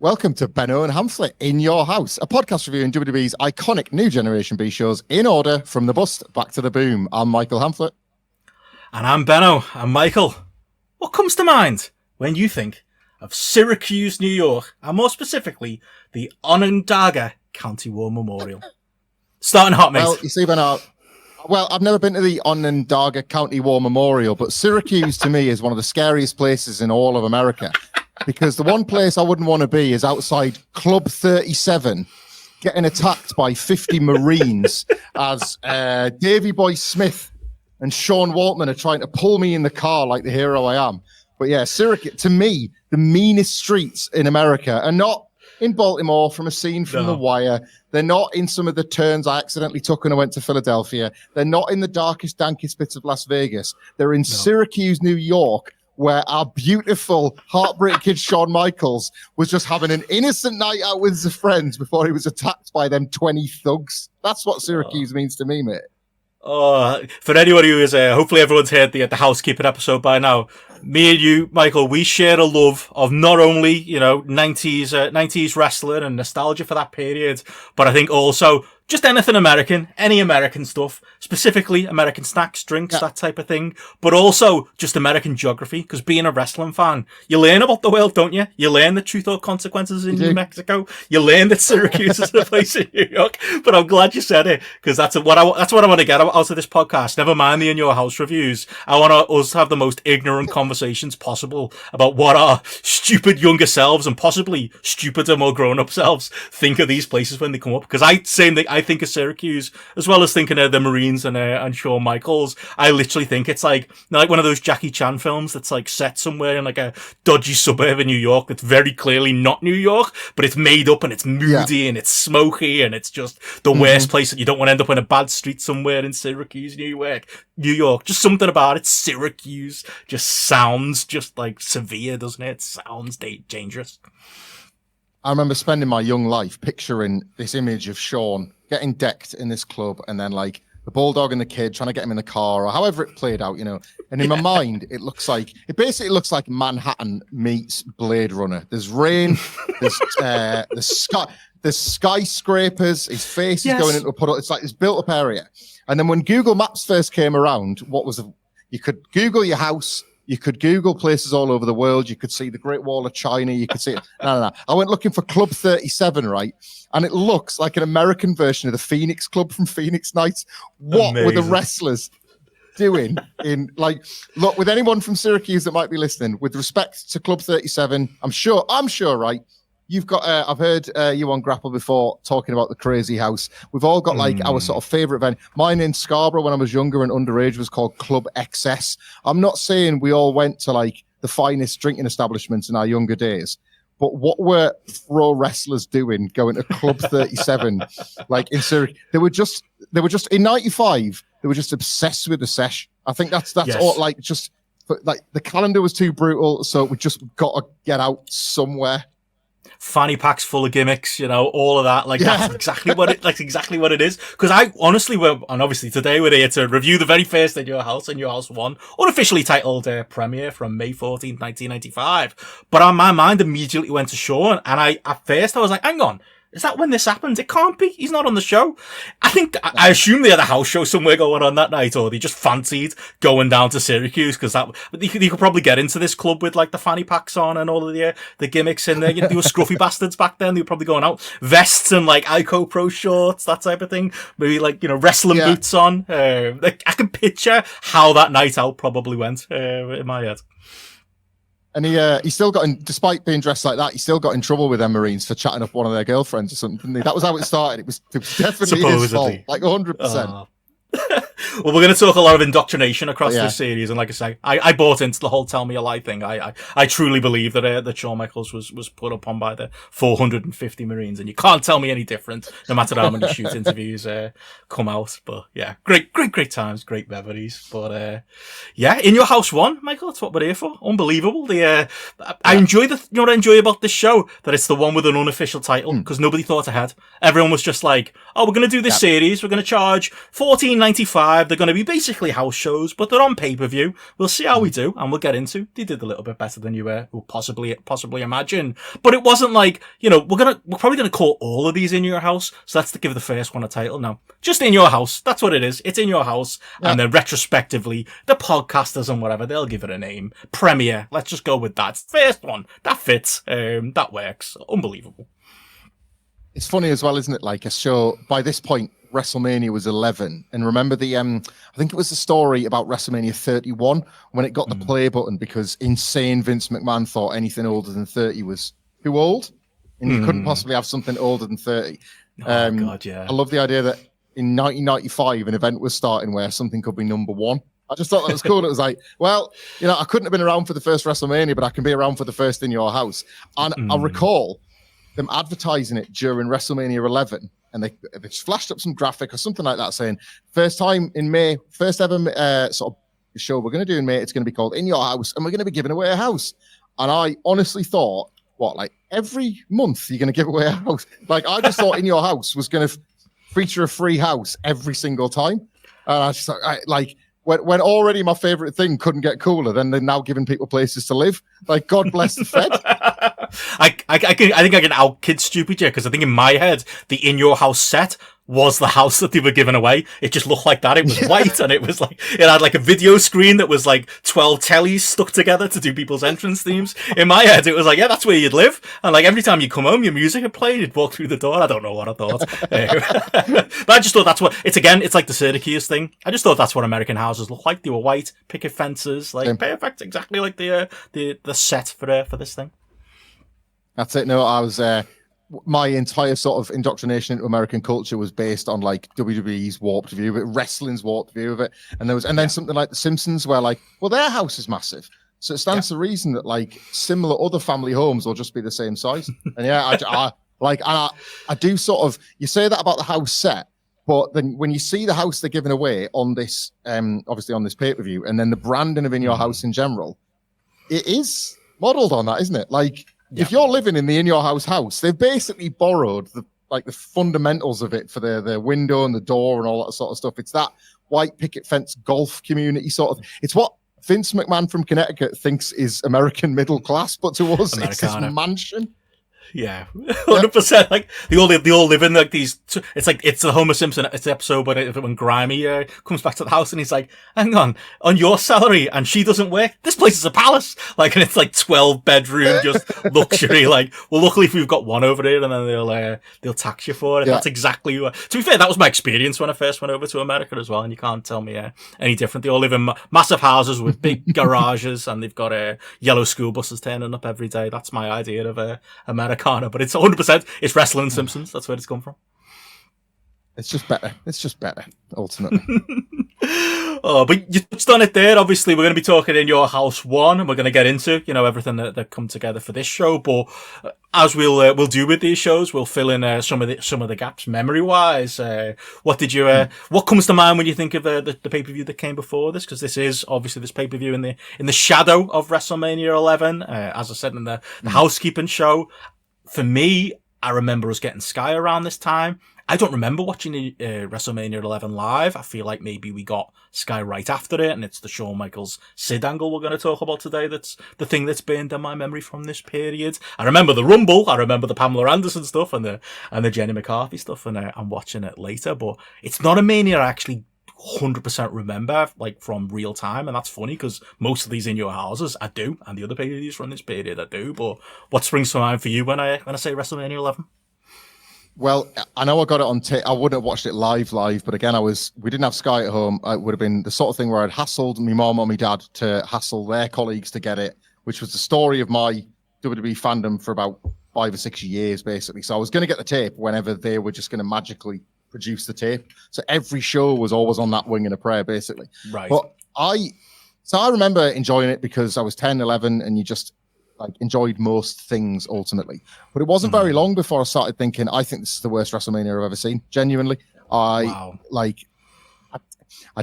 Welcome to Benno and Hamflett In Your House, a podcast reviewing WWE's iconic New Generation B shows in order from the bust back to the boom. I'm Michael Hamflett. And I'm Benno. And Michael, what comes to mind when you think of Syracuse, New York, and more specifically, the Onondaga County War Memorial? Starting hot, mate. Well, you see, Benno, I've never been to the Onondaga County War Memorial, but Syracuse to me is one of the scariest places in all of America. Because the one place I wouldn't want to be is outside Club 37, getting attacked by 50 Marines as Davey Boy Smith and Sean Waltman are trying to pull me in the car like the hero I am. But yeah, Syracuse, to me, the meanest streets in America are not in Baltimore from a scene from The Wire. They're not in some of the turns I accidentally took when I went to Philadelphia. They're not in the darkest, dankest bits of Las Vegas. They're in Syracuse, New York, where our beautiful Heartbreak Kid Shawn Michaels was just having an innocent night out with his friends before he was attacked by them 20 thugs. That's what Syracuse means to me, mate. For anyone who is, hopefully everyone's heard the Housekeeping episode by now. Me and you, Michael, we share a love of not only, 90s wrestling and nostalgia for that period, but I think also just anything American, any American stuff, specifically American snacks, drinks, that type of thing, but also just American geography, because being a wrestling fan, you learn about the world, don't you? You learn the truth or consequences in New Mexico. You learn that Syracuse is a place in New York, but I'm glad you said it, because that's what I want to get out of this podcast. Never mind the In Your House reviews. I want us to have the most ignorant conversations possible about what our stupid younger selves and possibly stupider, more grown-up selves think of these places when they come up, because I think of Syracuse, as well as thinking of the Marines and Shawn Michaels. I literally think it's like one of those Jackie Chan films that's like set somewhere in like a dodgy suburb in New York that's very clearly not New York, but it's made up and it's moody and it's smoky and it's just the worst place that you don't want to end up in a bad street somewhere in Syracuse, New York. Just something about it. Syracuse just sounds just like severe, doesn't it? It sounds dangerous. I remember spending my young life picturing this image of Sean getting decked in this club and then like the bulldog and the kid trying to get him in the car or however it played out, And in my mind, it basically looks like Manhattan meets Blade Runner. There's rain, there's skyscrapers, his face is going into a puddle. It's like this built up area. And then when Google Maps first came around, you could Google your house. You could Google places all over the world. You could see the Great Wall of China. You could see it. No. I went looking for Club 37, right? And it looks like an American version of the Phoenix Club from Phoenix Nights. What were the wrestlers doing look, with anyone from Syracuse that might be listening, with respect to Club 37, I'm sure, right? You've got, I've heard you on GRAPPL before talking about the Crazy House. We've all got our sort of favorite event. Mine in Scarborough when I was younger and underage was called Club XS. I'm not saying we all went to like the finest drinking establishments in our younger days, but what were pro wrestlers doing going to Club 37? Like in Syracuse, they were just in 95, they were just obsessed with the sesh. I think that's all the calendar was too brutal. So we just got to get out somewhere. Fanny packs full of gimmicks, all of that. That's exactly what it is. Because I honestly and obviously today we're here to review the very first In Your House 1, unofficially titled premiere from May 14th, 1995. But my mind immediately went to Sean, and at first I was like, hang on. Is that when this happens? It can't be. He's not on the show. I assume they had a house show somewhere going on that night, or they just fancied going down to Syracuse because you could probably get into this club with like the fanny packs on and all of the gimmicks in there. They were scruffy bastards back then. They were probably going out vests and like Ico Pro shorts, that type of thing. Maybe like wrestling boots on. I can picture how that night out probably went in my head. And he still got in, despite being dressed like that, he still got in trouble with them Marines for chatting up one of their girlfriends or something, didn't he? That was how it started. It was definitely his fault, like 100%. Well, we're going to talk a lot of indoctrination across this series, and like I say, I bought into the whole "tell me a lie" thing. I truly believe that Shawn Michaels was put upon by the 450 Marines, and you can't tell me any different, no matter how many shoot interviews come out. But yeah, great times, great memories. But In Your House 1, Michael, that's what we're here for. Unbelievable. I enjoy what I enjoy about this show, that it's the one with an unofficial title, because nobody thought ahead. Everyone was just like, oh, we're going to do this series, we're going to charge $14.95 live. They're going to be basically house shows, but they're on pay-per-view. We'll see how we do, and we'll get into. They did a little bit better than you will possibly imagine. But it wasn't like, we're probably gonna call all of these In Your House. So let's give the first one a title. No, just In Your House. That's what it is. It's In Your House, and then retrospectively, the podcasters and whatever, they'll give it a name. Premiere. Let's just go with that. First one that fits. That works. Unbelievable. It's funny as well, isn't it? Like a show by this point, WrestleMania was 11, and remember the I think it was the story about WrestleMania 31 when it got the play button because insane Vince McMahon thought anything older than 30 was too old, and you couldn't possibly have something older than 30. Oh God, yeah. I love the idea that in 1995 an event was starting where something could be number one. I just thought that was cool. It was like, well, I couldn't have been around for the first WrestleMania, but I can be around for the first In Your House. And I recall them advertising it during WrestleMania 11, and they just flashed up some graphic or something like that saying, first time in May, first ever sort of show we're going to do in May, it's going to be called In Your House, and we're going to be giving away a house. And I honestly thought, like every month you're going to give away a house? Like I just thought In Your House was going to feature a free house every single time. And I just like when already my favorite thing couldn't get cooler, then they're now giving people places to live. Like, God bless the Fed. I think I can out kid stupid, because I think in my head the In Your House set was the house that they were giving away. It just looked like that. It was white, and it was like it had like a video screen that was like 12 tellies stuck together to do people's entrance themes. In my head, it was like, yeah, that's where you'd live. And like every time you come home, your music had played. You'd walk through the door. I don't know what I thought, but I just thought that's what it's. Again, it's like the Syracuse thing. I just thought that's what American houses look like. They were white, picket fences, like perfect, exactly like the set for this thing. That's it. No, I was. My entire sort of indoctrination into American culture was based on like WWE's warped view of it, wrestling's warped view of it, and then something like The Simpsons, where like, well, their house is massive, so it stands to reason that like similar other family homes will just be the same size. And I do sort of, you say that about the house set, but then when you see the house they're giving away on this, obviously on this pay-per-view, and then the branding of In Your House in general, it is modeled on that, isn't it? Like. Yeah. If you're living in the In Your house, they've basically borrowed the fundamentals of it for the window and the door and all that sort of stuff. It's that white picket fence golf community sort of. It's what Vince McMahon from Connecticut thinks is American middle class, but to us, it's this mansion. Yeah, 100%. Like they all live in like these. It's like it's the Homer Simpson episode, but when Grimy comes back to the house and he's like, "Hang on your salary," and she doesn't work. This place is a palace, like, and it's like 12 bedroom, just luxury. Like, well, luckily we've got one over here, and then they'll tax you for it. Yeah. That's exactly what. To be fair, that was my experience when I first went over to America as well, and you can't tell me any different. They all live in massive houses with big garages, and they've got yellow school buses turning up every day. That's my idea of America. But it's 100%. It's wrestling Simpsons. That's where it's come from. It's just better, ultimately. But you touched on it there. Obviously, we're going to be talking In Your House 1, and we're going to get into everything that come together for this show. But as we'll do with these shows, we'll fill in some of the gaps memory wise. What did you what comes to mind when you think of the pay per view that came before this? Because this is obviously this pay per view in the shadow of WrestleMania 11. As I said in the housekeeping show. For me, I remember us getting Sky around this time. I don't remember watching WrestleMania 11 live. I feel like maybe we got Sky right after it, and it's the Shawn Michaels Sid angle we're going to talk about today. That's the thing that's burned in my memory from this period. I remember the Rumble. I remember the Pamela Anderson stuff and the Jenny McCarthy stuff, and I'm watching it later. But it's not a Mania I actually 100% remember like from real time, and that's funny because most of these In Your Houses I do, and the other pay-per-views from this period I do. But what springs to mind for you when I say WrestleMania 11? Well, I know I got it on tape. I wouldn't have watched it live, but again, we didn't have Sky at home. It would have been the sort of thing where I'd hassled my mom or my dad to hassle their colleagues to get it, which was the story of my WWE fandom for about 5 or 6 years, basically. So I was going to get the tape whenever they were just going to magically produce the tape. So every show was always on that wing and a prayer, basically. Right. But I remember enjoying it because I was 10, 11, and you just like enjoyed most things ultimately. But it wasn't very long before I started thinking, I think this is the worst WrestleMania I've ever seen. Genuinely. I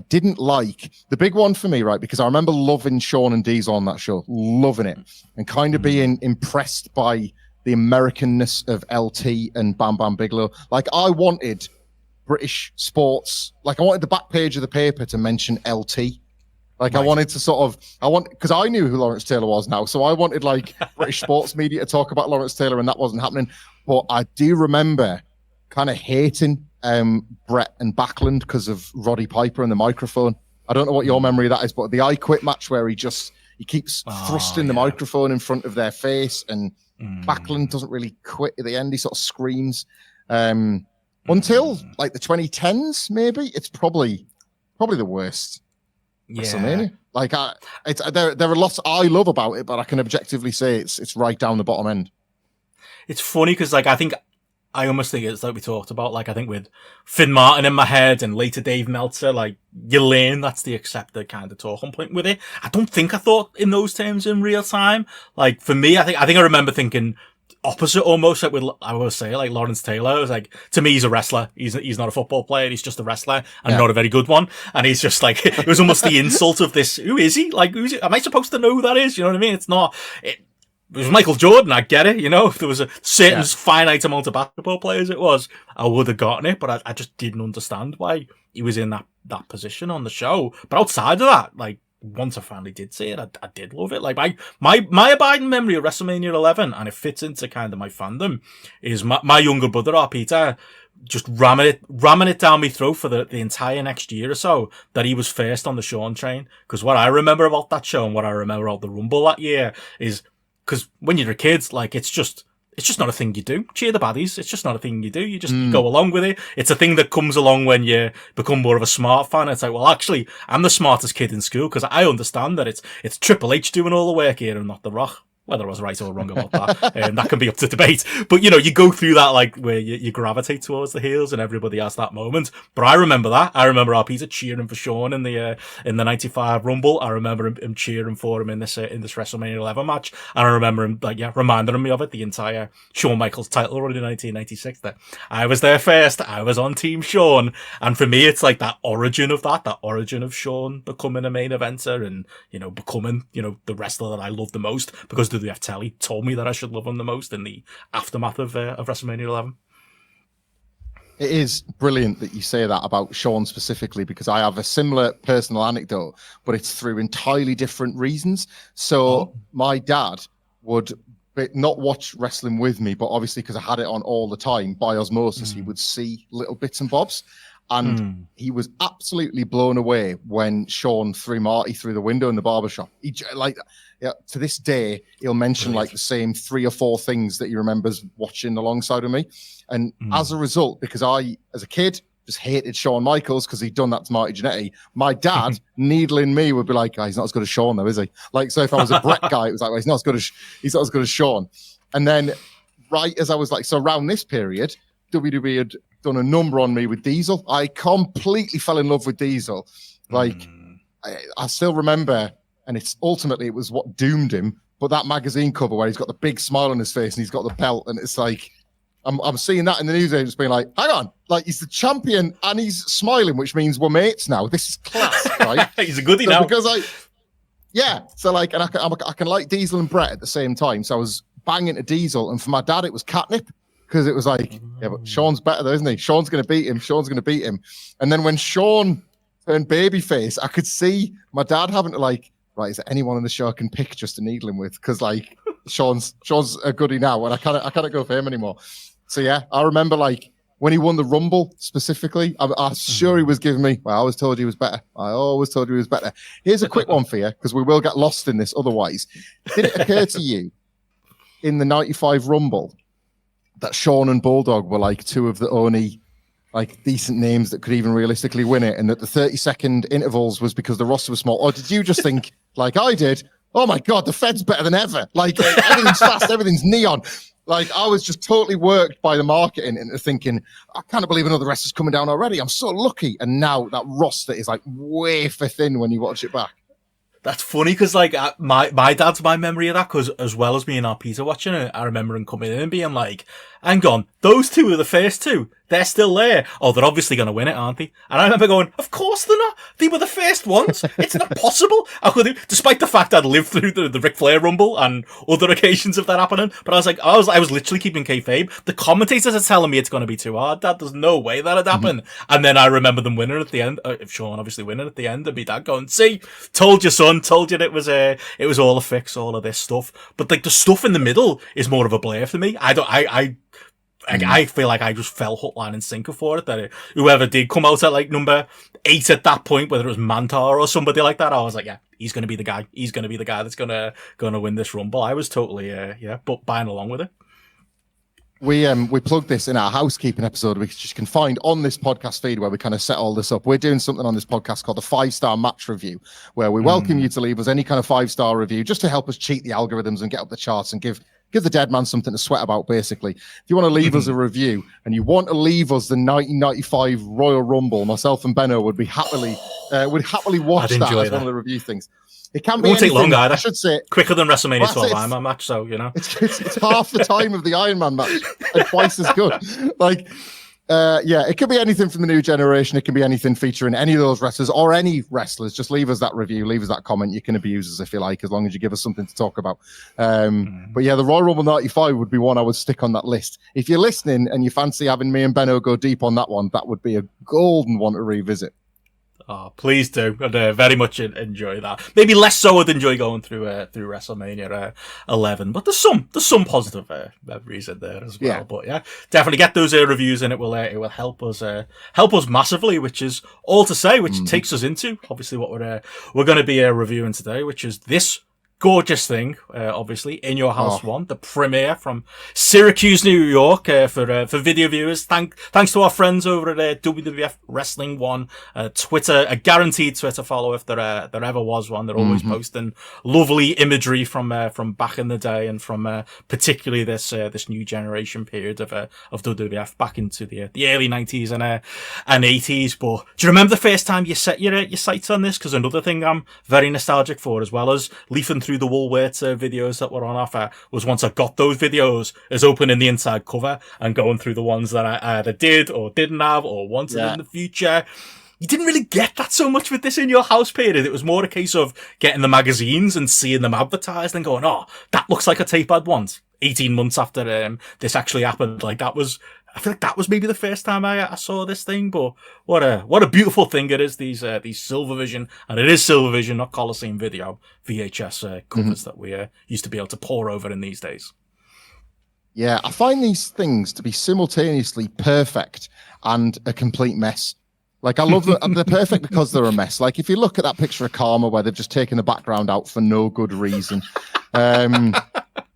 didn't like the big one for me, right? Because I remember loving Shawn and Diesel on that show, loving it, and kind of being impressed by the Americanness of LT and Bam Bam Bigelow. Like I wanted British sports. Like I wanted the back page of the paper to mention LT. Like Right. I wanted to because I knew who Lawrence Taylor was now. So I wanted like British sports media to talk about Lawrence Taylor, and that wasn't happening. But I do remember kind of hating Bret and Backlund because of Roddy Piper and the microphone. I don't know what your memory of that is, but the I Quit match where he keeps thrusting the microphone in front of their face, and Backlund doesn't really quit at the end. He sort of screams. Until like the 2010s, maybe it's probably the worst. WrestleMania. Like there are lots I love about it, but I can objectively say it's right down the bottom end. It's funny because like I almost think it's like we talked about. Like I think with Finn Martin in my head and later Dave Meltzer, like you learn that's the accepted kind of talking point with it. I don't think I thought in those terms in real time. Like for me, I think I remember thinking opposite almost. Like with I will say like Lawrence Taylor was like, to me he's a wrestler. He's not a football player. He's just a wrestler and not a very good one. And he's just like it was almost the insult of this. Who is he? Like who's he? Am I supposed to know who that is? You know what I mean? It's not. It was Michael Jordan. I get it. You know, if there was a certain finite amount of basketball players, I would have gotten it. But I just didn't understand why he was in that position on the show. But outside of that, like. Once I finally did see it, I did love it. Like my abiding memory of WrestleMania 11, and it fits into kind of my fandom, is my younger brother, our Peter, just ramming it down my throat for the entire next year or so that he was first on the Shawn train. Because what I remember about that show and what I remember about the Rumble that year is, because when you're a kid, like it's just not a thing you do. Cheer the baddies. It's just not a thing you do. You just go along with it. It's a thing that comes along when you become more of a smart fan. It's like, well, actually, I'm the smartest kid in school because I understand that it's Triple H doing all the work here and not The Rock. Whether I was right or wrong about that, that can be up to debate. But, you know, you go through that, like, where you gravitate towards the heels and everybody has that moment. But I remember that. I remember our Peter cheering for Shawn in the 95 Rumble. I remember him cheering for him in this WrestleMania 11 match. And I remember him, like, reminding me of it, the entire Shawn Michaels title run in 1996. That I was there first. I was on Team Shawn. And for me, it's like that origin of Shawn becoming a main eventer and, you know, becoming, you know, the wrestler that I love the most because WWF Telly told me that I should love him the most in the aftermath of WrestleMania 11. It is brilliant that you say that about Shawn specifically, because I have a similar personal anecdote, but it's through entirely different reasons. So my dad would not watch wrestling with me, but obviously because I had it on all the time, by osmosis, he would see little bits and bobs. And he was absolutely blown away when Shawn threw Marty through the window in the barbershop. He to this day, he'll mention like the same 3 or 4 things that he remembers watching alongside with me. And as a result, because I, as a kid, just hated Shawn Michaels because he'd done that to Marty Jannetty, my dad, needling me, would be like, oh, he's not as good as Shawn though, is he? Like, so if I was a Bret guy, it was like, well, he's not as good as Shawn. And then right as I was like, so around this period, WWE had done a number on me with Diesel. I completely fell in love with Diesel. Like, I still remember, and it was what doomed him, but that magazine cover where he's got the big smile on his face and he's got the belt, and it's like, I'm seeing that in the news agents being like, hang on, like he's the champion and he's smiling, which means we're mates now. This is class, right? He's a goodie now. Because so like, and I can like Diesel and Bret at the same time. So I was banging to Diesel, and for my dad, it was catnip. Because it was like, yeah, but Shawn's better though, isn't he? Shawn's going to beat him. And then when Shawn turned babyface, I could see my dad having to like, right, is there anyone on the show I can pick just to needle him with? Because like Shawn's a goodie now, and I can't go for him anymore. So yeah, I remember like when he won the Rumble specifically, I'm sure he was giving me, well, I always told you he was better. Here's a quick one for you, because we will get lost in this otherwise. Did it occur to you in the 95 Rumble that Shawn and Bulldog were like 2 of the only like decent names that could even realistically win it, and that the 30-second intervals was because the roster was small? Or did you just think, like I did, oh my God, the Fed's better than ever. Like everything's fast, everything's neon. Like I was just totally worked by the marketing into thinking, I can't believe another wrestler's coming down already. I'm so lucky. And now that roster is like wafer thin when you watch it back. That's funny because, like, my dad's my memory of that, because as well as me and our Peter watching it, I remember him coming in and being like, hang on, those 2 are the first 2. They're still there. Oh, they're obviously going to win it, aren't they? And I remember going, of course they're not. They were the first ones. It's not possible. Despite the fact I'd lived through the Ric Flair Rumble and other occasions of that happening, but I was literally keeping kayfabe. The commentators are telling me it's going to be too hard, Dad. There's no way that'd happen. And then I remember them winning at the end. Sean obviously winning at the end, and me dad going, "See, told you, son. Told you it was all a fix. All of this stuff." But like the stuff in the middle is more of a blur for me. I feel like I just fell hook, line, and sinker for it. Whoever did come out at like number 8 at that point, whether it was Mantar or somebody like that, I was like, yeah, he's going to be the guy. He's going to be the guy that's going to win this Rumble. I was totally, but buying along with it. We plugged this in our housekeeping episode, which you can find on this podcast feed where we kind of set all this up. We're doing something on this podcast called the 5-star match review, where we welcome you to leave us any kind of 5-star review just to help us cheat the algorithms and get up the charts and give the dead man something to sweat about, basically. If you want to leave us a review and you want to leave us the 1995 Royal Rumble, myself and Benno would happily watch that as one of the review things. It can't be. It won't take long either. I should say quicker than WrestleMania 12 Iron Man match. So it's half the time of the Iron Man match and twice as good. Like, it could be anything from the new generation. It can be anything featuring any of those wrestlers or any wrestlers. Just leave us that review, leave us that comment. You can abuse us if you like, as long as you give us something to talk about. But yeah, the Royal Rumble 95 would be one I would stick on that list. If you're listening and you fancy having me and Benno go deep on that one, that would be a golden one to revisit. Oh, please do. I'd very much enjoy that. Maybe less so I'd enjoy going through WrestleMania 11, but there's some positive reason there as well. Yeah. But yeah, definitely get those reviews, and it will help us massively. Which is all to say, which takes us into obviously what we're going to be reviewing today, which is this gorgeous thing, obviously, In Your House 1, the premiere from Syracuse, New York, for video viewers. Thanks to our friends over at WWF Wrestling 1, Twitter, a guaranteed Twitter follow if there ever was one. They're always posting lovely imagery from back in the day and from particularly this new generation period of WWF back into the early 90s and 80s. But do you remember the first time you set your sights on this? Because another thing I'm very nostalgic for, as well as leafing through the Woolworths videos that were on offer, was once I got those videos as opening the inside cover and going through the ones that I either did or didn't have or wanted in the future. You didn't really get that so much with this In Your House period. It was more a case of getting the magazines and seeing them advertised and going, oh, that looks like a tape I'd want. 18 months after this actually happened, I feel like that was maybe the first time I saw this thing. But what a beautiful thing it is, these Silvervision, and it is Silvervision, not Coliseum Video, VHS covers that we used to be able to pour over in these days. Yeah, I find these things to be simultaneously perfect and a complete mess. Like, I love that they're perfect because they're a mess. Like, if you look at that picture of Karma where they've just taken the background out for no good reason,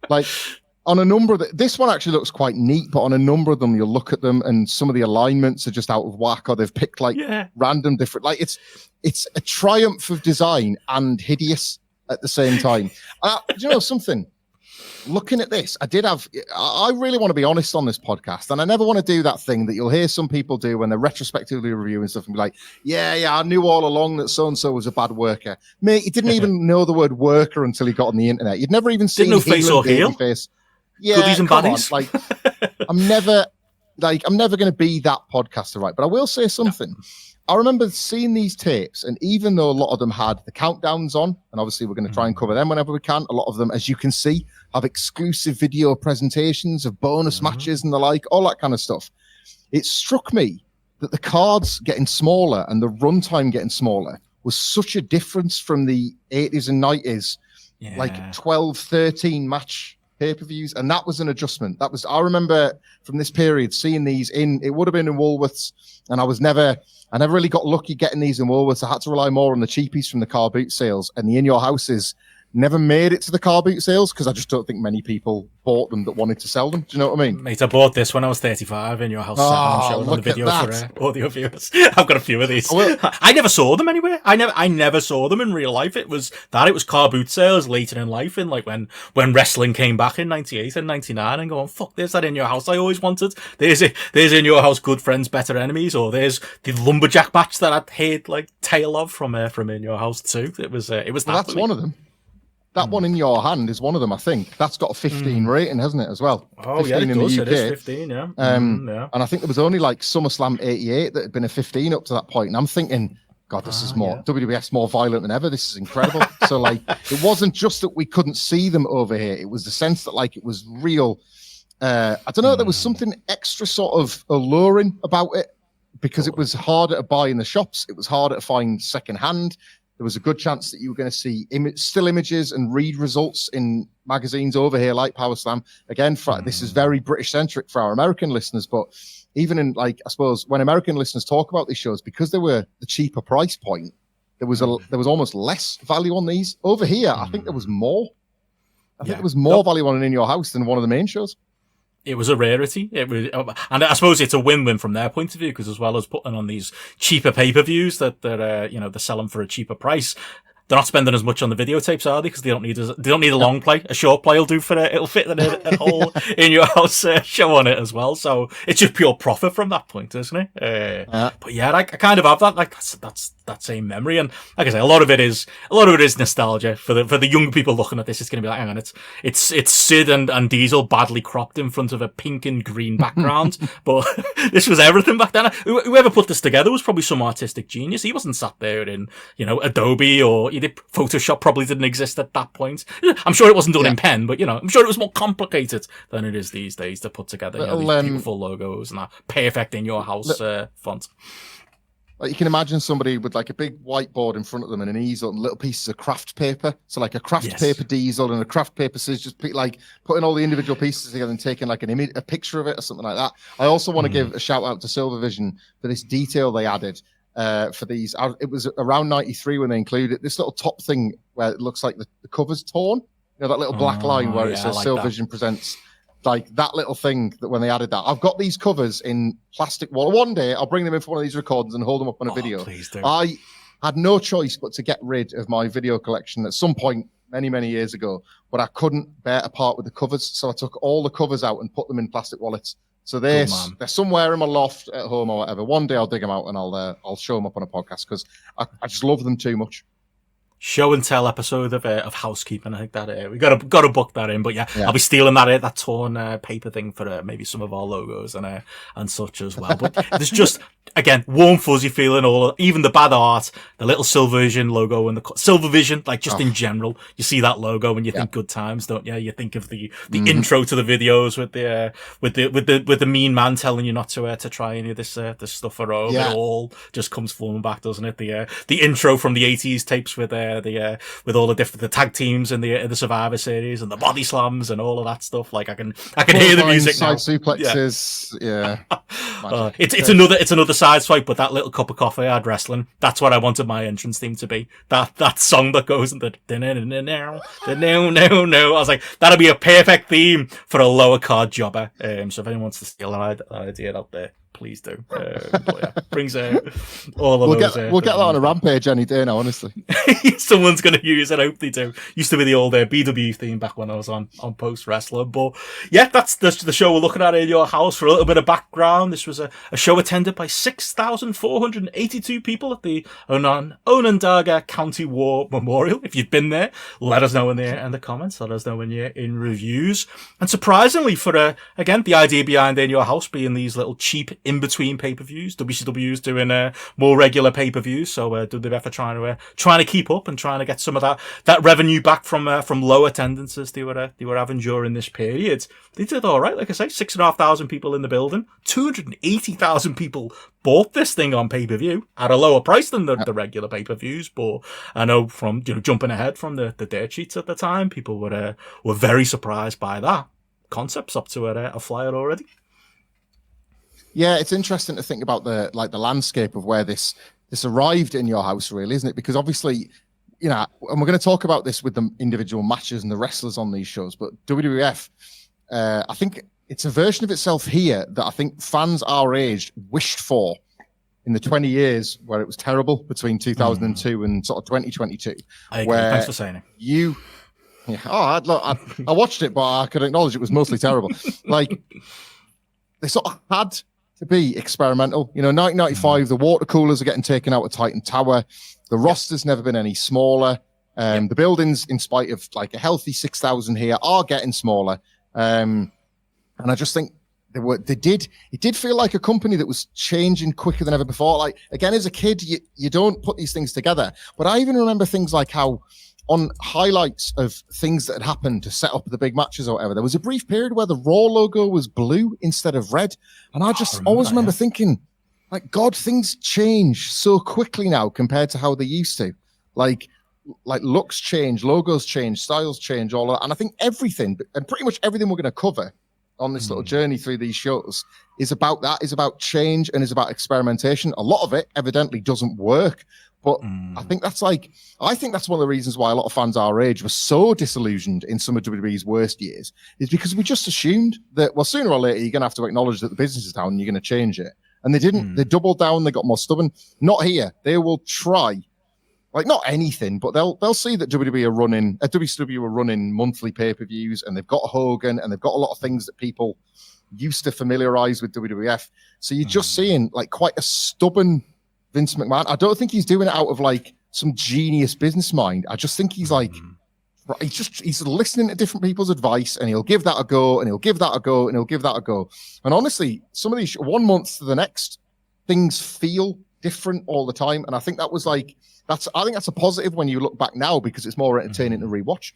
like, on a number of this one actually looks quite neat, but on a number of them, you'll look at them and some of the alignments are just out of whack, or they've picked random different. Like, it's a triumph of design and hideous at the same time. Do you know something? Looking at this, I really want to be honest on this podcast, and I never want to do that thing that you'll hear some people do when they're retrospectively reviewing stuff and be like, yeah, I knew all along that so-and-so was a bad worker. Mate, you didn't even know the word worker until he got on the internet. You'd never even seen face or heel. Face. Yeah, goodies and baddies. Like, I'm never going to be that podcaster, right? But I will say something. I remember seeing these tapes, and even though a lot of them had the countdowns on, and obviously we're going to try and cover them whenever we can, a lot of them, as you can see, have exclusive video presentations of bonus matches and the like, all that kind of stuff. It struck me that the cards getting smaller and the runtime getting smaller was such a difference from the 80s and 90s, like 12, 13 match pay-per-views, and that was an adjustment. I remember from this period seeing these it would have been in Woolworths, and I never really got lucky getting these in Woolworths. I had to rely more on the cheapies from the car boot sales, and the In Your Houses never made it to the car boot sales because I just don't think many people bought them that wanted to sell them. Do you know what I mean? Mate, I bought this when I was 35 In Your House 7. I'm showing on the video for audio viewers. I've got a few of these. I never saw them anywhere. I never saw them in real life. It was car boot sales later in life, in like when wrestling came back in 98 and 99, and going, fuck, there's that In Your House I always wanted. There's In Your House Good Friends, Better Enemies, or there's the lumberjack match that I'd heard like tale of from In Your House too. It was that. That's one of them. That one in your hand is one of them, I think. That's got a 15 rating, hasn't it, as well? Oh, yeah, it does. It is 15, yeah. And I think there was only like SummerSlam 88 that had been a 15 up to that point. And I'm thinking, God, this is more, WWF's more violent than ever. This is incredible. So, like, it wasn't just that we couldn't see them over here. It was the sense that, like, it was real. I don't know, there was something extra sort of alluring about it because it was harder to buy in the shops. It was harder to find secondhand. There was a good chance that you were going to see still images and read results in magazines over here like Power Slam. Again, this is very British-centric for our American listeners, but even in, like, I suppose, when American listeners talk about these shows, because they were the cheaper price point, there was almost less value on these. Over here, I think there was more. I think there was more value on an In Your House than one of the main shows. It was a rarity. It was, and I suppose it's a win-win from their point of view, because as well as putting on these cheaper pay-per-views that they're selling for a cheaper price, they're not spending as much on the videotapes, are they? Because they don't need a long play. A short play will do for it. It'll fit a whole In Your House show on it as well. So it's just pure profit from that point, isn't it? But yeah, I kind of have that. Like that's that same memory, and like I say, a lot of it is nostalgia for the young people looking at this. It's going to be like, hang on, it's Sid and Diesel badly cropped in front of a pink and green background, but this was everything back then. Whoever put this together was probably some artistic genius. He wasn't sat there in Adobe or Photoshop. Probably didn't exist at that point. I'm sure it wasn't done in pen, but I'm sure it was more complicated than it is these days to put together these beautiful logos and that perfect In Your House font. Like, you can imagine somebody with like a big whiteboard in front of them and an easel and little pieces of craft paper. So like a craft paper Diesel and a craft paper scissors, just like putting all the individual pieces together and taking like an image, a picture of it or something like that. I also want to give a shout out to Silvervision for this detail they added for these. It was around 93 when they included this little top thing where it looks like the cover's torn. That little black line where it says like Silvervision presents. Like that little thing that when they added that, I've got these covers in plastic wall. One day I'll bring them in for one of these recordings and hold them up on a video. Please do. I had no choice but to get rid of my video collection at some point many, many years ago, but I couldn't bear to part with the covers. So I took all the covers out and put them in plastic wallets. So they're somewhere in my loft at home or whatever. One day I'll dig them out and I'll show them up on a podcast because I just love them too much. Show and tell episode of Housekeeping. I think that we got to book that in. But yeah. I'll be stealing that torn paper thing for maybe some of our logos and such as well. But there's just again warm fuzzy feeling. Even the bad art, the little Silvervision logo and the Silvervision, like just in general, you see that logo and you think good times, don't you? You think of the intro to the videos with the mean man telling you not to try any of this stuff at home. It all just comes flowing back, doesn't it? The intro from the 80s tapes with all the tag teams and the Survivor Series and the body slams and all of that stuff. Like I can hear the music now. Side suplexes, it's another side swipe, but that little cup of coffee ad wrestling. That's what I wanted my entrance theme to be. That song that goes in the no. I was like, that'll be a perfect theme for a lower card jobber. So if anyone wants to steal that idea out there, please do. Brings out all of those. We'll get that on a Rampage any day now, honestly. Someone's going to use it. I hope they do. Used to be the old BW theme back when I was on Post Wrestling. But yeah, that's the show we're looking at In Your House. For a little bit of background, this was a show attended by 6,482 people at the Onondaga County War Memorial. If you've been there, let us know in the comments. Let us know when you're in reviews. And surprisingly, for again, the idea behind In Your House being these little cheap in-between pay-per-views, WCW's doing more regular pay-per-views, so WWF are trying to keep up and trying to get some of that revenue back from low attendances they were having during this period. They did all right, like I say, 6,500 people in the building, 280,000 people bought this thing on pay-per-view at a lower price than the regular pay-per-views. But I know from jumping ahead from the dirt sheets at the time, people were very surprised by that. Concepts up to a flyer already. Yeah, it's interesting to think about the landscape of where this arrived In Your House, really, isn't it? Because obviously, and we're going to talk about this with the individual matches and the wrestlers on these shows, but WWF, I think it's a version of itself here that I think fans our age wished for in the 20 years where it was terrible between 2002 and sort of 2022. I agree. Thanks for saying it. I watched it, but I could acknowledge it was mostly terrible. Like, they sort of had to be experimental. 1995, the water coolers are getting taken out of Titan Tower. The roster's never been any smaller. The buildings, in spite of like a healthy 6,000 here, are getting smaller. And I just think it did feel like a company that was changing quicker than ever before. Like, again, as a kid, you don't put these things together. But I even remember things like how on highlights of things that had happened to set up the big matches or whatever, there was a brief period where the Raw logo was blue instead of red. And I just always remember thinking, like, God, things change so quickly now compared to how they used to. Like looks change, logos change, styles change, all that. And I think everything, and pretty much everything we're going to cover on this little journey through these shows is about that, is about change and is about experimentation. A lot of it evidently doesn't work. But I think that's one of the reasons why a lot of fans our age were so disillusioned in some of WWE's worst years, is because we just assumed that, well, sooner or later, you're going to have to acknowledge that the business is down and you're going to change it. And they didn't. They doubled down. They got more stubborn. Not here. They will try, like, not anything, but they'll see that WCW are running monthly pay-per-views, and they've got Hogan, and they've got a lot of things that people used to familiarize with WWF. So you're just seeing like quite a stubborn Vince McMahon. I don't think he's doing it out of like some genius business mind. I just think he's like, he's listening to different people's advice, and he'll give that a go, and he'll give that a go, and he'll give that a go. And honestly, some of these, one month to the next, things feel different all the time. And I think that was like, I think that's a positive when you look back now, because it's more entertaining to rewatch.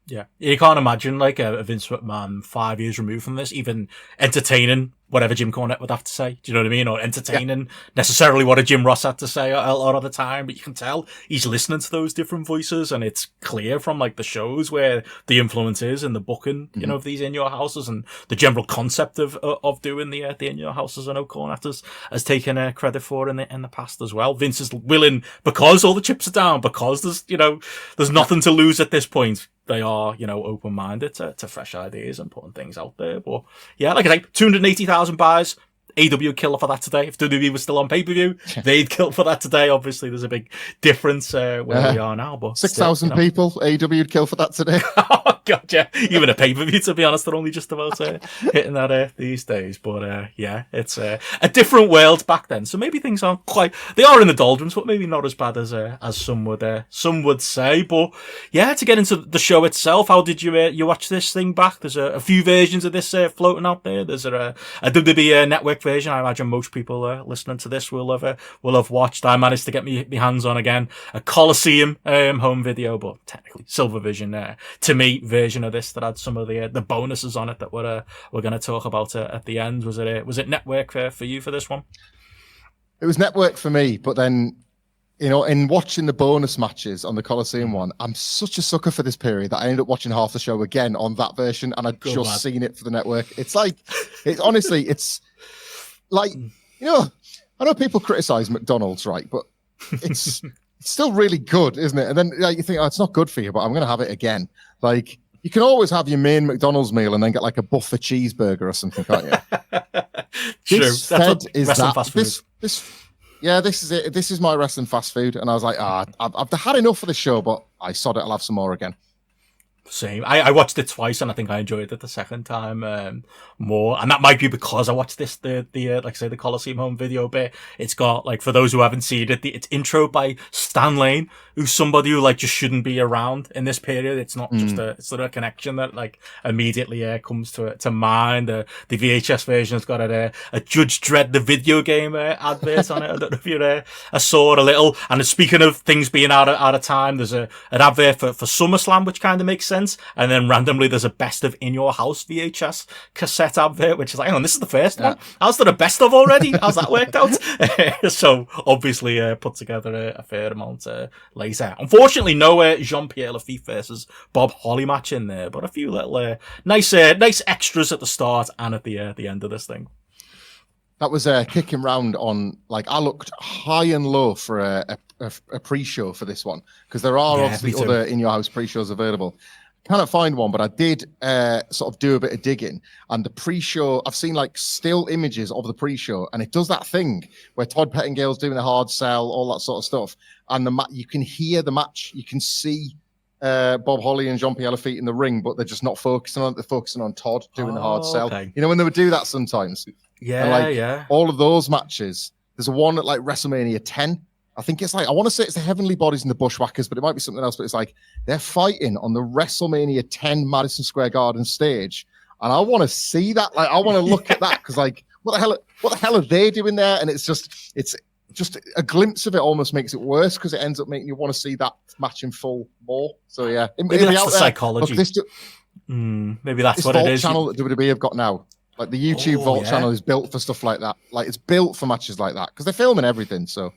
Yeah, you can't imagine like a Vince McMahon 5 years removed from this even entertaining whatever Jim Cornette would have to say. Do you know what I mean? Or entertaining necessarily what a Jim Ross had to say a lot of the time. But you can tell he's listening to those different voices, and it's clear from like the shows where the influence is in the booking, you know, of these In Your Houses, and the general concept of doing the In Your Houses. I know Cornette has taken credit for in the past as well. Vince is willing, because all the chips are down, because there's nothing to lose at this point. They are, open-minded to fresh ideas and putting things out there. But yeah, like I say, 280,000 buys. AW killer for that today. If WWE was still on pay-per-view, they'd kill for that today. Obviously, there's a big difference where we are now. But 6,000 people, AW would kill for that today. Oh, God, yeah. Even a pay-per-view, to be honest, they're only just about hitting that these days. But yeah, it's a different world back then. So maybe things aren't quite, they are in the doldrums, but maybe not as bad as some would say. But yeah, to get into the show itself, how did you watch this thing back? There's a few versions of this floating out there. There's a WWE network version. I imagine most people listening to this will have watched. I managed to get my hands on again a Coliseum home video, but technically Silvervision to me version of this that had some of the bonuses on it that we're going to talk about at the end. Was it network for you for this one? It was network for me, but then in watching the bonus matches on the Coliseum one, I'm such a sucker for this period that I ended up watching half the show again on that version, and I'd seen it for the network. It's like, honestly, it's like, I know people criticize McDonald's, right? But it's still really good, isn't it? And then you think, it's not good for you, but I'm going to have it again. Like, you can always have your main McDonald's meal and then get like a buffet cheeseburger or something, can't you? True. This is it. This is my wrestling fast food. And I was like, I've had enough of the show, but I sod it. I'll have some more again. Same. I watched it twice, and I think I enjoyed it the second time more. And that might be because I watched this the like I say, the Coliseum home video bit. It's got, like, for those who haven't seen it, it's intro by Stan Lane, who's somebody who like just shouldn't be around in this period. It's not just it's sort of a connection that like immediately comes to mind. The VHS version's got a Judge Dredd the video game advert on it. I don't know if you saw it a little. And speaking of things being out of time, there's an advert for SummerSlam, which kind of makes sense. And then randomly there's a best of In Your House VHS cassette advert, which is like, hang on, this is the first one. How's there a best of already? How's that worked out? So obviously put together a fair amount later. Unfortunately, no Jean-Pierre Lafitte versus Bob Holly match in there, but a few little nice extras at the start and at the end of this thing. That was kicking round on, like, I looked high and low for a pre-show for this one, because there are obviously other In Your House pre-shows available. Cannot find one, but I did sort of do a bit of digging. And the pre-show, I've seen like still images of the pre-show, and it does that thing where Todd Pettingale's doing the hard sell, all that sort of stuff. And you can hear the match, you can see Bob Holly and Jean-Pierre Lafitte in the ring, but they're just not focusing on it. They're focusing on Todd doing the hard sell. Okay. When they would do that sometimes. Yeah, and all of those matches. There's one at like WrestleMania 10 I think it's like, I want to say it's the Heavenly Bodies and the Bushwhackers, but it might be something else. But it's like they're fighting on the WrestleMania 10 Madison Square Garden stage. And I want to see that. Like, I want to look at that because, like, what the hell are they doing there? And it's just a glimpse of it almost makes it worse because it ends up making you want to see that match in full more. So yeah, maybe that's the psychology. Maybe that's what it is. This channel that WWE have got now, like the YouTube Vault channel, is built for stuff like that. Like it's built for matches like that because they're filming everything. So.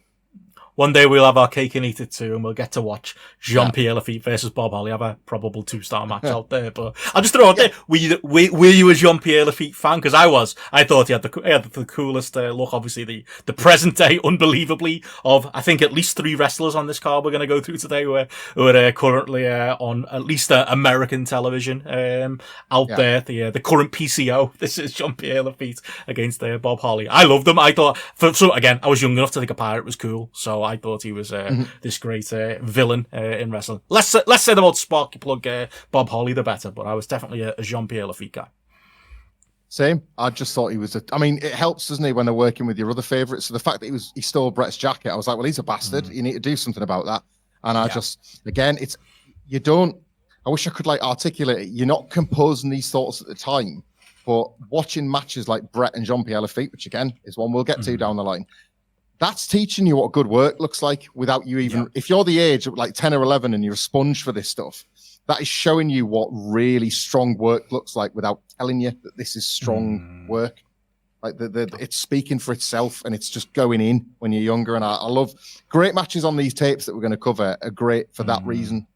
One day we'll have our cake and eat it too, and we'll get to watch Jean-Pierre Lafitte versus Bob Holly have a probable 2-star match out there. But I'll just throw out there: were you a Jean-Pierre Lafitte fan? Because I was. I thought he had the coolest look. Obviously, the present day, unbelievably, of I think at least 3 wrestlers on this card we're going to go through today who are currently on at least American television out there. The current PCO. This is Jean-Pierre Lafitte against Bob Holly. I loved him. I thought again, I was young enough to think a pirate was cool, so I thought he was this great villain in wrestling. Less said about Sparky Plug Bob Holly, the better, but I was definitely a Jean-Pierre Lafitte guy. Same. I just thought he was I mean, it helps, doesn't it, when they're working with your other favourites? So the fact that he stole Bret's jacket, I was like, well, he's a bastard. You need to do something about that. And I just, again, I wish I could like articulate it. You're not composing these thoughts at the time, but watching matches like Bret and Jean-Pierre Lafitte, which again is one we'll get to down the line, that's teaching you what good work looks like without you even, if you're the age of like 10 or 11 and you're a sponge for this stuff, that is showing you what really strong work looks like without telling you that this is strong work. Like it's speaking for itself and it's just going in when you're younger. And I love great matches on these tapes that we're going to cover are great for that reason.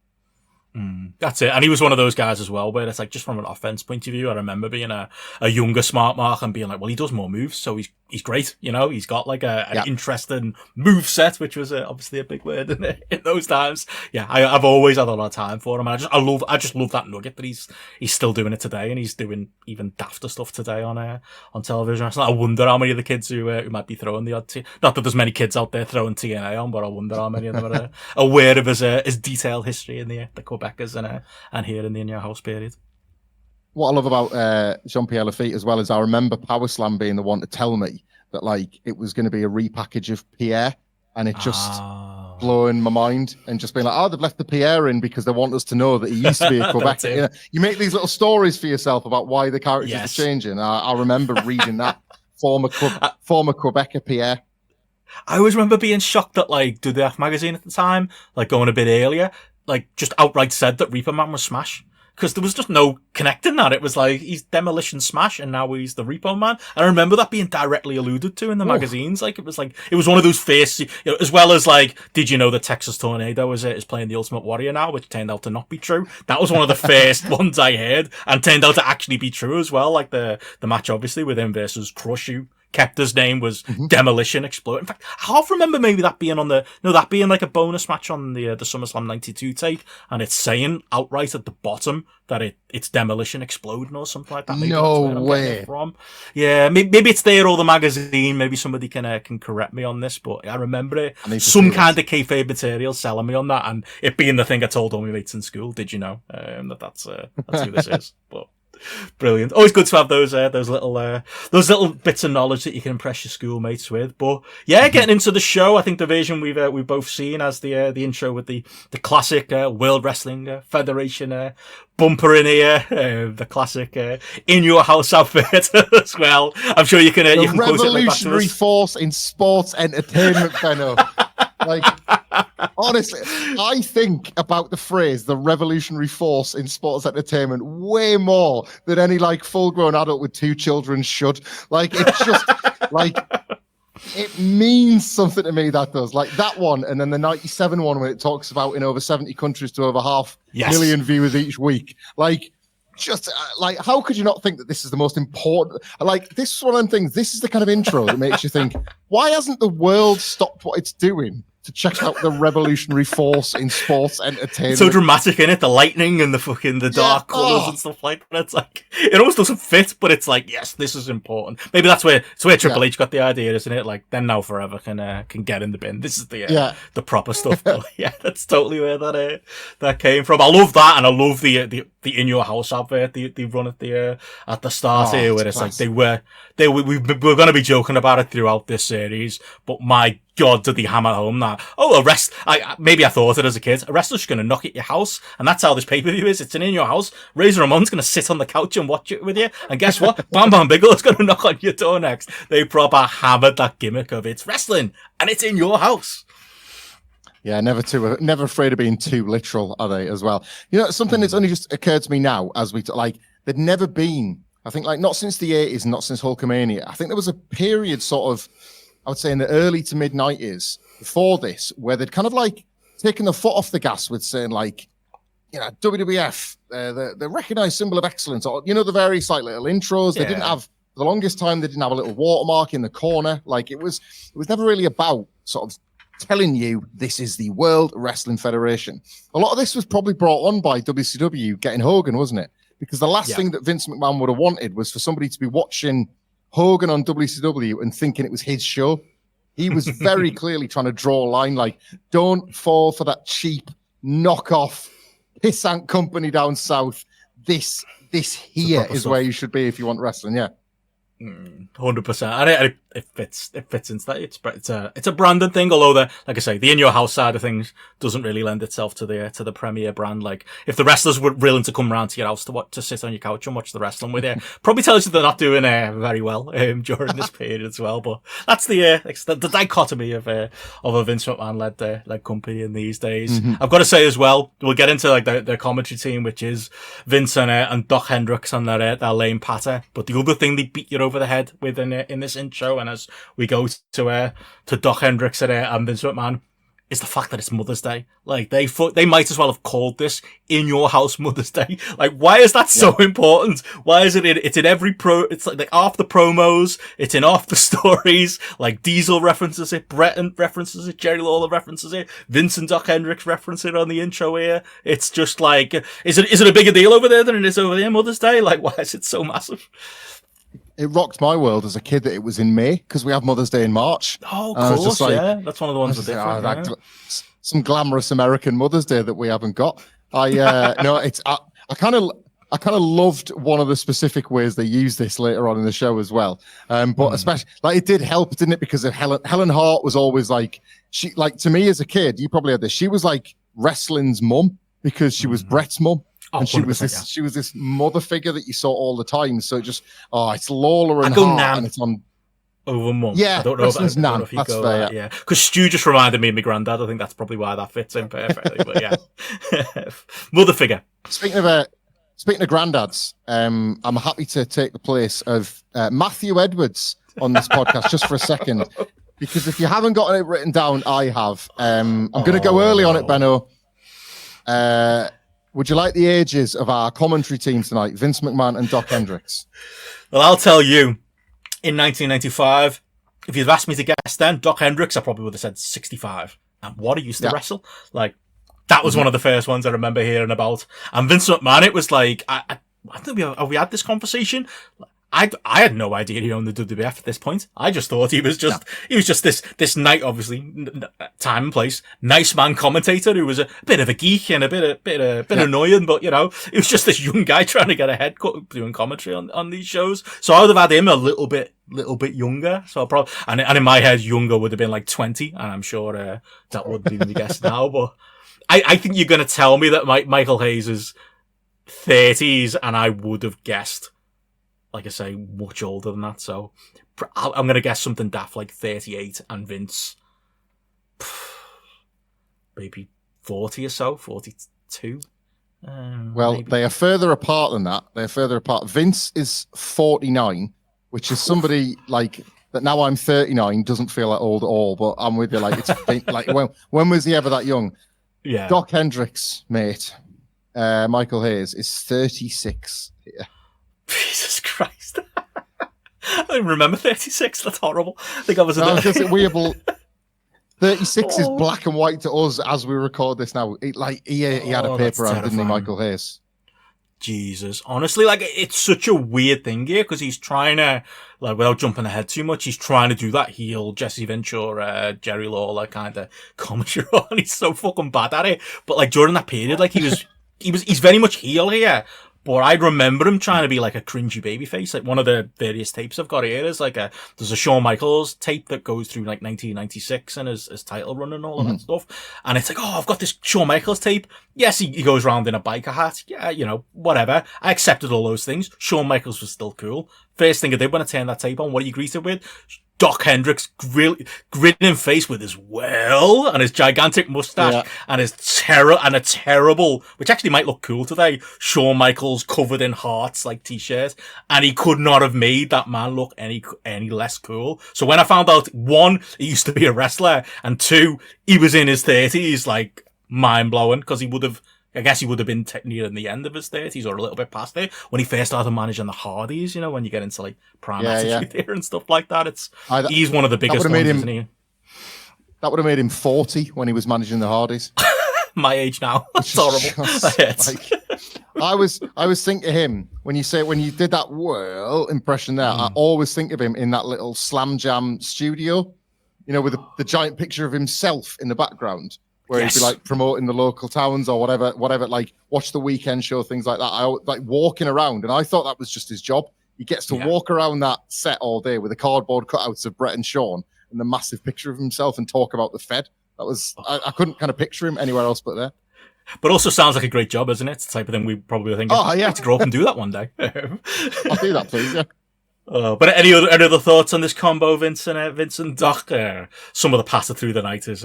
That's it. And he was one of those guys as well, where it's like, just from an offense point of view, I remember being a younger smart mark and being like, well, he does more moves, so he's great. You know, he's got like an interesting move set, which was obviously a big word in those times. Yeah, I've always had a lot of time for him. I just love that nugget that he's still doing it today, and he's doing even dafter stuff today on television. I wonder how many of the kids who might be throwing the odd not that there's many kids out there throwing TNA on, but I wonder how many of them are aware of his detailed history in the Quebecers and here in the In Your House period. What I love about Jean-Pierre Lafitte as well is I remember Power Slam being the one to tell me that like it was going to be a repackage of Pierre, and it just blowing my mind and just being like, they've left the Pierre in because they want us to know that he used to be a Quebecer. You know, you make these little stories for yourself about why the characters are changing. I remember reading that former Quebecer Pierre. I always remember being shocked that like WWF magazine at the time, like going a bit earlier, like just outright said that Reaper Man was Smash. Because there was just no connecting that. It was like, he's Demolition Smash and now he's the Repo Man. And I remember that being directly alluded to in the magazines. Like, it was one of those first, as well as like, did you know that Texas Tornado is playing the Ultimate Warrior now, which turned out to not be true. That was one of the first ones I heard and turned out to actually be true as well. Like the match, obviously, with him versus Crush You. Kepta's name was Demolition Explode. In fact, I half remember maybe that being that being like a bonus match on the SummerSlam 92 tape, and it's saying outright at the bottom that it's Demolition Exploding or something like that. Maybe no way. From. Yeah, maybe it's there or the magazine. Maybe somebody can correct me on this, but I remember it. Some kind of kayfabe material selling me on that, and it being the thing I told all my mates in school. Did you know that's who this is? But. Brilliant. Always good to have those little bits of knowledge that you can impress your schoolmates with. But yeah, getting into the show, I think the version we've both seen as the intro with the classic World Wrestling Federation bumper in here, the classic In Your House outfit as well. I'm sure you can you can quote it like back to us. Revolutionary force in sports entertainment, Benno. Like, honestly, I think about the phrase "the revolutionary force in sports entertainment" way more than any like full-grown adult with 2 children should. Like, it's just like it means something to me. That does, like that one, and then the '97 one when it talks about in over 70 countries to over half million viewers each week. Like, just like, how could you not think that this is the most important? Like, this is one of them things. This is the kind of intro that makes you think, why hasn't the world stopped what it's doing to check out the revolutionary force in sports entertainment? So dramatic in it, the lightning and the dark colours and stuff like that. It's like, it almost doesn't fit, but it's like, yes, this is important. Maybe that's where Triple H got the idea, isn't it? Like, then Now Forever can get in the bin. This is the proper stuff. But yeah, that's totally where that came from. I love that, and I love the In Your House advert they run at the start here, where it's like we're going to be joking about it throughout this series, but my God did they hammer home that, maybe I thought it as a kid, a wrestler's going to knock at your house, and that's how this pay-per-view is. It's in your house. Razor Ramon's going to sit on the couch and watch it with you, and guess what? Bam Bam Bigelow's going to knock on your door next. They proper hammered that gimmick of it's wrestling, and it's in your house. Yeah, never afraid of being too literal, are they, as well? You know, something that's only just occurred to me now as there'd never been, I think, not since the 80s, not since Hulkamania. I think there was a period sort of, I would say in the early to mid 90s before this, where they'd kind of taken the foot off the gas with saying WWF, the recognized symbol of excellence, or, the various little intros. They didn't have, for the longest time, they didn't have a little watermark in the corner. It was never really about sort of telling you this is the World Wrestling Federation. A lot of this was probably brought on by WCW getting Hogan, wasn't it? Because the last thing that Vince McMahon would have wanted was for somebody to be watching Hogan on WCW and thinking it was his show. He was very clearly trying to draw a line, don't fall for that cheap knockoff pissant company down south. This here is where you should be if you want wrestling. Yeah. 100%. And it fits into that. It's a branding thing, although like I say, the In Your House side of things doesn't really lend itself to the premier brand. If the wrestlers were willing to come around to your house to sit on your couch and watch the wrestling with you, probably tells you they're not doing very well during this period as well. But that's the dichotomy of a Vince McMahon led company in these days. I've got to say as well, we'll get into the commentary team, which is Vince and Doc Hendricks and their lame patter. But the other thing they beat you over the head with in this intro, and as we go to Doc Hendricks and Vince McMahon, is the fact that it's Mother's Day. They might as well have called this In Your House Mother's Day. Why is that so important? Why is it's in every it's half the promos, it's in half the stories. Diesel references it, Bret references it, Jerry Lawler references it, Vince and Doc Hendricks reference it on the intro here. It's just is it a bigger deal over there than it is over there, Mother's Day? Why is it so massive? It rocked my world as a kid that it was in May, because we have Mother's Day in March. Oh, of course, that's one of the ones that different. Some glamorous American Mother's Day that we haven't got. I kind of loved one of the specific ways they used this later on in the show as well. But especially it did help, didn't it? Because of Helen Hart was always she to me as a kid, you probably had this. She was wrestling's mum because she was Bret's mum. And she was this mother figure that you saw all the time. So it's Lawler and Hart, and it's on over mum. Yeah, I don't know if that's fair. Yeah, because Stu just reminded me of my granddad. I think that's probably why that fits in perfectly. But yeah, mother figure. Speaking of granddads, I'm happy to take the place of Matthew Edwards on this podcast just for a second, because if you haven't got it written down, I have. I'm going to go early on it, Benno. Would you like the ages of our commentary team tonight, Vince McMahon and Doc Hendricks? Well, I'll tell you, in 1995, if you'd asked me to guess then, Doc Hendricks, I probably would have said 65. And what he used to wrestle. That was one of the first ones I remember hearing about. And Vince McMahon, it was I think we had this conversation. I had no idea he owned the WWF at this point. I just thought he was just this night, obviously, time and place, nice man commentator who was a bit of a geek and a bit annoying, but he was just this young guy trying to get ahead doing commentary on these shows. So I would have had him a little bit younger. So probably, and in my head, younger would have been 20, and I'm sure that would be my guess now. But I think you're going to tell me that Michael Hayes is 30s, and I would have guessed, like I say, much older than that. So I'm going to guess something daft 38, and Vince, maybe 40 or so, 42. Well, maybe. They are further apart than that. They're further apart. Vince is 49, which is somebody that now I'm 39 doesn't feel old at all, but I'm with you. It's when was he ever that young? Yeah. Doc Hendricks, mate, Michael Hayes is 36 here. Jesus Christ. I don't remember 36. That's horrible. I think I was weird. 36 is black and white to us as we record this now. He had a paper out, didn't he, Michael Hayes? Jesus. Honestly, it's such a weird thing here, because he's trying to, without jumping ahead too much, he's trying to do that heel Jesse Ventura, Jerry Lawler kind of commentary, and he's so fucking bad at it. But during that period, he's very much heel here. But I remember him trying to be like a cringy babyface. Like one of the various tapes I've got here is like there's a Shawn Michaels tape that goes through like 1996 and his title run and all of that stuff. And it's like, oh, I've got this Shawn Michaels tape. Yes, he goes around in a biker hat. Yeah, you know, whatever. I accepted all those things. Shawn Michaels was still cool. First thing I did when I turned that tape on, what are you greeted with? Doc Hendricks grinning face with his and his gigantic mustache and his a terrible, which actually might look cool today, Shawn Michaels covered in hearts like t-shirts, and he could not have made that man look any less cool. So when I found out, one, he used to be a wrestler, and two, he was in his 30s, like mind blowing, because I guess he would have been near in the end of his 30s or a little bit past it when he first started managing the Hardys, you know, when you get into like prime attitude there and stuff like that. He's one of the biggest ones, isn't he? That would have made him 40 when he was managing the Hardys. My age now. That's horrible. I was thinking of him when you did that whirl impression there. I always think of him in that little Slam Jam studio, you know, with the giant picture of himself in the background. Where he'd be like promoting the local towns or whatever, like watch the weekend show, things like that. I like walking around, and I thought that was just his job. He gets to walk around that set all day with the cardboard cutouts of Bret and Shawn and the massive picture of himself and talk about the Fed. That was I couldn't kind of picture him anywhere else but there. But also sounds like a great job, isn't it? It's the type of thing we probably think. Oh yeah, to grow up and do that one day. I'll do that, please. Yeah. But any other thoughts on this combo, Vince and Doc? Some of the passer through the night is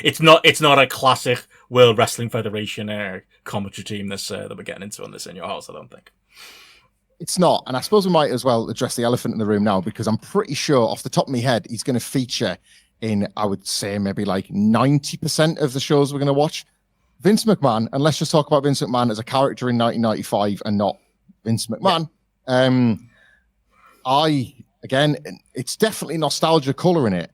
it's not a classic World Wrestling Federation commentary team that we're getting into on this In Your House. I don't think it's not, and I suppose we might as well address the elephant in the room now, because I'm pretty sure off the top of my head he's going to feature in, I would say, maybe like 90% of the shows we're going to watch. Vince McMahon, and let's just talk about Vince McMahon as a character in 1995 and not Vince McMahon. Again, it's definitely nostalgia color in it.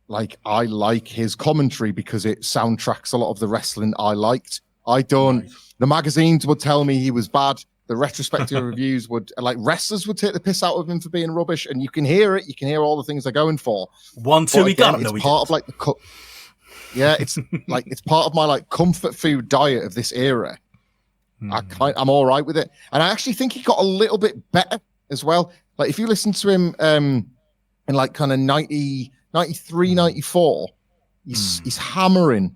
Like, I like his commentary because it soundtracks a lot of the wrestling I liked. The magazines would tell me he was bad. The retrospective reviews would, like, wrestlers would take the piss out of him for being rubbish, and you can hear it. You can hear all the things they're going for. He got it. It's part of like it's like, it's part of my like comfort food diet of this era. I'm all right with it, and I actually think he got a little bit better as well. Like, if you listen to him in like kind of 93, 94, he's hammering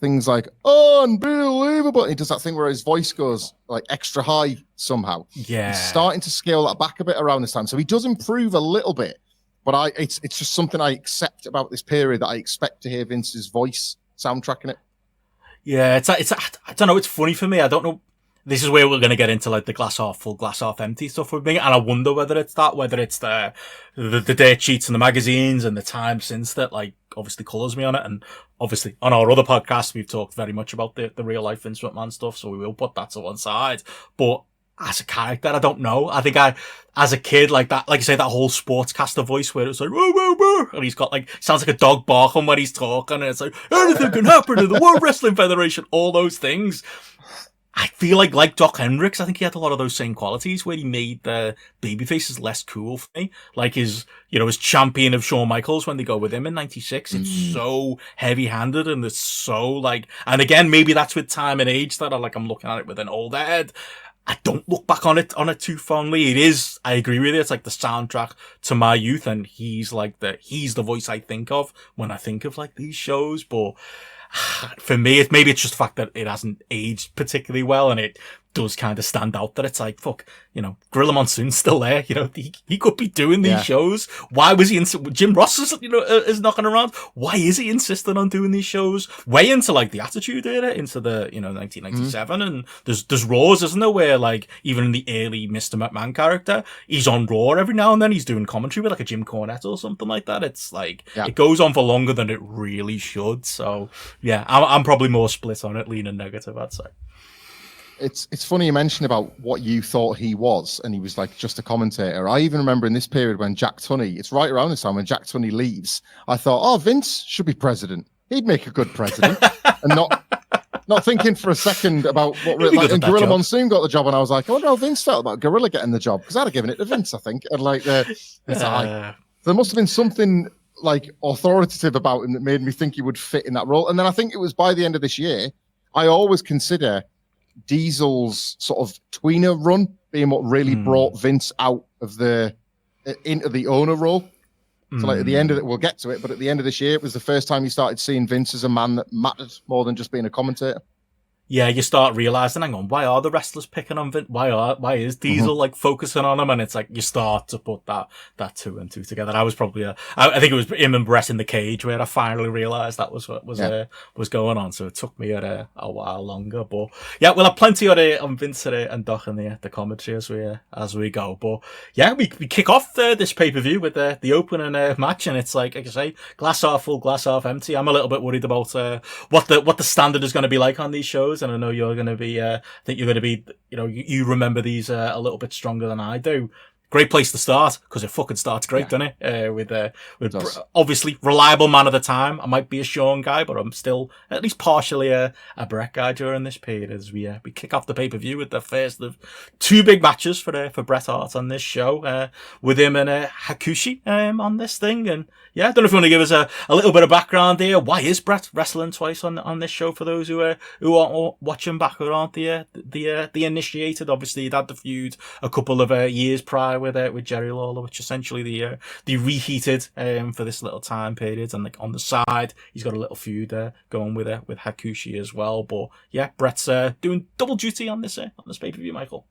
things like unbelievable. He does that thing where his voice goes like extra high somehow. Yeah. He's starting to scale that back a bit around this time. So he does improve a little bit, but it's just something I accept about this period, that I expect to hear Vince's voice soundtracking it. Yeah, it's I don't know, it's funny for me. I don't know. This is where we're going to get into like the glass half full, glass half empty stuff with me. And I wonder whether it's the date sheets and the magazines and the time since that, like, obviously colours me on it. And obviously on our other podcasts, we've talked very much about the real life Vince McMahon stuff. So we will put that to one side. But as a character, I don't know. I think as a kid, like that, like you say, that whole sportscaster voice where it's like, whoa, whoa, whoa, and he's got like, sounds like a dog barking when he's talking, and it's like, anything can happen in the World Wrestling Federation, all those things. I feel like Doc Hendricks, I think he had a lot of those same qualities where he made the babyfaces less cool for me. Like his champion of Shawn Michaels when they go with him in 96. It's so heavy handed, and it's so like, and again, maybe that's with time and age that I'm looking at it with an older head. I don't look back on it too fondly. It is, I agree with you. It's like the soundtrack to my youth, and he's the voice I think of when I think of like these shows. But for me, maybe it's just the fact that it hasn't aged particularly well, and it does kind of stand out that it's like, fuck, Gorilla Monsoon's still there. He could be doing these shows. Why was he Jim Ross is knocking around. Why is he insisting on doing these shows? Way into like the Attitude Era, into the 1997, and there's Raws, isn't there, where like even in the early Mr. McMahon character, he's on Raw every now and then. He's doing commentary with like a Jim Cornette or something like that. It's like it goes on for longer than it really should. So yeah, I'm probably more split on it, leaning negative, I'd say. It's funny you mentioned about what you thought he was, and he was like just a commentator. I even remember in this period when Jack Tunney, it's right around this time when Jack Tunney leaves, I thought, Vince should be president. He'd make a good president. And not thinking for a second about what and Gorilla Monsoon got the job, and I was like, I wonder how Vince felt about Gorilla getting the job, because I'd have given it to Vince, I think. And like there must have been something like authoritative about him that made me think he would fit in that role. And then I think it was by the end of this year, I always consider Diesel's sort of tweener run being what really brought Vince out of into the owner role. So like at the end of it, we'll get to it, but at the end of this year, it was the first time you started seeing Vince as a man that mattered more than just being a commentator. Yeah, you start realizing, hang on, why are the wrestlers picking on Vince? Why is Diesel like focusing on him? And it's like you start to put that two and two together. I was probably I think it was him and Brett in the cage where I finally realized that was what was going on. So it took me a while longer, but yeah, we'll have plenty on Vince and Doc in the commentary as we go. But yeah, we kick off this pay per view with the opening match, and it's like I say, glass half full, glass half empty. I'm a little bit worried about what the standard is going to be like on these shows. And I know you're going to be, I think you're going to be, you remember these a little bit stronger than I do. Great place to start because it fucking starts great, doesn't it? With obviously reliable man of the time. I might be a Sean guy, but I'm still at least partially a Brett guy during this period as we kick off the pay per view with the first of two big matches for Bret Hart on this show, with him and Hakushi on this thing. And yeah, I don't know if you want to give us a little bit of background here. Why is Bret wrestling twice on this show for those who aren't watching back or aren't the initiated? Obviously, he'd had the feud a couple of years prior with Jerry Lawler, which essentially they reheated for this little time period, and like on the side he's got a little feud going with Hakushi as well. But yeah, Brett's doing double duty on this pay-per-view, Michael.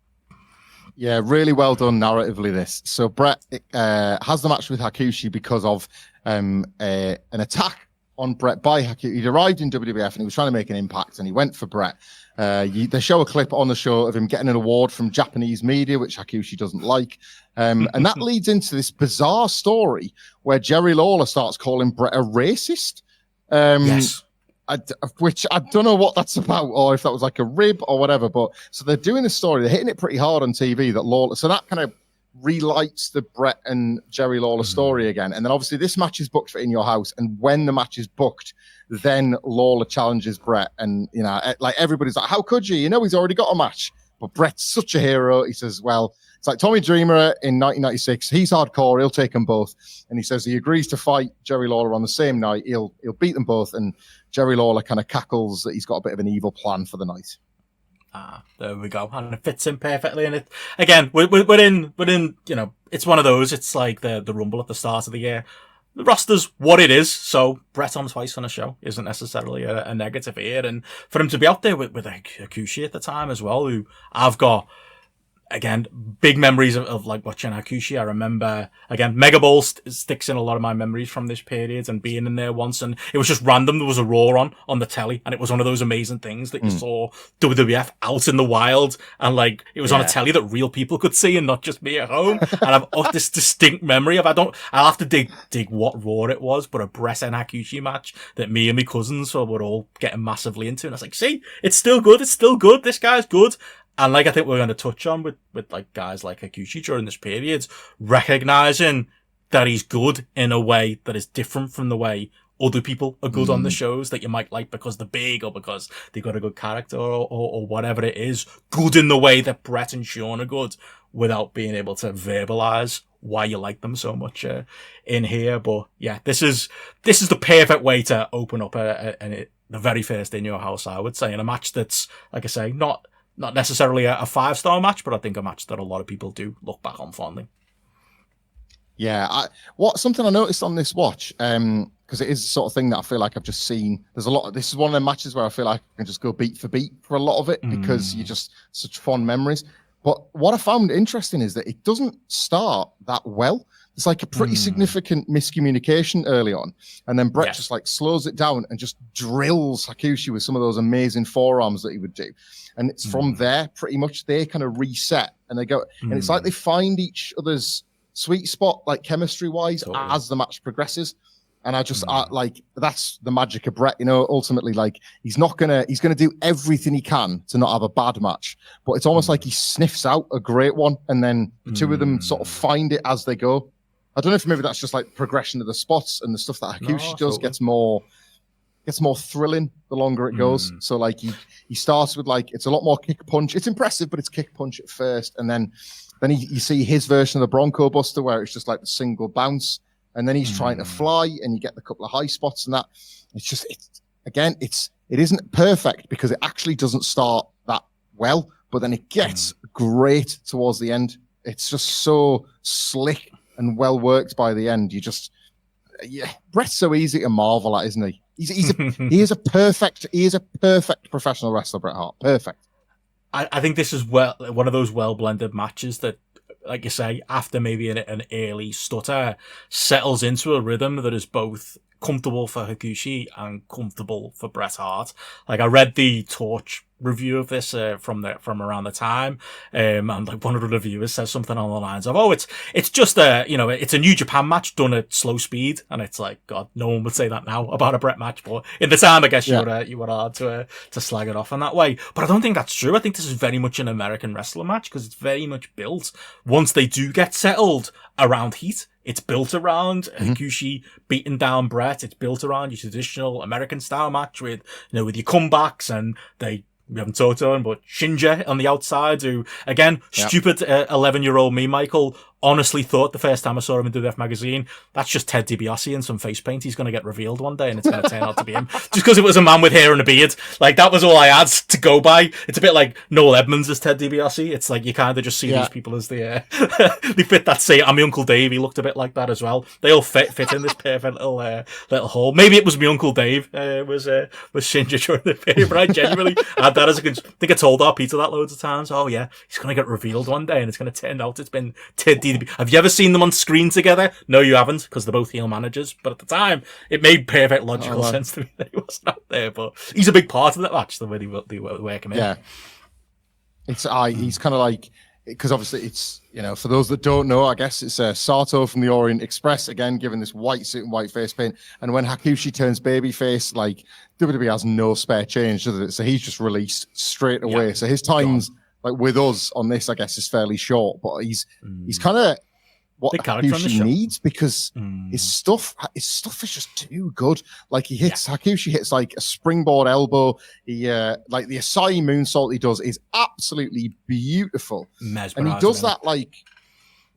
Yeah, really well done narratively this. So Bret has the match with Hakushi because of an attack on Bret by Hakushi. He'd arrived in WWF and he was trying to make an impact, and he went for Bret. They show a clip on the show of him getting an award from Japanese media, which Hakushi doesn't like. And that leads into this bizarre story where Jerry Lawler starts calling Bret a racist. Yes. Which I don't know what that's about, or if that was like a rib or whatever. But so they're doing this story. They're hitting it pretty hard on TV that Lawler. So that kind of relights the Bret and Jerry Lawler story again. And then obviously this match is booked for In Your House. And when the match is booked, then Lawler challenges Bret. And, like everybody's like, how could you? He's already got a match. But Bret's such a hero. He says, well, it's like Tommy Dreamer in 1996. He's hardcore. He'll take them both. And he says he agrees to fight Jerry Lawler on the same night. He'll beat them both. And Jerry Lawler kind of cackles that he's got a bit of an evil plan for the night. There we go. And it fits in perfectly. And it, again, we're in, it's one of those, it's like the Rumble at the start of the year. The roster's what it is, so Bret on twice on a show isn't necessarily a negative here. And for him to be out there with Hakushi at the time as well, who I've got, again, big memories of like watching Hakushi. I remember, again, Mega Ball sticks in a lot of my memories from this period and being in there once, and it was just random. There was a Raw on the telly, and it was one of those amazing things that you saw WWF out in the wild, and like it was on a telly that real people could see and not just me at home. And I've this distinct memory of I'll have to dig what Raw it was, but a Bret and Hakushi match that me and my cousins were all getting massively into, and I was like, see, it's still good. This guy's good. And like I think we're going to touch on with like guys like Hakushi during this period, recognizing that he's good in a way that is different from the way other people are good on the shows that you might like because they're big or because they got a good character or whatever it is. Good in the way that Bret and Sean are good without being able to verbalize why you like them so much in here. But yeah, this is the perfect way to open up the very first In Your House, I would say, in a match that's, like I say, not necessarily a 5-star match, but I think a match that a lot of people do look back on fondly. Yeah, something I noticed on this watch, because it is the sort of thing that I feel like I've just seen. There's a lot. This is one of the matches where I feel like I can just go beat for beat for a lot of it because you just such fond memories. But what I found interesting is that it doesn't start that well. It's like a pretty significant miscommunication early on. And then Bret just like slows it down and just drills Hakushi with some of those amazing forearms that he would do. And it's from there, pretty much, they kind of reset and they go, and it's like they find each other's sweet spot, like chemistry wise, as the match progresses. And I just like, that's the magic of Bret, ultimately, like he's going to do everything he can to not have a bad match, but it's almost like he sniffs out a great one. And then the two of them sort of find it as they go. I don't know if maybe that's just like progression of the spots and the stuff that Hakushi does gets more thrilling the longer it goes. So like he starts with like, it's a lot more kick punch. It's impressive, but it's kick punch at first. And then you see his version of the Bronco Buster where it's just like the single bounce. And then he's trying to fly and you get the couple of high spots and that. It isn't perfect because it actually doesn't start that well, but then it gets great towards the end. It's just so slick and well worked by the end. You just, Bret's so easy to marvel at, isn't he? He is a perfect professional wrestler, Bret Hart. Perfect. I think this is one of those well blended matches that, like you say, after maybe an early stutter, settles into a rhythm that is both comfortable for Hakushi and comfortable for Bret Hart. Like, I read the Torch review of this from around the time, and like one of the reviewers says something along the lines of, "Oh, it's just it's a New Japan match done at slow speed," and it's like, God, no one would say that now about a Bret match, but in the time, I guess you were hard to slag it off in that way. But I don't think that's true. I think this is very much an American wrestler match because it's very much built once they do get settled around heat. It's built around Hakushi beating down Bret. It's built around your traditional American style match with your comebacks, and we haven't talked about him, but Shinja on the outside, who, again, stupid 11-year-old me, Michael, honestly thought the first time I saw him in WWF magazine, that's just Ted DiBiase and some face paint. He's going to get revealed one day and it's going to turn out to be him. Just because it was a man with hair and a beard. Like, that was all I had to go by. It's a bit like Noel Edmonds as Ted DiBiase. It's like you kind of just see these people as they fit that same. And my Uncle Dave, he looked a bit like that as well. They all fit in this perfect little hole. Maybe it was my Uncle Dave was Shinja during the period, but I genuinely had that as I think I told our Peter that loads of times. Oh yeah, he's going to get revealed one day and it's going to turn out it's been Ted DiBiase. Have you ever seen them on screen together? No, you haven't, because they're both heel managers. But at the time, it made perfect logical sense to me that he wasn't out there. But he's a big part of that match, the way they work him in. Yeah. He's kind of like, because obviously it's, for those that don't know, I guess it's Sato from the Orient Express, again, given this white suit and white face paint. And when Hakushi turns babyface, like, WWE has no spare change, does it? So he's just released straight away. Yeah. So his time's, like, with us on this, I guess, is fairly short, but he's kind of what Hakushi needs, because his stuff is just too good. Like, Hakushi hits like a springboard elbow. He like the Asai moonsault he does is absolutely beautiful, and he does that like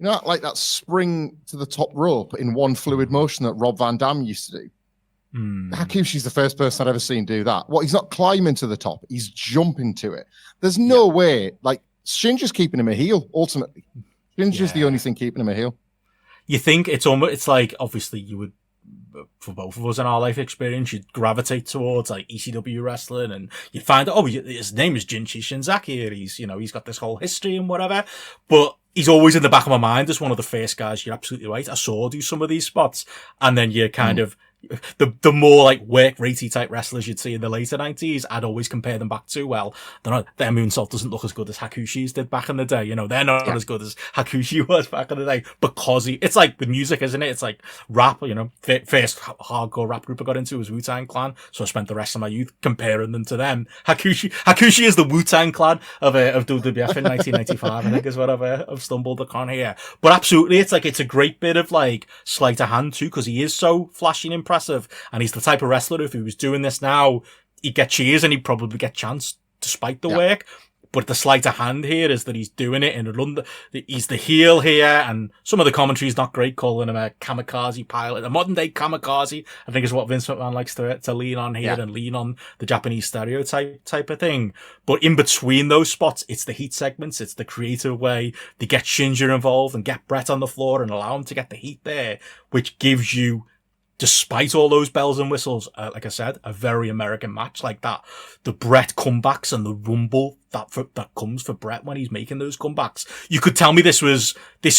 that spring to the top rope in one fluid motion that Rob Van Dam used to do. Hakushi's the first person I've ever seen do that. He's not climbing to the top, he's jumping to it. There's no way, like, Shinja's keeping him a heel, ultimately. Shinja's the only thing keeping him a heel. You think it's like, obviously you would, for both of us in our life experience, you'd gravitate towards like ECW wrestling, and you'd find, his name is Jinchi Shinzaki, and he's got this whole history and whatever, but he's always in the back of my mind as one of the first guys, you're absolutely right, I saw do some of these spots, and then you kind of, the more like work ratey type wrestlers you'd see in the later 90s, I'd always compare them back to, their moonsault doesn't look as good as Hakushi's did back in the day. They're not as good as Hakushi was back in the day, because it's like with music, isn't it? It's like rap, first hardcore rap group I got into was Wu-Tang Clan, so I spent the rest of my youth comparing them to them. Hakushi is the Wu-Tang Clan of WWF in 1995, I think is what I've stumbled upon here. But absolutely, it's a great bit of like sleight of hand too, because he is so flashy and impressive, and he's the type of wrestler, if he was doing this now, he'd get cheers and he'd probably get chance despite the work. But the sleight of hand here is that he's doing it in a run. He's the heel here, and some of the commentary is not great, calling him a kamikaze pilot, a modern day kamikaze, I think is what Vince McMahon likes to lean on here, and lean on the Japanese stereotype type of thing. But in between those spots, it's the heat segments, it's the creative way they get Shinja involved and get Bret on the floor and allow him to get the heat there, which gives you, despite all those bells and whistles, like I said, a very American match like that. The Bret comebacks and the rumble that comes for Bret when he's making those comebacks. You could tell me this is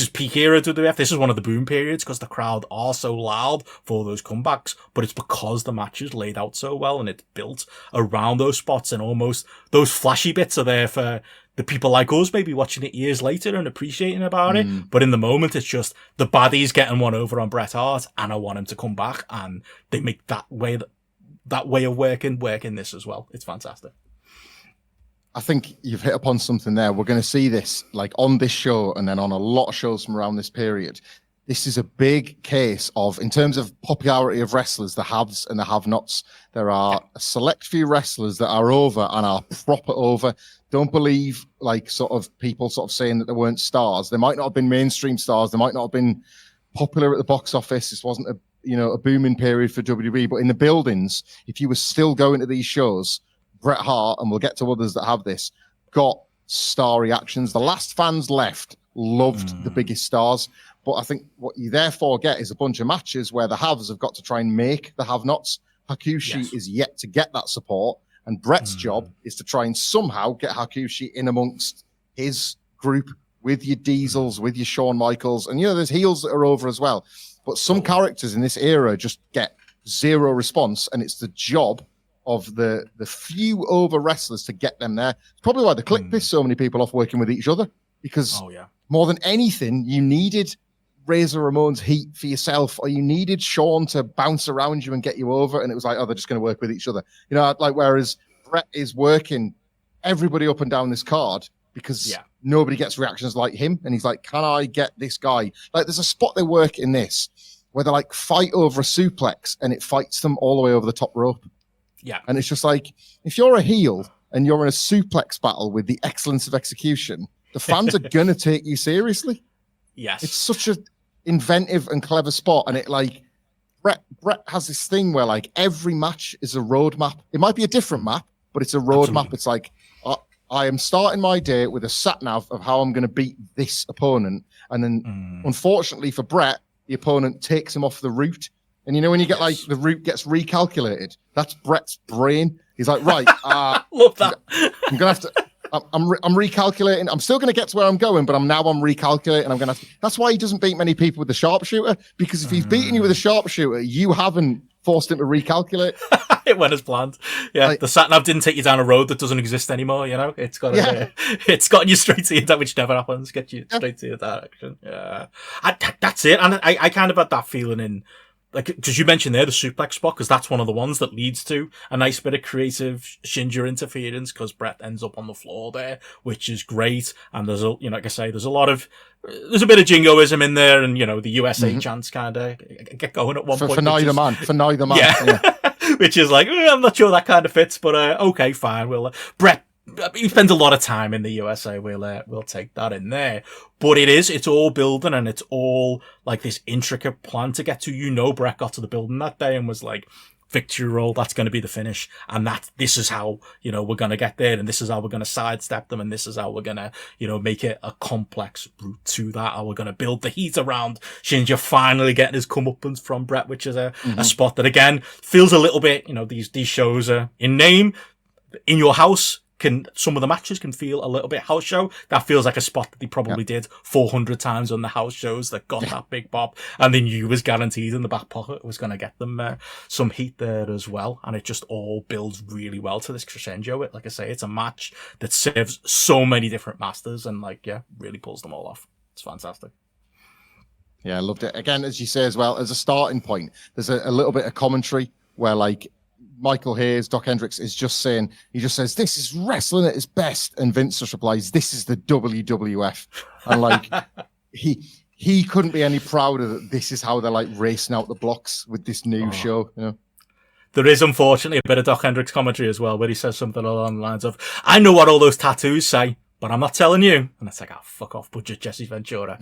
peak era WWF. This is one of the boom periods because the crowd are so loud for those comebacks, but it's because the match is laid out so well and it's built around those spots, and almost those flashy bits are there for the people like us maybe watching it years later and appreciating about it. But in the moment, it's just the baddies getting one over on Bret Hart, and I want him to come back, and they make that way of working this as well. It's fantastic. I think you've hit upon something there. We're going to see this like on this show and then on a lot of shows from around this period. This is a big case of, in terms of popularity of wrestlers, the haves and the have-nots. There are a select few wrestlers that are over and are proper over. Don't believe like sort of people sort of saying that there weren't stars. They might not have been mainstream stars. They might not have been popular at the box office. This wasn't a booming period for WWE, but in the buildings, if you were still going to these shows, Bret Hart, and we'll get to others that have this, got star reactions. The last fans left loved the biggest stars. But I think what you therefore get is a bunch of matches where the haves have got to try and make the have-nots. Hakushi is yet to get that support. And Bret's job is to try and somehow get Hakushi in amongst his group with your Diesels, with your Shawn Michaels. And, there's heels that are over as well. But some characters in this era just get zero response. And it's the job of the few over wrestlers to get them there. It's probably why the Click pissed so many people off working with each other. Because more than anything, you needed Razor Ramon's heat for yourself, or you needed Shawn to bounce around you and get you over, and it was like, they're just going to work with each other. Whereas Bret is working everybody up and down this card because nobody gets reactions like him, and he's like, can I get this guy? Like, there's a spot they work in this where they like fight over a suplex, and it fights them all the way over the top rope. Yeah. And it's just like, if you're a heel and you're in a suplex battle with the excellence of execution, the fans are going to take you seriously. Yes. It's such a inventive and clever spot, and it Bret has this thing where every match is a roadmap. It might be a different map, but it's a roadmap. It's like, I am starting my day with a sat nav of how I'm going to beat this opponent, and then unfortunately for Bret, the opponent takes him off the route. And when you get the route gets recalculated, that's Bret's brain. He's like, right, love that. I'm gonna have to. I'm recalculating. I'm still going to get to where I'm going, but I'm recalculating. I'm going to. That's why he doesn't beat many people with the sharpshooter, because if he's beating you with a sharpshooter, you haven't forced him to recalculate. It went as planned. Yeah, the sat nav didn't take you down a road that doesn't exist anymore. It's got it's gotten you straight to your, which never happens. Get you straight to your direction. Yeah, that's it. And I kind of had that feeling in. Because you mentioned there the suplex spot, because that's one of the ones that leads to a nice bit of creative Shinja interference, because Bret ends up on the floor there, which is great. And there's like I say, there's a bit of jingoism in there, and the USA chants kind of get going at one point. For neither man. Yeah. Which is like, I'm not sure that kind of fits, but okay, fine. Bret. He spends a lot of time in the USA. We'll take that in there, but it's all building, and it's all like this intricate plan to get to. Bret got to the building that day and was like, victory roll. That's going to be the finish, and this is how we're going to get there, and this is how we're going to sidestep them, and this is how we're going to make it a complex route to that. How we're going to build the heat around Shinja finally getting his comeuppance from Bret, which is a spot that again feels a little bit. These shows are in name, In Your House. Some of the matches can feel a little bit house show. That feels like a spot that they probably did 400 times on the house shows that got that big pop, and they knew was guaranteed in the back pocket was going to get them some heat there as well. And it just all builds really well to this crescendo. Like I say, it's a match that serves so many different masters, and really pulls them all off. It's fantastic. Yeah, I loved it. Again, as you say as well, as a starting point, there's a little bit of commentary where Michael Hayes, Doc Hendricks, is just saying, he just says, this is wrestling at its best. And Vince just replies, this is the WWF. And he couldn't be any prouder that this is how they're racing out the blocks with this new show. There is unfortunately a bit of Doc Hendricks commentary as well, where he says something along the lines of, I know what all those tattoos say, but I'm not telling you. And it's like, fuck off, budget Jesse Ventura.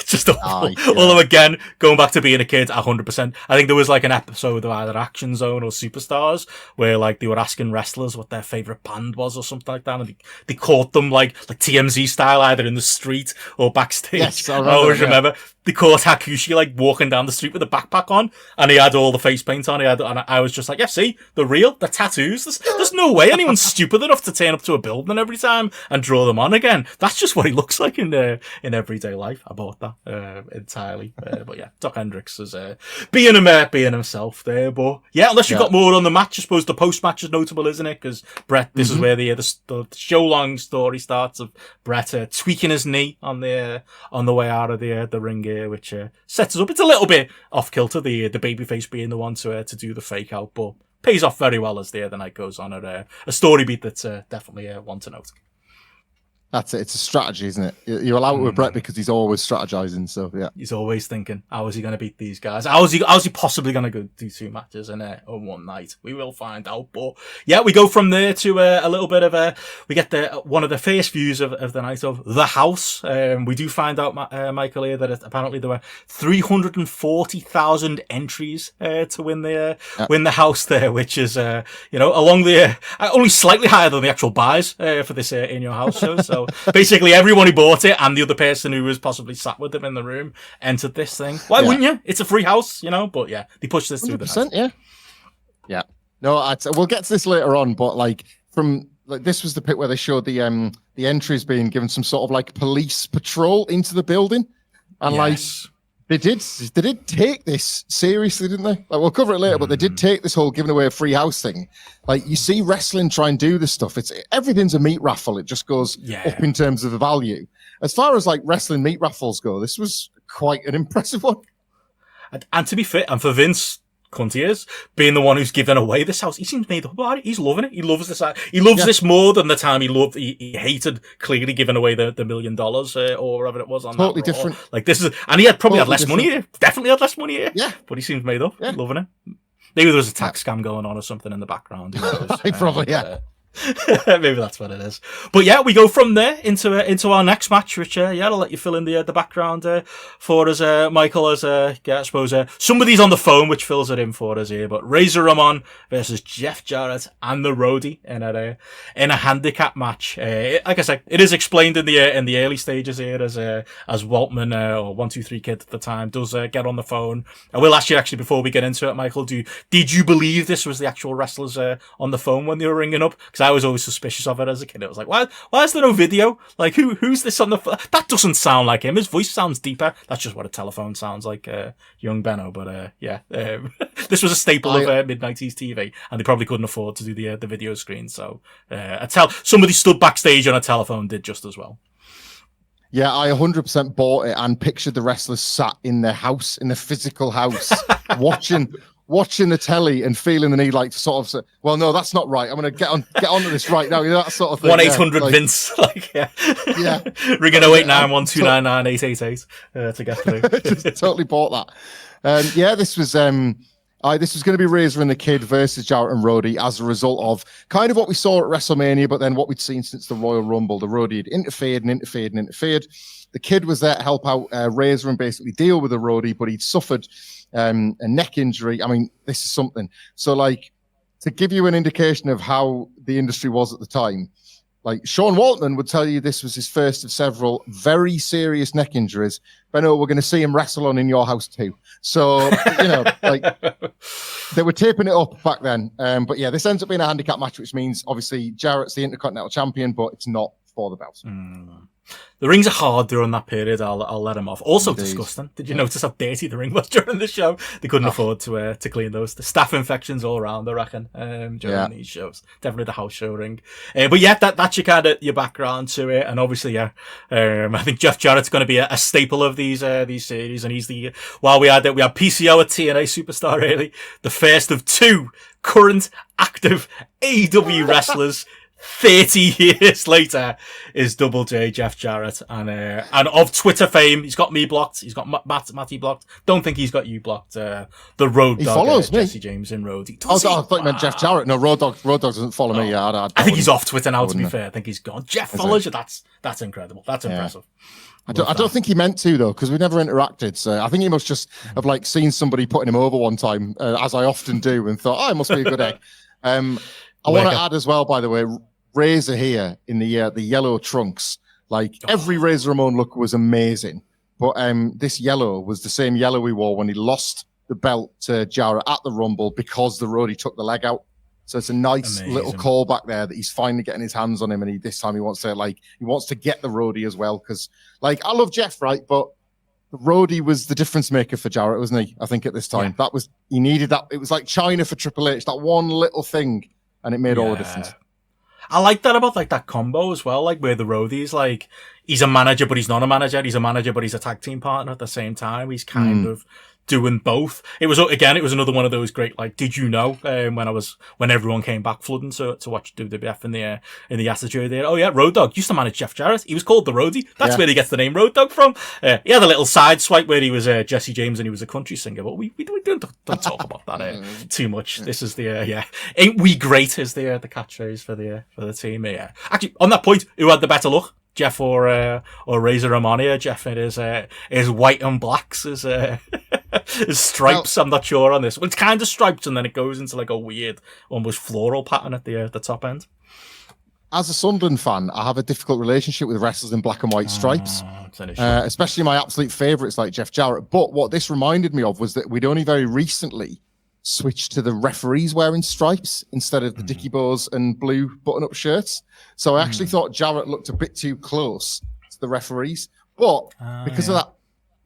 Just although again, going back to being a kid, 100%. I think there was an episode of either Action Zone or Superstars where they were asking wrestlers what their favorite band was or something like that, and they caught them like TMZ style, either in the street or backstage. Yes, I always remember. They caught Hakushi walking down the street with a backpack on, and he had all the face paint on. And I was just like, yeah, see, they're real, the tattoos. There's no way anyone's stupid enough to turn up to a building every time and draw them on again. That's just what he looks like in everyday life. I bought that entirely. But yeah, Doc Hendricks is being himself there. But yeah, unless you've got more on the match, I suppose the post match is notable, isn't it? Because Bret, this is where the show long story starts of Bret tweaking his knee on the way out of the ring here, which sets us up. It's a little bit off kilter, the babyface being the one to do the fake out, but pays off very well as the night goes on. A story beat that's definitely one to note. That's it. It's a strategy, isn't it? You allow it with Bret because he's always strategizing. So yeah, he's always thinking, how is he going to beat these guys? How's he possibly going to go do 2 matches in one night? We will find out. But yeah, we go from there to a little bit of we get one of the first views of the night of the house. We do find out, Michael, here that apparently there were 340,000 entries to win the house there, which is along the only slightly higher than the actual buys for this In Your House show. So basically everyone who bought it and the other person who was possibly sat with them in the room entered this thing. Why wouldn't you? It's a free house, but yeah, they pushed this through the night. Yeah. No, we'll get to this later on, but this was the bit where they showed the entries being given some sort of like police patrol into the building, and they did take this seriously, didn't they? Like, we'll cover it later, but they did take this whole giving away a free house thing. Like, you see wrestling try and do this stuff. Everything's a meat raffle. It just goes up in terms of the value. As far as like wrestling meat raffles go, this was quite an impressive one. And to be fair, and for Vince, cunt he is, being the one who's given away this house, he seems made up about it. He's loving it. He loves this. He loves this more than the time he hated clearly giving away the $1 million or whatever it was on totally that different. Like, this is, and he had probably had less money here. Definitely had less money here. Yeah, but he seems made up. Yeah. Loving it. Maybe there was a tax scam going on or something in the background. Who knows? Probably, yeah. Maybe that's what it is. But yeah, we go from there into our next match, which I'll let you fill in the background for us, Michael. As I suppose somebody's on the phone, which fills it in for us here. But Razor Ramon versus Jeff Jarrett and the Roadie in a handicap match. Like I said, it is explained in the early stages here as Waltman or 123 Kid at the time does get on the phone. I will ask you actually before we get into it, Michael. Did you believe this was the actual wrestlers on the phone when they were ringing up? Because I was always suspicious of it as a kid. It was like, why is there no video? Like, who's this on the phone? That doesn't sound like him. His voice sounds deeper. That's just what a telephone sounds like, young Benno. But this was a staple of mid-90s TV, and they probably couldn't afford to do the video screen. So somebody stood backstage on a telephone did just as well. Yeah, I 100% bought it and pictured the wrestlers sat in their house, in the physical house, watching the telly and feeling the need like to sort of say, well, no, that's not right. I'm going to get onto this right now. That sort of thing. 1-800 Vince. Ringing 08912998888 to get through. Just totally bought that. This was going to be Razor and the Kid versus Jarrett and Roadie as a result of kind of what we saw at WrestleMania, but then what we'd seen since the Royal Rumble. The Roadie had interfered. The Kid was there to help out Razor and basically deal with the Roadie, but he'd suffered a neck injury. I mean, this is something. So, like, to give you an indication of how the industry was at the time, like, Sean Waltman would tell you this was his first of several very serious neck injuries. Benno, we're going to see him wrestle on In Your House too. So, like, they were taping it up back then. But yeah, this ends up being a handicap match, which means obviously Jarrett's the Intercontinental Champion, but it's not for the belt. The rings are hard during that period. I'll let him off. Also Indeed. Disgusting. Did you notice how dirty the ring was during the show? They couldn't afford to clean those. The staph infections all around, I reckon, during these shows. Definitely the house show ring. But yeah, that's your background to it. And obviously, I think Jeff Jarrett's going to be a staple of these series. And he's we had PCO at TNA Superstar, really, the first of 2 current active AEW wrestlers. 30 years later is Double J Jeff Jarrett, and of Twitter fame, he's got me blocked, he's got Matty blocked. Don't think he's got you blocked. The Road Dogg, follows me. Jesse James in Road. I thought you meant Jeff Jarrett. No, Road Dogg doesn't follow me. Yeah, I think he's off Twitter now. To be fair, I think he's gone. Jeff follows you. That's incredible. That's impressive. I don't think he meant to though, because we never interacted. So I think he must just have like seen somebody putting him over one time, as I often do, and thought, I must be a good egg. I want to add as well, by the way, Razor here in the yellow trunks. Like, every Razor Ramon look was amazing, but this yellow was the same yellow we wore when he lost the belt to Jarrett at the Rumble because the Roadie took the leg out. So it's a nice little callback there that he's finally getting his hands on him, and this time he wants to get the Roadie as well, because like, I love Jeff, right, but the Roadie was the difference maker for Jarrett, wasn't he? I think at this time he needed that. It was like China for Triple H, that one little thing. And it made all the difference. I like that about like that combo as well, like where the Roadie's like, he's a manager, but he's not a manager. He's a manager, but he's a tag team partner at the same time. He's kind of doing both. It was another one of those great, like, did you know, when everyone came back flooding to watch WWF in the Attitude Era. Oh yeah, Road Dogg used to manage Jeff Jarrett. He was called the Roadie. That's where he gets the name Road Dogg from. He had a little side swipe where he was Jesse James and he was a country singer, but we don't talk about that too much. This is the ain't we great is the catchphrase for the team. Yeah, actually, on that point, who had the better look? Jeff or Razor Ramon here? Jeff in his white and blacks, his stripes. Well, I'm not sure on this. Well, it's kind of striped and then it goes into like a weird, almost floral pattern at the top end. As a Sunderland fan, I have a difficult relationship with wrestlers in black and white stripes, especially my absolute favourites like Jeff Jarrett. But what this reminded me of was that we'd only very recently switched to the referees wearing stripes instead of the Dickie Bows and blue button-up shirts. So I actually thought Jarrett looked a bit too close to the referees. But because of that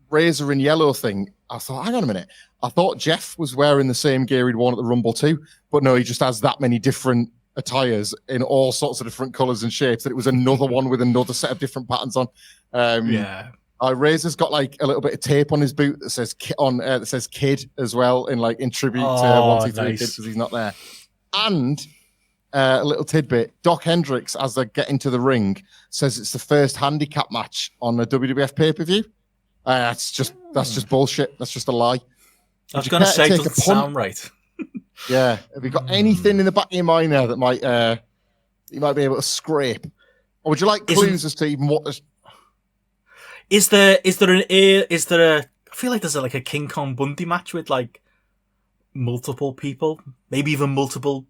razor and yellow thing, I thought, hang on a minute. I thought Jeff was wearing the same gear he'd worn at the Rumble too. But no, he just has that many different attires in all sorts of different colours and shapes that it was another one with another set of different patterns on. Razor's got like a little bit of tape on his boot that says that says "Kid" as well, in tribute to 1, 2, 3 Kid because he's not there. And a little tidbit: Doc Hendricks, as they get into the ring, says it's the first handicap match on a WWF pay-per-view. That's just bullshit. That's just a lie. I was going to say, it doesn't sound right. Yeah, have you got anything in the back of your mind now that might you might be able to scrape, or would you like clues as to even what this? Is there I feel like there's like a King Kong Bundy match with like multiple people, maybe even multiple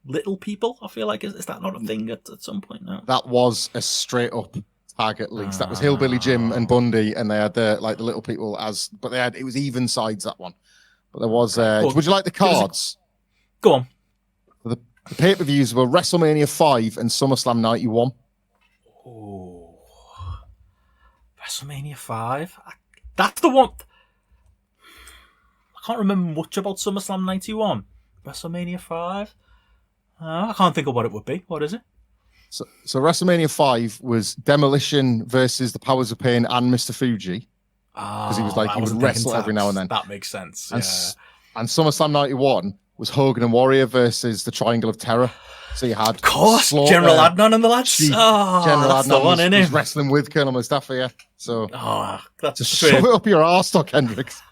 little people. I feel like is that not a thing at some point now? That was a straight up tag at least. That was Hillbilly Jim and Bundy, and they had the little people but it was even sides that one. But there was. Would you like the cards? Go on. The pay-per-views were WrestleMania 5 and SummerSlam 91. Oh, WrestleMania 5. That's the one. I can't remember much about SummerSlam 91. WrestleMania 5. I can't think of what it would be. What is it? So WrestleMania 5 was Demolition versus the Powers of Pain and Mr. Fuji. Because he was like, he would wrestle every now and then. That makes sense. And SummerSlam 91 was Hogan and Warrior versus the Triangle of Terror. So you had, of course, General Adnan and the lads. General Adnan was was wrestling with Colonel Mustafa. Yeah. So that's just shove it up your arse, Doc Hendricks.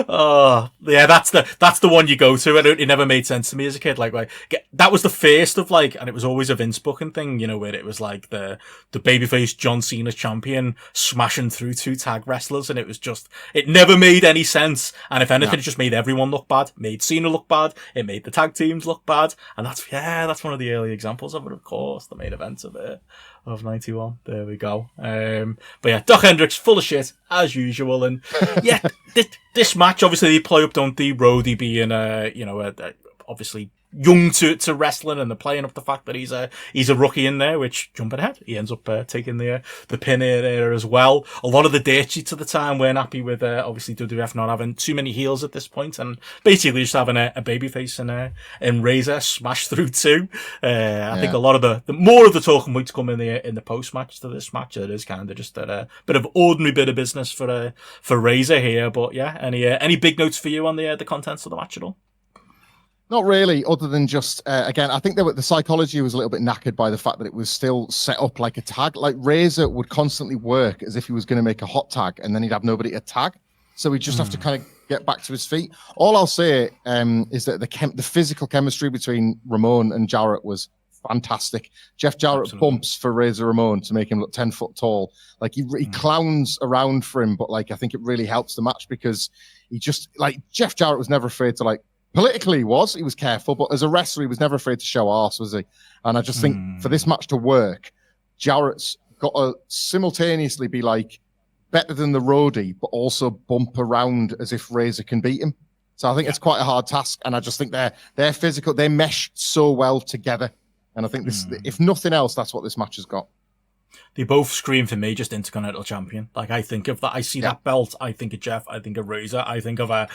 Oh yeah, that's the one you go to. It never made sense to me as a kid. Like that was the first of and it was always a Vince booking thing, where it was like the babyface John Cena champion smashing through 2 tag wrestlers, and it never made any sense. And if anything, it just made everyone look bad. Made Cena look bad. It made the tag teams look bad, and that's one of the early examples of it. Of course, the main event of 91. There we go. But yeah, Doc Hendricks full of shit as usual, and yeah, this match obviously they play up, don't they? Roddy being obviously young to wrestling, and they're playing up the fact that he's a rookie in there, which, jumping ahead, he ends up taking the pin there as well. A lot of the dirt sheets at the time weren't happy with obviously WWF not having too many heels at this point, and basically just having a babyface and Razor smash through 2. I think a lot of the more of the talking points come in the post match to this match. It is kind of just a bit of ordinary bit of business for Razor here. But yeah, any big notes for you on the contents of the match at all? Not really, other than just, again, I think the psychology was a little bit knackered by the fact that it was still set up like a tag. Like, Razor would constantly work as if he was going to make a hot tag, and then he'd have nobody to tag. So he'd just have to kind of get back to his feet. All I'll say is that the physical chemistry between Ramon and Jarrett was fantastic. Jeff Jarrett bumps for Razor Ramon to make him look 10 foot tall. Like, he clowns around for him, but, I think it really helps the match because he just, Jeff Jarrett was never afraid to, politically he was careful, but as a wrestler, he was never afraid to show arse, was he? And I just think for this match to work, Jarrett's got to simultaneously be better than the roadie, but also bump around as if Razor can beat him. So I think it's quite a hard task. And I just think they're physical, they mesh so well together. And I think this, if nothing else, that's what this match has got. they both scream for me just Intercontinental Champion. Like, I think of that, I see that belt, I think of Jeff, I think of Razor, I think of a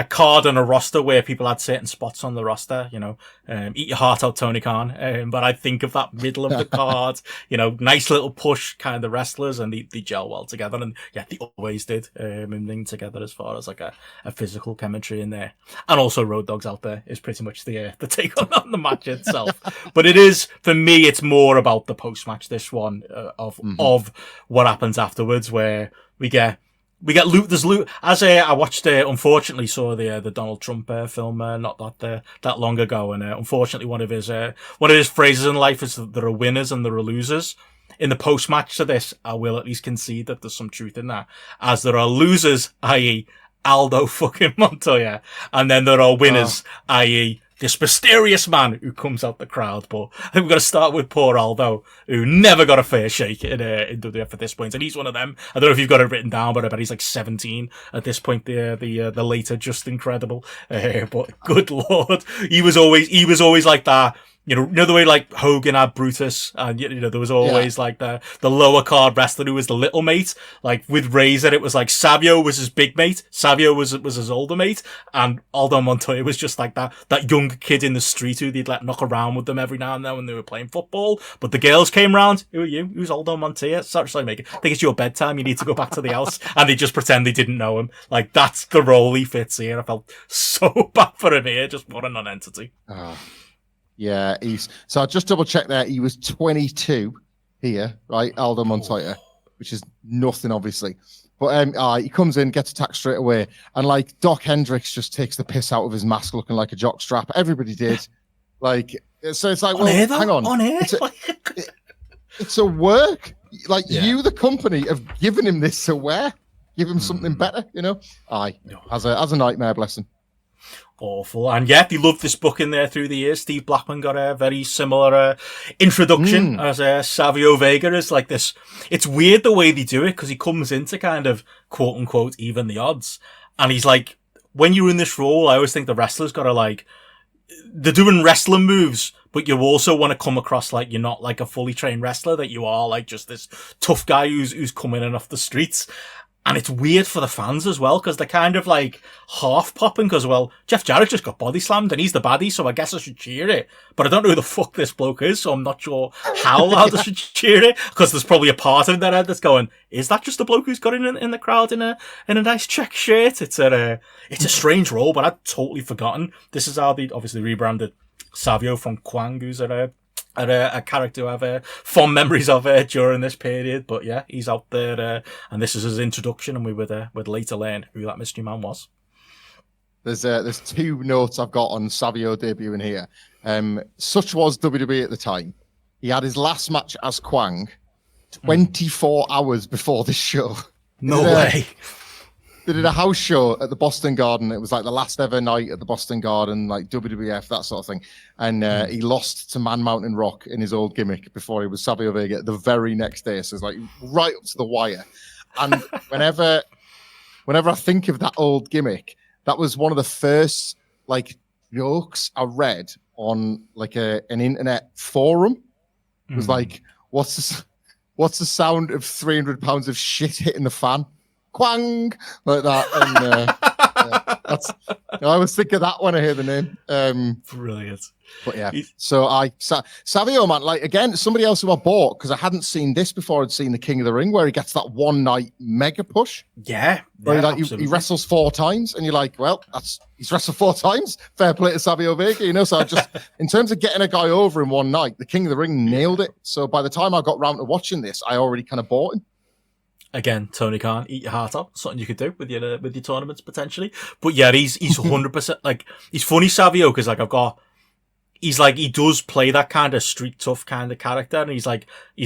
card and a roster where people had certain spots on the roster, eat your heart out, Tony Khan. But I think of that middle of the card, nice little push kind of wrestlers, and they gel well together. And yeah, they always did, moving together as far as like a physical chemistry in there. And also Road Dogg's out there is pretty much the take on the match itself. But it is, for me, it's more about the post-match, this one, of what happens afterwards, where we get loot. There's loot. As I watched, unfortunately, saw the Donald Trump film not that long ago, and unfortunately, one of his phrases in life is that there are winners and there are losers. In the post-match to this, I will at least concede that there's some truth in that, as there are losers, i.e. Aldo fucking Montoya, and then there are winners, i.e. this mysterious man who comes out the crowd. But I think we've got to start with poor Aldo, who never got a fair shake in WWF at this point. And he's one of them. I don't know if you've got it written down, but I bet he's like 17 at this point, the later Just Incredible. But good Lord, he was always like that. The way like Hogan had Brutus, and there was always like the lower card wrestler who was the little mate. Like with Razor, it was like Savio was his big mate, Savio was his older mate, and Aldo Montoya was just like that young kid in the street who they'd let knock around with them every now and then when they were playing football. But the girls came round. Who are you? Who's Aldo Montoya? Sorry, I think it's your bedtime. You need to go back to the house, and they just pretend they didn't know him. Like that's the role he fits here. I felt so bad for him here. Just what a non-entity. Oh. Yeah, so I just double checked there. He was 22 here, right? Aldo Montoya, which is nothing, obviously. But he comes in, gets attacked straight away, and like Doc Hendricks just takes the piss out of his mask, looking like a jockstrap. Everybody did. So it's like, hang on, it's a work. Like you, the company, have given him this to wear. Give him something better, as a nightmare, bless him. Awful. And yet, he loved this book in there through the years. Steve Blackman got a very similar introduction as Savio Vega is like this. It's weird the way they do it, because he comes in to kind of quote unquote even the odds. And he's like, when you're in this role, I always think the wrestler's got to they're doing wrestling moves, but you also want to come across like you're not like a fully trained wrestler, that you are like just this tough guy who's coming in off the streets. And it's weird for the fans as well, because they're kind of like half popping, because, well, Jeff Jarrett just got body slammed and he's the baddie, so I guess I should cheer it. But I don't know who the fuck this bloke is, so I'm not sure how loud I should cheer it, because there's probably a part of their head that's going, is that just the bloke who's got in the crowd in a nice check shirt? It's a strange role, but I'd totally forgotten. This is how they obviously rebranded Savio from Kwang, who's a character I have fond memories of during this period. But yeah, he's out there, and this is his introduction, and we would later learn who that mystery man was. There's two notes I've got on Savio debuting here. Such was WWE at the time. He had his last match as Kwang 24 hours before this show. No way. They did a house show at the Boston Garden. It was like the last ever night at the Boston Garden, like WWF, that sort of thing. And he lost to Man Mountain Rock in his old gimmick before he was Savio Vega the very next day. So it's like right up to the wire. And whenever I think of that old gimmick, that was one of the first like jokes I read on like an internet forum. It was like, what's the sound of 300 pounds of shit hitting the fan? Quang, like that. And I always think of that when I hear the name. Brilliant. But yeah, so Savio, man, like again, somebody else who I bought because I hadn't seen this before. I'd seen the King of the Ring where he gets that one night mega push. Yeah, where he wrestles 4 times, and you're like, well, he's wrestled 4 times. Fair play to Savio Vega, So I just, in terms of getting a guy over in one night, the King of the Ring nailed it. So by the time I got round to watching this, I already kind of bought him. Again, Tony Khan, eat your heart out. Something you could do with your tournaments potentially. But yeah, he's 100% like, he's funny Savio, because like he does play that kind of street tough kind of character, and he's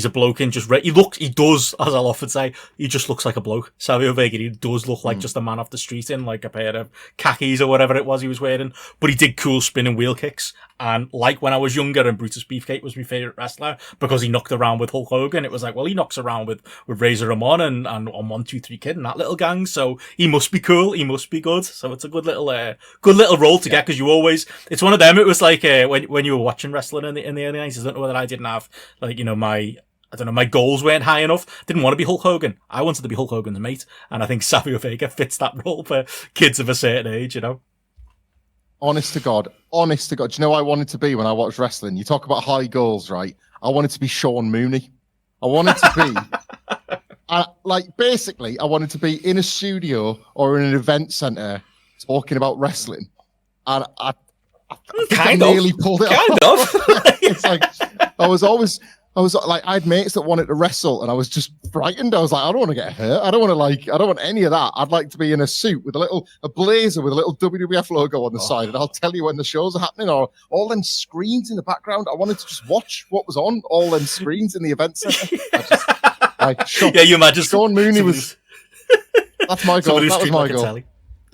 a bloke in just he does, as I'll often say, he just looks like a bloke. Savio Vega, he does look like just a man off the street in like a pair of khakis or whatever it was he was wearing, but he did cool spinning wheel kicks. And like when I was younger and Brutus Beefcake was my favorite wrestler because he knocked around with Hulk Hogan, it was like, well, he knocks around with Razor Ramon and on 1-2-3 Kid and that little gang, so he must be cool, he must be good. So it's a good little role to get, because it's one of them. It was like when you were watching wrestling in the early 90s, I don't know whether I didn't have like, my I don't know, my goals weren't high enough. Didn't want to be Hulk Hogan. I wanted to be Hulk Hogan's mate. And I think Savio Vega fits that role for kids of a certain age, you know? Honest to God. Do you know what I wanted to be when I watched wrestling? You talk about high goals, right? I wanted to be Sean Mooney. I wanted to be, basically, I wanted to be in a studio or in an event center talking about wrestling. And I think I nearly pulled it off. It's like, I was like, I had mates that wanted to wrestle and I was just frightened. I was like, I don't want to get hurt. I don't want any of that. I'd like to be in a suit with a blazer with a little WWF logo on the side. And I'll tell you when the shows are happening, or all them screens in the background. I wanted to just watch what was on all them screens in the event center. You imagine Sean Mooney was, that's my goal. That was my goal.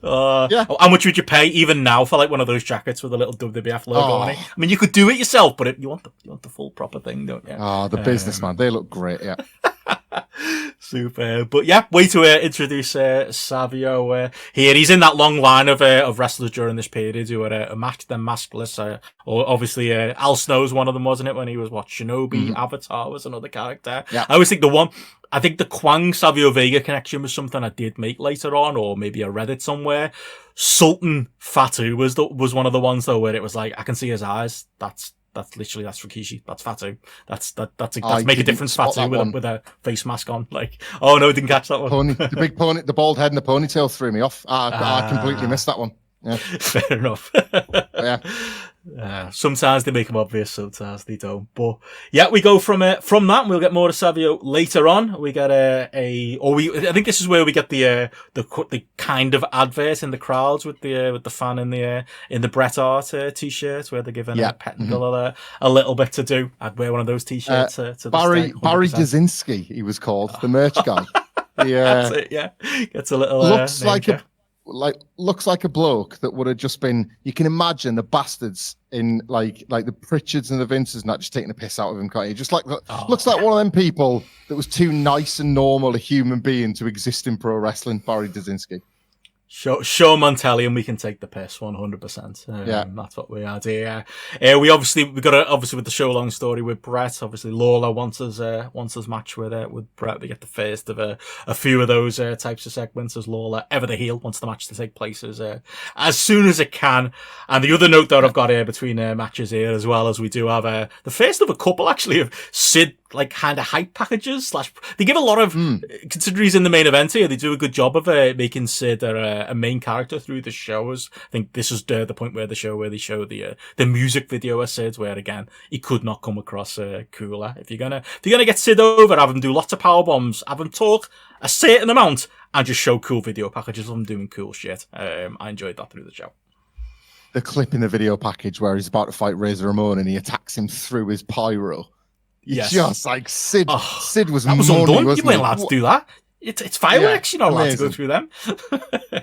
How much would you pay even now for like one of those jackets with a little WWF logo on it? I mean, you could do it yourself, but you want the full proper thing, don't you? The businessman, they look great. Yeah. Super. But yeah, way to introduce Savio here. He's in that long line of wrestlers during this period who are masked and maskless. Or obviously, Al Snow's one of them, wasn't it? When he was Shinobi, Avatar was another character. Yeah. I always think the Kwang Savio Vega connection was something I did make later on, or maybe I read it somewhere. Sultan Fatu was one of the ones though where it was like I can see his eyes. That's Rikishi. That's Fatu. That's Make a Difference Fatu with a face mask on. Like, oh no, I didn't catch that one. The big pony, the bald head and the ponytail threw me off. I completely missed that one. Yeah. Fair enough. Yeah. Sometimes they make them obvious, sometimes they don't. But yeah, we go from that, and we'll get more to Savio later on. We get I think this is where we get the kind of advert in the crowds with the fan in the Bret Hart t-shirt where they're giving Pettengill a little bit to do. I'd wear one of those t-shirts to Barry Jasinski, he was called, the merch guy. That's it, yeah. Gets a little looks like a bloke that would have just been, you can imagine the bastards in like the Pritchards and the Vinces not just taking a piss out of him, can't you? Just like looks like one of them people that was too nice and normal a human being to exist in pro wrestling. Barry Jasinski. Show Montelli and we can take the piss 100%. Yeah, that's what we had here. We got with the show long story with Bret. Obviously, Lawler wants his match with Bret. We get the first of a few of those types of segments as Lawler, ever the heel, wants the match to take place as soon as it can. And the other note that I've got here between matches here as well, as we do have the first of a couple actually of Sid like kind of hype packages they give a lot of considering he's in the main event here, they do a good job of making Sid a main character through the shows. I think this is the point where they show the music video of Sid, where again he could not come across cooler. If you're gonna get Sid over, have him do lots of power bombs, have him talk a certain amount, and just show cool video packages of him doing cool shit. I enjoyed that through the show. The clip in the video package where he's about to fight Razor Ramon and he attacks him through his pyro. Yes. Just like Sid. Sid was undone. You weren't allowed to do that. It's fireworks. You're not allowed to go through them.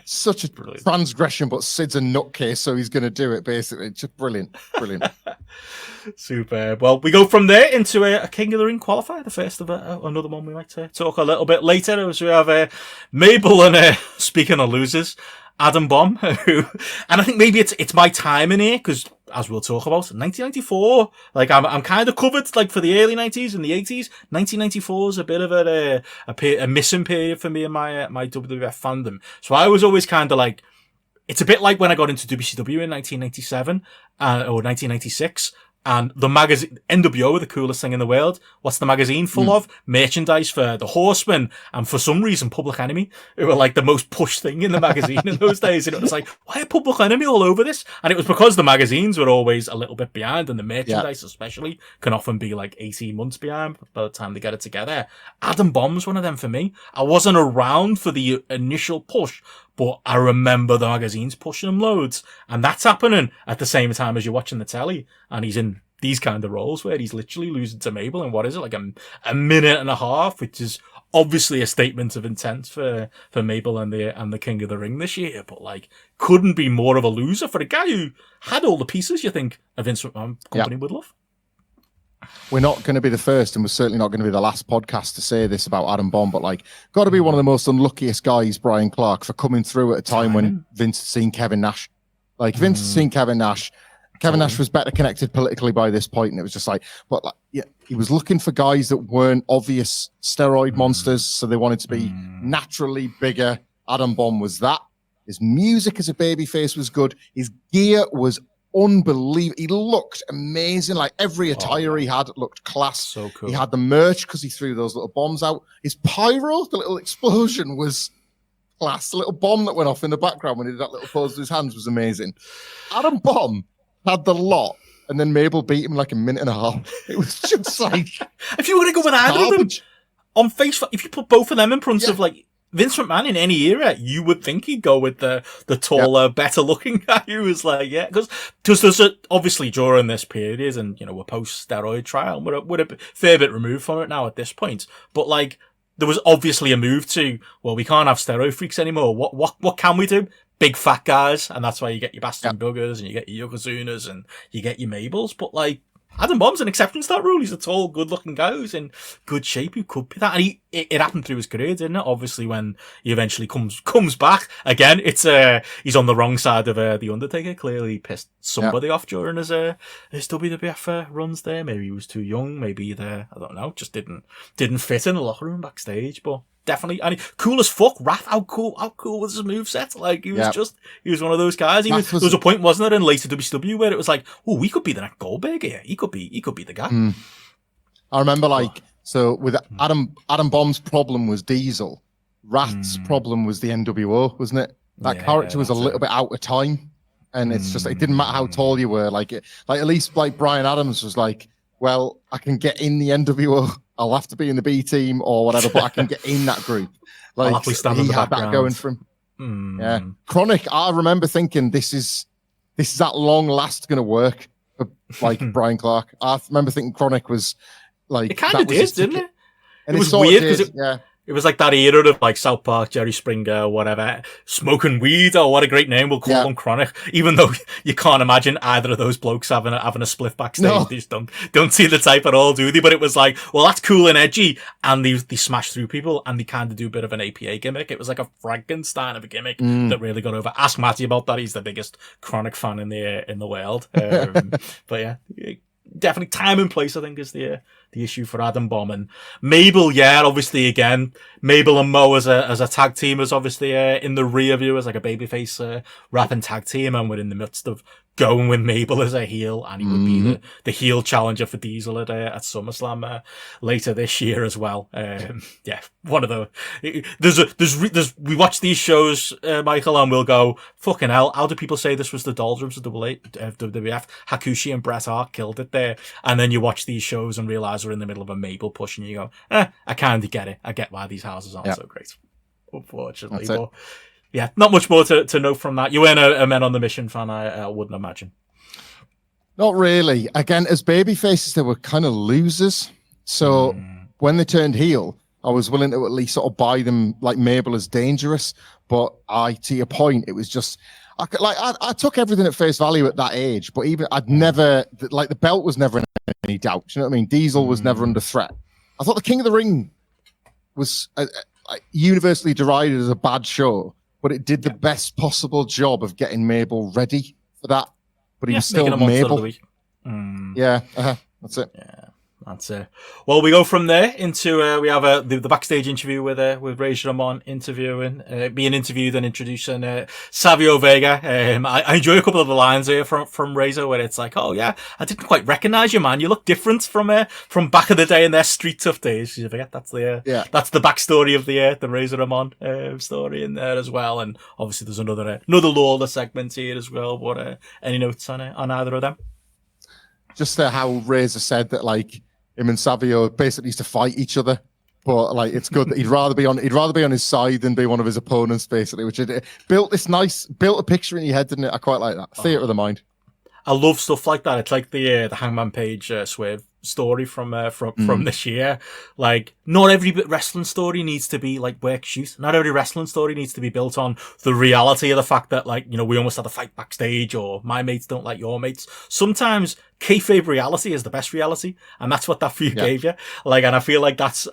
Such a transgression, but Sid's a nutcase, so he's going to do it. Basically, just brilliant. Superb. Well, we go from there into a King of the Ring qualifier, the first of another one we might talk a little bit later. As we have Mabel and speaking of losers, Adam Bomb, who, and I think maybe it's my time in here because, as we'll talk about, 1994. Like I'm kind of covered like for the early 90s and the 80s. 1994 is a bit of a missing period for me in my WWF fandom. So I was always kind of like, it's a bit like when I got into WCW in 1997 or 1996. And the magazine, NWO were the coolest thing in the world. What's the magazine full of? Merchandise for the Horsemen and for some reason Public Enemy, who were like the most pushed thing in the magazine in those days. And it was like, why are Public Enemy all over this? And it was because the magazines were always a little bit behind, and the merchandise especially can often be like 18 months behind by the time they get it together. Adam Bomb's one of them for me. I wasn't around for the initial push, but I remember the magazines pushing him loads. And that's happening at the same time as you're watching the telly. And he's in these kind of roles where he's literally losing to Mabel in, what is it, like a minute and a half, which is obviously a statement of intent for Mabel and the King of the Ring this year. But like, couldn't be more of a loser for a guy who had all the pieces you think a Vince McMahon company would love. We're not going to be the first, and we're certainly not going to be the last podcast to say this about Adam Bomb, but like, got to be one of the most unluckiest guys, Brian Clark, for coming through at a time when Vince had seen Kevin Nash. Like, Vince had seen Kevin Nash, Kevin Nash was better connected politically by this point, and it was just like, but like, yeah, he was looking for guys that weren't obvious steroid monsters, so they wanted to be naturally bigger. Adam Bomb was that. His music as a babyface was good. His gear was unbelievable. He looked amazing. Like every attire he had looked class. So cool. He had the merch because he threw those little bombs out. His pyro, the little explosion, was class. The little bomb that went off in the background when he did that little pose with his hands was amazing. Adam Bomb had the lot, and then Mabel beat him like a minute and a half. It was just like, if you were going to go with either of them on face, if you put both of them in front of like Vince McMahon in any era, you would think he'd go with the taller, better looking guy who was like, because there's obviously during this period, and we're post steroid trial, we're a fair bit removed from it now at this point, but like there was obviously a move to, well, we can't have steroid freaks anymore. What can we do? Big fat guys, and that's why you get your Bastion Buggers and you get your Yokozunas and you get your Mabels. But like Adam Bomb's an exception to that rule. He's a tall, good-looking guy who's in good shape who could be that. And it happened through his career, didn't it? Obviously, when he eventually comes back again, it's he's on the wrong side of the Undertaker. Clearly, he pissed somebody off during his WWF runs there. Maybe he was too young. Maybe I don't know, just didn't fit in the locker room backstage. But definitely, and cool as fuck. Wrath, how cool was his moveset? Like he was one of those guys. There was a point, wasn't there, in later WCW where it was like, oh, we could be the next Goldberg here. He could be the guy. I remember so with Adam Bomb's problem was Diesel. Wrath's problem was the NWO, wasn't it? That character was a little bit out of time, and it's just it didn't matter how tall you were. Like at least like Bryan Adams was like, well, I can get in the NWO. I'll have to be in the B team or whatever, but I can get in that group. Like he had that going from. Yeah, Chronic. I remember thinking this is at long last going to work for like Brian Clark. I remember thinking Chronic was like it kind of did, didn't it? And it was weird because it was like that era of like South Park, Jerry Springer, whatever, smoking weed. Oh, what a great name! We'll call them Chronic. Even though you can't imagine either of those blokes having a spliff backstage. No. They just don't see the type at all, do they? But it was like, well, that's cool and edgy, and they smash through people, and they kind of do a bit of an APA gimmick. It was like a Frankenstein of a gimmick that really got over. Ask Matty about that. He's the biggest Chronic fan in the world. But yeah. Definitely time and place, I think, is the issue for Adam Bomb. And Mabel, obviously again, Mabel and Mo as a tag team is obviously in the rear view as like a babyface rapping tag team, and we're in the midst of going with Mabel as a heel, and he would be the heel challenger for Diesel at SummerSlam later this year as well. One of the we watch these shows, Michael, and we'll go, fucking hell, how do people say this was the doldrums of WWF? Hakushi and Bret Hart killed it there. And then you watch these shows and realize we're in the middle of a Mabel push, and you go, I kind of get it. I get why these houses aren't so great, unfortunately. But yeah, not much more to know from that. You weren't a Men on the Mission fan, I wouldn't imagine. Not really. Again, as babyfaces, they were kind of losers. So when they turned heel, I was willing to at least sort of buy them like Mabel as dangerous. But to your point, it was just I took everything at face value at that age. But even I'd never like the belt was never in any doubt. You know what I mean? Diesel was never under threat. I thought the King of the Ring was universally derided as a bad show, but it did the best possible job of getting Mabel ready for that. But he was still Mabel. Yeah, that's it. Yeah, that's it. Well, we go from there into we have the backstage interview with Razor Ramon being interviewed and introducing Savio Vega. I enjoy a couple of the lines here from Razor where it's like, oh yeah, I didn't quite recognize you, man. You look different from back in the day in their street tough days. You forget that's the backstory of the Razor Ramon story in there as well. And obviously there's another Lawler segment here as well. But any notes on either of them? Just how Razor said that like him and Savio basically used to fight each other, but like it's good that he'd rather be on his side than be one of his opponents, basically. Which it built a picture in your head, didn't it? I quite like that theater of the mind. I love stuff like that. It's like the Hangman Page Swerve story from this year. Like, not every wrestling story needs to be like work shoot. Not every wrestling story needs to be built on the reality of the fact that, like, we almost had a fight backstage, or my mates don't like your mates. Sometimes kayfabe reality is the best reality, and that's what that feud gave you. Like, and I feel like that's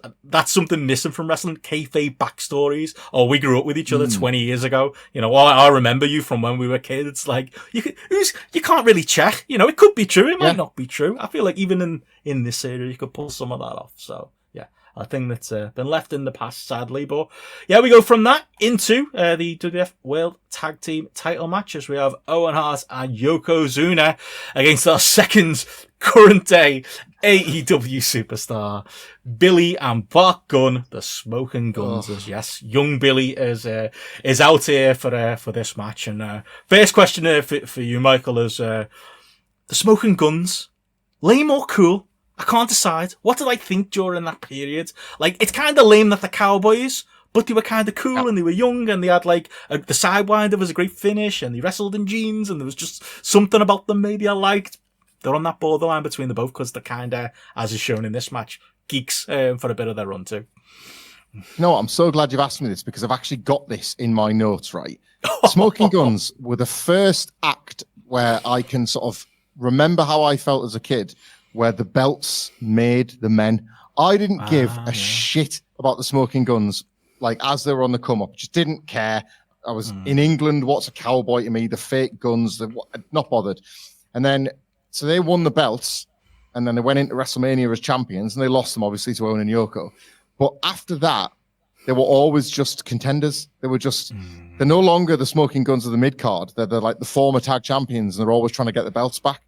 something missing from wrestling. Kayfabe backstories. Oh, we grew up with each other 20 years ago. You know, I remember you from when we were kids. Like, you can't really check. You know, it could be true, it might not be true. I feel like even in this series, you could pull some of that off. So yeah, a thing that's been left in the past, sadly. But yeah, we go from that into the WWF World Tag Team title match, as we have Owen Hart and Yokozuna against our second current day AEW superstar, Billy and Bart Gunn, the Smoking Guns. As yes, young Billy is out here for this match. And first question for you, Michael, is the Smoking Guns lame or cool? I can't decide. What did I think during that period? Like, it's kind of lame that the Cowboys, but they were kind of cool and they were young and they had like the Sidewinder was a great finish and they wrestled in jeans and there was just something about them maybe I liked. They're on that borderline between the both because they're kind of, as is shown in this match, geeks for a bit of their run too. No, I'm so glad you've asked me this because I've actually got this in my notes, right? Smoking Guns were the first act where I can sort of remember how I felt as a kid, where the belts made the men. I didn't give a shit about the Smoking Guns, like, as they were on the come up. Just didn't care. I was in England. What's a cowboy to me? The fake guns, not bothered. And then, so they won the belts, and then they went into WrestleMania as champions, and they lost them, obviously, to Owen and Yoko. But after that, they were always just contenders. They were just, they're no longer the Smoking Guns of the mid-card. They're like the former tag champions, and they're always trying to get the belts back.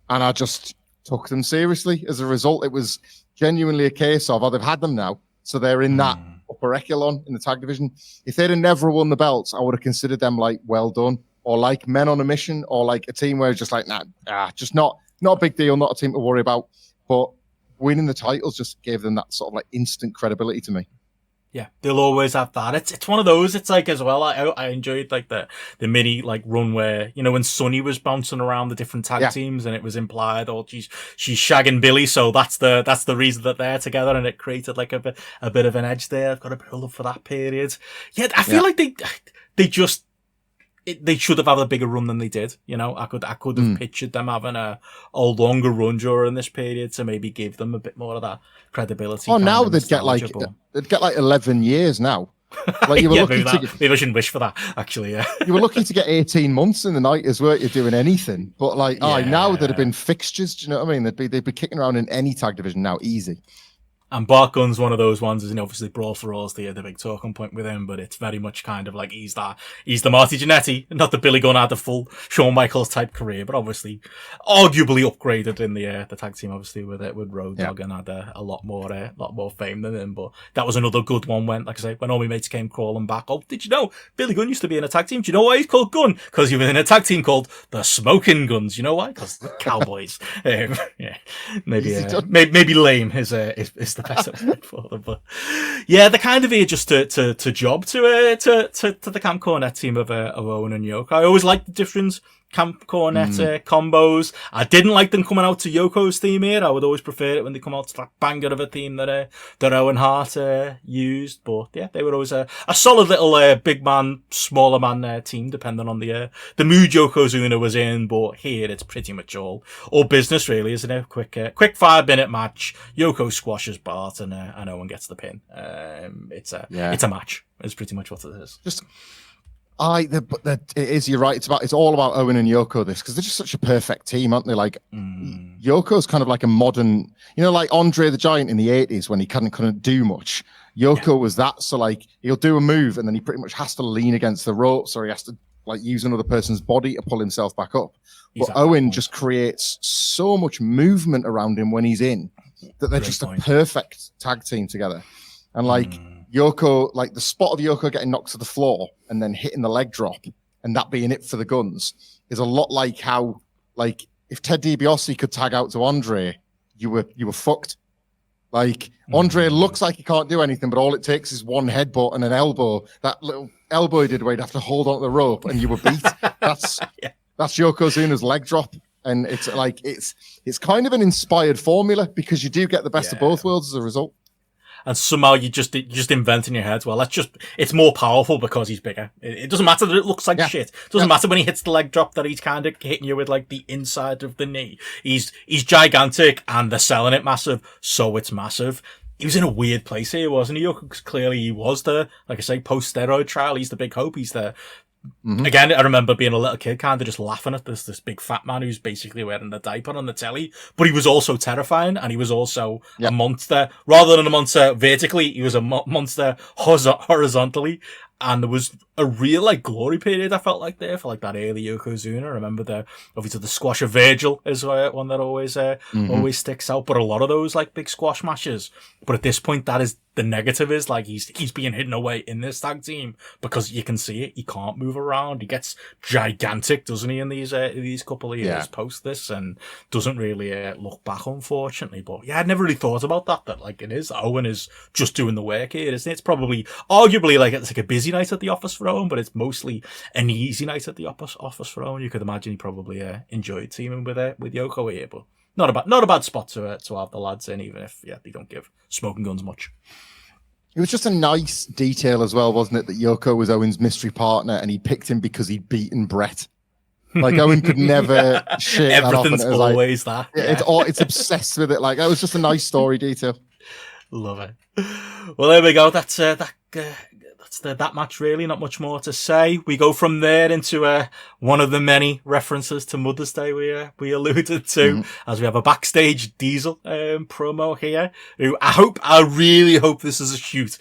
And I just took them seriously. As a result, it was genuinely a case of, they've had them now, so they're in that upper echelon in the tag division. If they'd have never won the belts, I would have considered them like well done, or like men on a mission, or like a team where it's just like, just not a big deal, not a team to worry about. But winning the titles just gave them that sort of like instant credibility to me. Yeah, they'll always have that. It's one of those. It's like, as well, I enjoyed like the mini like run where, you know, when Sunny was bouncing around the different tag teams and it was implied, she's shagging Billy, so that's the reason that they're together, and it created like a bit of an edge there. I've got a bit of love for that period. Yeah, I feel like they should have had a bigger run than they did. You know, I could have pictured them having a longer run during this period to maybe give them a bit more of that credibility. Oh, now they'd get like 11 years now. Like, you were maybe I shouldn't wish for that, actually. Yeah, you were lucky to get 18 months in the 90s, weren't you, doing anything? But like, now there'd have been fixtures. Do you know what I mean? They'd be kicking around in any tag division now, easy. And Bart Gunn's one of those ones, and obviously Brawl for All's the big talking point with him, but it's very much kind of like he's the Marty Jannetty. Not that Billy Gunn had the full Shawn Michaels type career, but obviously arguably upgraded in the tag team, obviously with Road Dogg, and had a lot more fame than him. But that was another good one when, like I say, when all my mates came crawling back. Oh, did you know Billy Gunn used to be in a tag team? Do you know why he's called Gunn? Because he was in a tag team called the Smoking Guns. You know why? Because the Cowboys. Maybe lame is the best for them, but yeah, they're kind of here just to job to the Camp Cornette team of Owen and Yoko. I always liked the different Camp Cornette combos. I didn't like them coming out to Yoko's theme here. I would always prefer it when they come out to that banger of a theme that Owen Hart used. But yeah, they were always a solid little big man, smaller man team, depending on the mood Yokozuna was in. But here it's pretty much all business, really, isn't it? Quick 5-minute match. Yoko squashes Bart and Owen gets the pin. It's a match. It's pretty much what it is. It is, you're right. It's all about Owen and Yoko, this, because they're just such a perfect team, aren't they? Like, Yoko's kind of like a modern, you know, like Andre the Giant in the 80s when he couldn't do much. Yoko was that. So like, he'll do a move and then he pretty much has to lean against the ropes, or he has to like use another person's body to pull himself back up. But Owen just creates so much movement around him when he's in that they're just a perfect tag team together. And like, Yoko, like the spot of Yoko getting knocked to the floor and then hitting the leg drop and that being it for the Guns is a lot like how, like, if Ted DiBiase could tag out to Andre, you were fucked. Like, Andre looks like he can't do anything, but all it takes is one headbutt and an elbow. That little elbow he did where he'd have to hold on to the rope and you were beat. That's Yokozuna's leg drop. And it's like, it's kind of an inspired formula because you do get the best of both worlds as a result. and somehow you just invent in your head, well, it's more powerful because he's bigger. It doesn't matter that it looks like shit. It doesn't matter when he hits the leg drop that he's kind of hitting you with like the inside of the knee. He's gigantic and they're selling it massive, so it's massive. He was in a weird place here, wasn't he? Because clearly he was the, like I say, post-steroid trial. He's the big hope. He's there. Mm-hmm. Again, I remember being a little kid kind of just laughing at this big fat man who's basically wearing a diaper on the telly. But he was also terrifying, and he was also a monster. Rather than a monster vertically, he was a monster horizontally. And there was a real like glory period I felt like there for like that early Yokozuna. I remember obviously the squash of Virgil is one that always sticks out. But a lot of those like big squash matches. But at this point, that is the negative is like he's being hidden away in this tag team because you can see it. He can't move around. He gets gigantic, doesn't he? In these couple of years post this, and doesn't really look back, unfortunately. But yeah, I'd never really thought about that. That like it is Owen is just doing the work here, isn't it? It's probably arguably like it's like a busy night at the office for Owen, but it's mostly an easy night at the office for Owen. You could imagine he probably enjoyed teaming with Yoko here, but not a bad spot to have the lads in, even if they don't give smoking guns much. It was just a nice detail as well, wasn't it, that Yoko was Owen's mystery partner and he picked him because he'd beaten Bret. Like Owen could never shake Everything's that off. Always like, that. Yeah. It's obsessed with it. Like that was just a nice story detail. Love it. Well, there we go. That's that match, really. Not much more to say. We go from there into one of the many references to Mother's Day we alluded to, as we have a backstage Diesel promo here. Who I really hope this is a shoot.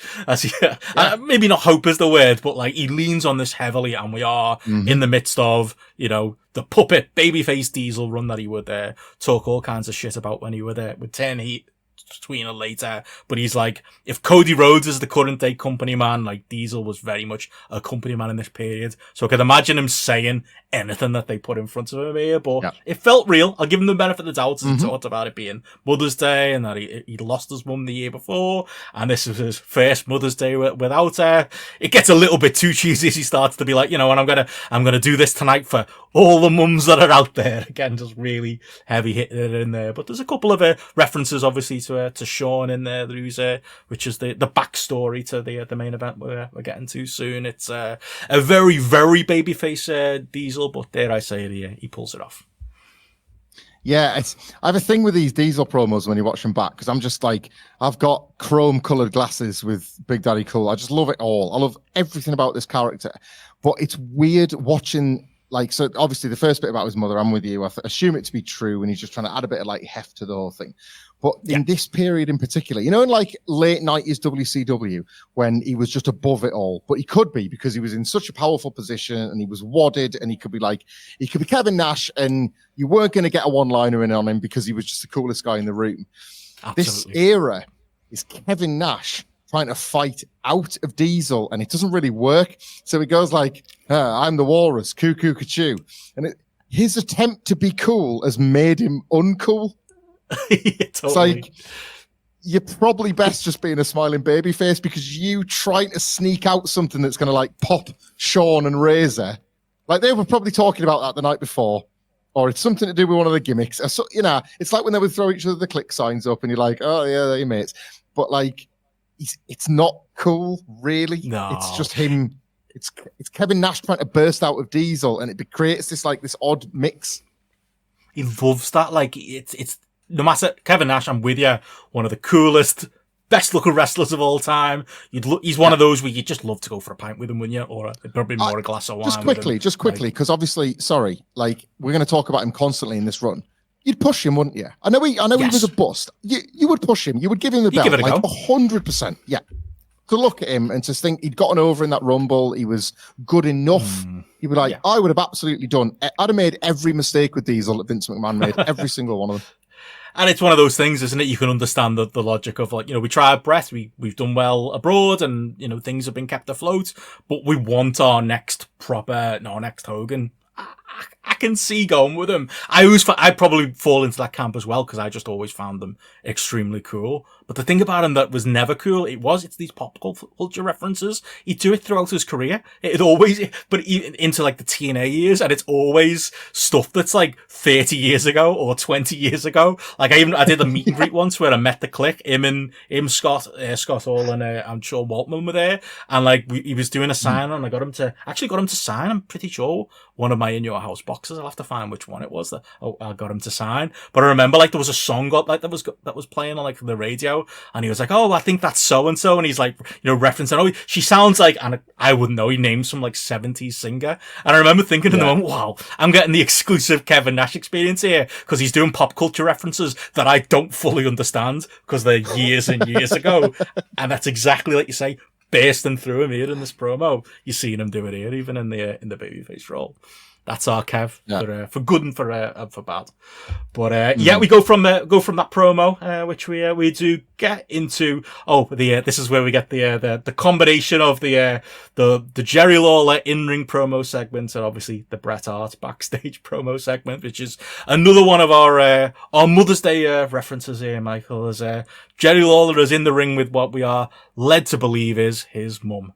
Maybe not hope is the word, but like he leans on this heavily, and we are in the midst of the puppet babyface Diesel run that he would talk all kinds of shit about when he would turn heat. Tweeting later, but he's like, if Cody Rhodes is the current day company man, like Diesel was very much a company man in this period, so I could imagine him saying anything that they put in front of him here, but it felt real. I'll give him the benefit of the doubt, as he talked about it being Mother's Day and that he'd lost his mum the year before, and this was his first Mother's Day without her. It gets a little bit too cheesy as he starts to be like, and I'm gonna do this tonight for all the mums that are out there. Again, just really heavy hitting it in there, but there's a couple of references obviously to Sean in there, which is the backstory to the main event we're getting to soon. It's a very, very babyface Diesel, but dare I say it, he pulls it off. Yeah, I have a thing with these Diesel promos when you watch them back, because I'm just like, I've got chrome-coloured glasses with Big Daddy Cool. I just love it all. I love everything about this character, but it's weird watching. Like, so obviously the first bit about his mother, I'm with you. I assume it to be true, and he's just trying to add a bit of like heft to the whole thing. But in this period in particular, in like late 90s WCW, when he was just above it all, but he could be because he was in such a powerful position and he was wadded, and he could be Kevin Nash, and you weren't going to get a one-liner in on him because he was just the coolest guy in the room. Absolutely. This era is Kevin Nash trying to fight out of Diesel, and it doesn't really work. So he goes like, I'm the walrus, cuckoo, ka-choo. And his attempt to be cool has made him uncool. It's like, you're probably best just being a smiling baby face, because you trying to sneak out something that's going to like pop Sean and Razor. Like they were probably talking about that the night before, or it's something to do with one of the gimmicks. So, it's like when they would throw each other the click signs up and you're like, oh yeah, they're your mates. But like, it's not cool, really. No. It's just him. It's Kevin Nash trying to burst out of Diesel, and it creates this odd mix. He loves that. Like it's no matter Kevin Nash, I'm with you. One of the coolest, best looking wrestlers of all time. He's one of those where you just love to go for a pint with him, wouldn't you? Or probably more a glass of wine. Just quickly, because obviously, we're going to talk about him constantly in this run. You'd push him, wouldn't you? I know he was a bust. You would push him. You would give him the belt, give it a like go. 100%. Yeah. To look at him and to think he'd gotten over in that Rumble, he was good enough. He'd be like, I would have absolutely done. I'd have made every mistake with Diesel that Vince McMahon made, every single one of them. And it's one of those things, isn't it? You can understand the logic of like, we tried Bret, we've done well abroad, and things have been kept afloat, but we want our next Hogan. I can see going with them. I probably fall into that camp as well, because I just always found them extremely cool. But the thing about him that was never cool, it's these pop culture references. He'd do it throughout his career. It always, but even into like the TNA years, and it's always stuff that's like 30 years ago or 20 years ago. Like I did a meet and greet once where I met the Click, Scott Hall and I'm sure Waltman were there, and like he was doing a sign, and I got him to sign. I'm pretty sure one of my In Your House boxes. I'll have to find which one it was that I got him to sign. But I remember like there was a song that was playing on like the radio, and he was like, "Oh, I think that's so and so," and he's like, referencing, "Oh, she sounds like," and I wouldn't know. He named some like 70s singer, and I remember thinking in the moment, "Wow, I'm getting the exclusive Kevin Nash experience here because he's doing pop culture references that I don't fully understand because they're years and years ago," and that's exactly like you say. Bursting through him here in this promo. You're seeing him do it here, even in the babyface role. That's our Kev for good and for bad. But we go from that promo, which we do get into. This is where we get the combination of the Jerry Lawler in-ring promo segment and obviously the Bret Hart backstage promo segment, which is another one of our Mother's Day references here, Michael. As Jerry Lawler is in the ring with what we are led to believe is his mum.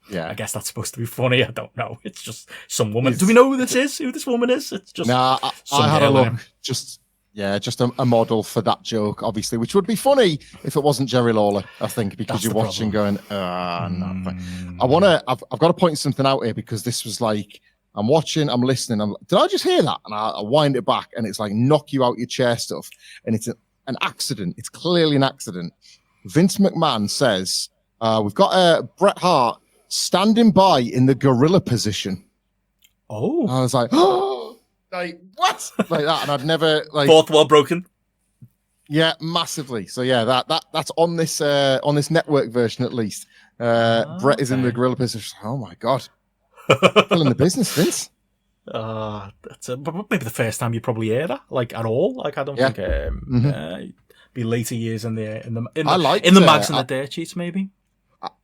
I guess that's supposed to be funny. I don't know. It's just some woman. Do we know who this woman is? It's just I had a look. Just a model for that joke, obviously, which would be funny if it wasn't Jerry Lawler. I think because you're watching, going, no. I've got to point something out here because this was like I'm watching, I'm listening. Did I just hear that? And I wind it back, and it's like knock you out your chair stuff, and it's an accident. It's clearly an accident. Vince McMahon says we've got Bret Hart standing by in the gorilla position. Oh, I was like, oh, like what? Like that, and I'd never like fourth wall broken. Yeah, massively. So yeah, that's on this network version at least. Bret is in the gorilla position. Oh my god, still in the business, Vince. That's maybe the first time you probably hear that, like at all. Like I don't think be later years in the mags and the dirt sheets maybe.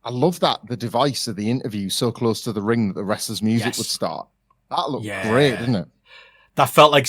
I love that the device of the interview so close to the ring that the wrestler's music would start. That looked great, didn't it? That felt like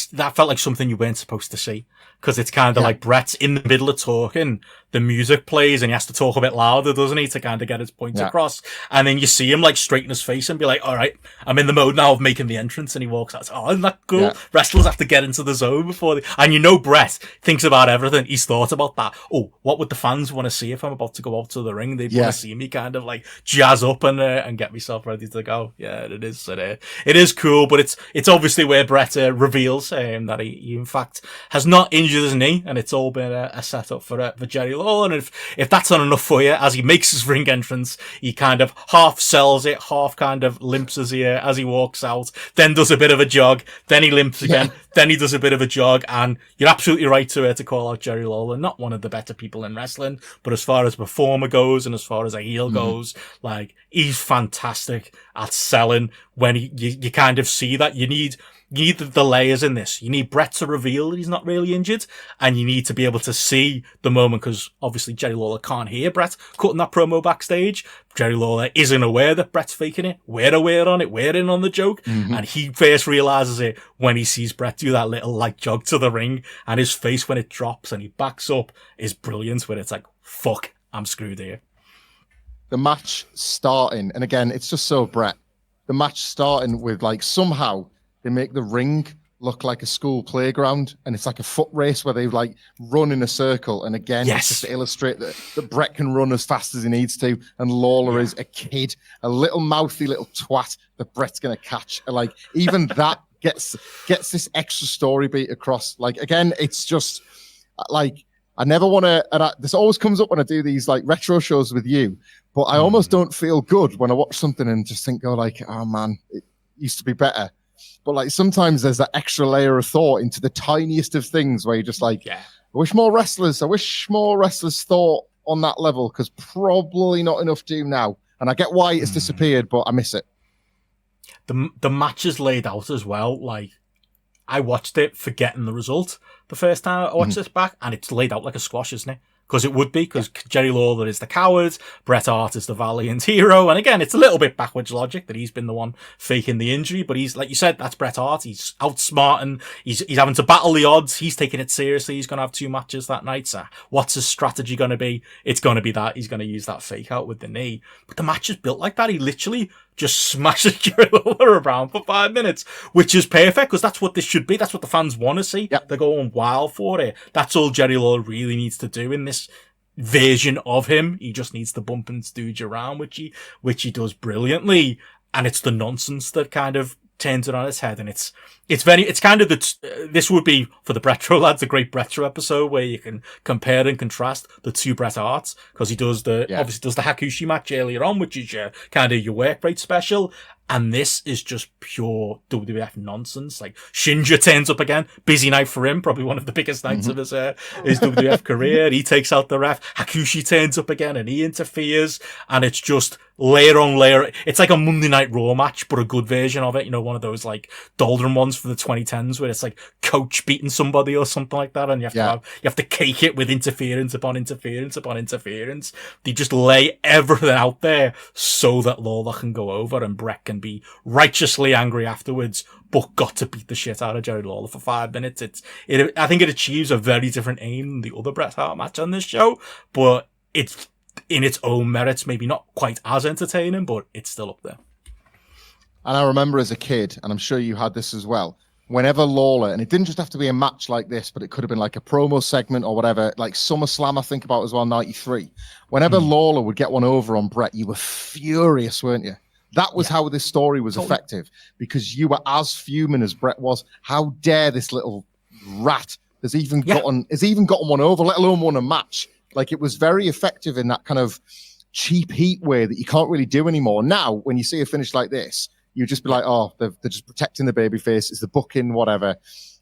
something you weren't supposed to see because it's kind of like Bret's in the middle of talking, the music plays, and he has to talk a bit louder, doesn't he, to kind of get his point across. And then you see him like straighten his face and be like, "All right, I'm in the mode now of making the entrance." And he walks out. Oh, isn't that cool? Yeah. Wrestlers have to get into the zone before and Bret thinks about everything. He's thought about that. Oh, what would the fans want to see if I'm about to go out to the ring? They'd want to see me kind of like jazz up and get myself ready to go. Yeah, it is. It is cool, but it's obviously where Bret reveals that he in fact has not injured his knee, and it's all been a setup for Jerry Lawler. And if that's not enough for you, as he makes his ring entrance, he kind of half sells it, half kind of limps as he walks out, then does a bit of a jog, then he limps again, then he does a bit of a jog. And you're absolutely right to call out Jerry Lawler, not one of the better people in wrestling, but as far as a performer goes and as far as a heel goes, like he's fantastic at selling when you kind of see that you need the layers in this. You need Bret to reveal that he's not really injured, and you need to be able to see the moment, because obviously Jerry Lawler can't hear Bret cutting that promo backstage. Jerry Lawler isn't aware that Bret's faking it. We're aware on it. We're in on the joke. And he first realizes it when he sees Bret do that little like jog to the ring, and his face when it drops and he backs up is brilliant, where it's like, fuck, I'm screwed here. The match starting, and again, it's just so Bret. The match starting with like somehow they make the ring look like a school playground, and it's like a foot race where they like run in a circle. And again, it's just to illustrate that Bret can run as fast as he needs to, and Lawler is a kid, a little mouthy little twat that Bret's gonna catch. And like even that gets this extra story beat across. Like again, it's just like I never want to. And this always comes up when I do these like retro shows with you, but I almost don't feel good when I watch something and just think, oh, like, oh man, it used to be better. But like sometimes there's that extra layer of thought into the tiniest of things where you're just like, I wish more wrestlers thought on that level, because probably not enough do now. And I get why it's disappeared, but I miss it. The match is laid out as well. Like I watched it forgetting the result the first time I watched this back, and it's laid out like a squash, isn't it? Because it would be, because Jerry Lawler is the coward, Bret Hart is the valiant hero. And again, it's a little bit backwards logic that he's been the one faking the injury, but he's, like you said, that's Bret Hart. He's outsmarting, he's having to battle the odds, he's taking it seriously, he's going to have 2 matches that night. So what's his strategy going to be? It's going to be that he's going to use that fake out with the knee. But the match is built like that. He literally just smashes Jerry Lawler around for 5 minutes, which is perfect, because that's what this should be. That's what the fans want to see. Yep. They're going wild for it. That's all Jerry Lawler really needs to do in this version of him. He just needs to bump and stooge around, which he does brilliantly. And it's the nonsense that kind of turns it on its head. And it's kind of this would be, for the Bretro lads, a great Bretro episode where you can compare and contrast the 2 Bret Harts, because he does obviously does the Hakushi match earlier on, which is your kind of your work rate special. And this is just pure WWF nonsense. Like, Shinja turns up again. Busy night for him. Probably one of the biggest nights of his WWF career. He takes out the ref. Hakushi turns up again and he interferes. And it's just layer on layer. It's like a Monday Night Raw match, but a good version of it. You know, one of those like doldrum ones from the 2010s where it's like Coach beating somebody or something like that. And you have to cake it with interference upon interference upon interference. They just lay everything out there so that Lawler can go over and Bret can be righteously angry afterwards, but got to beat the shit out of Jerry Lawler for 5 minutes. I think it achieves a very different aim than the other Bret Hart match on this show, but it's in its own merits, maybe not quite as entertaining, but it's still up there. And I remember as a kid, and I'm sure you had this as well, whenever Lawler, and it didn't just have to be a match like this, but it could have been like a promo segment or whatever, like SummerSlam, I think about as well, 93. Whenever Lawler would get one over on Bret, you were furious, weren't you? That was how this story was effective, because you were as fuming as Bret was. How dare this little rat has even gotten one over, let alone won a match. Like, it was very effective in that kind of cheap heat way that you can't really do anymore. Now, when you see a finish like this, you just be like, oh, they're just protecting the babyface. It's the booking, whatever.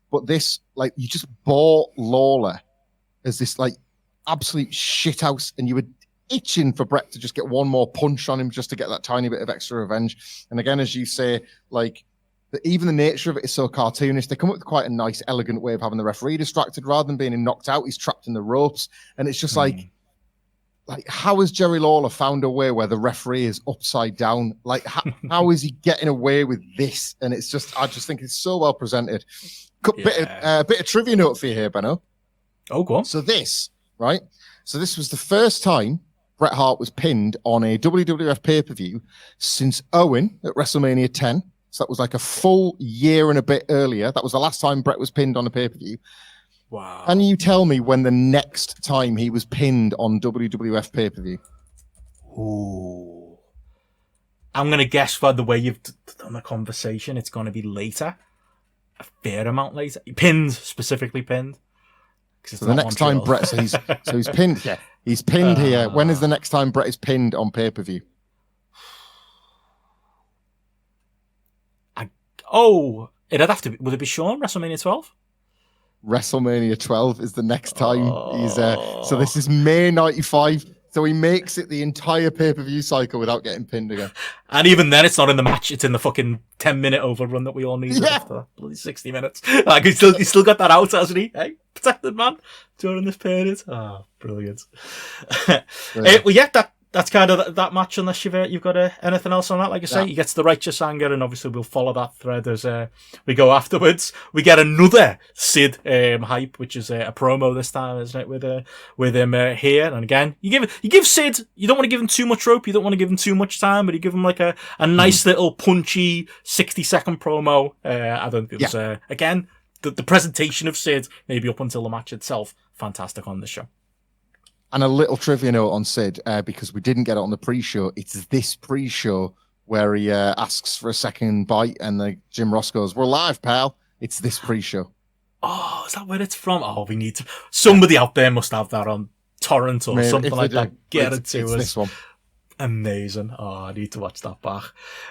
But this, like, you just bought Lawler as this, like, absolute shithouse, and you were itching for Bret to just get one more punch on him just to get that tiny bit of extra revenge. And again, as you say, like, even the nature of it is so cartoonish. They come up with quite a nice, elegant way of having the referee distracted rather than being knocked out. He's trapped in the ropes. And it's just like, how has Jerry Lawler found a way where the referee is upside down? Like, how is he getting away with this? And it's just, I just think it's so well presented. Bit of trivia note for you here, Benno. Oh, go on. So this was the first time Bret Hart was pinned on a WWF pay-per-view since Owen at WrestleMania 10. So that was like a full year and a bit earlier. That was the last time Bret was pinned on a pay-per-view. Wow. Can you tell me when the next time he was pinned on WWF pay-per-view? Ooh. I'm going to guess by the way you've done the conversation, it's going to be later. A fair amount later. Pinned, specifically pinned. So the next time Bret, so he's pinned. Yeah, he's pinned here. When is the next time Bret is pinned on pay-per-view? It'd have to be. Would it be Shawn, WrestleMania 12? WrestleMania 12 is the next time he's so this is May 95. So he makes it the entire pay-per-view cycle without getting pinned again. And even then, it's not in the match. It's in the fucking 10-minute overrun that we all needed after that bloody 60 minutes. Like, he's still got that out, hasn't he? Hey, protected man during this period. Oh, brilliant. That's kind of that match, unless you've got anything else on that. Like I say, he gets the righteous anger, and obviously we'll follow that thread as we go afterwards. We get another Sid hype, which is a promo this time, isn't it? With him here, and again, you give Sid. You don't want to give him too much rope. You don't want to give him too much time, but you give him like a nice little punchy 60-second promo. I don't think it was again the presentation of Sid, maybe up until the match itself, fantastic on the show. And a little trivia note on Sid, because we didn't get it on the pre-show. It's this pre-show where he asks for a second bite, and Jim Ross goes, "We're live, pal." It's this pre-show. Oh, is that where it's from? Oh, we need to. Somebody out there must have that on torrent or something like that. Get it to us. This one. Amazing. Oh, I need to watch that back.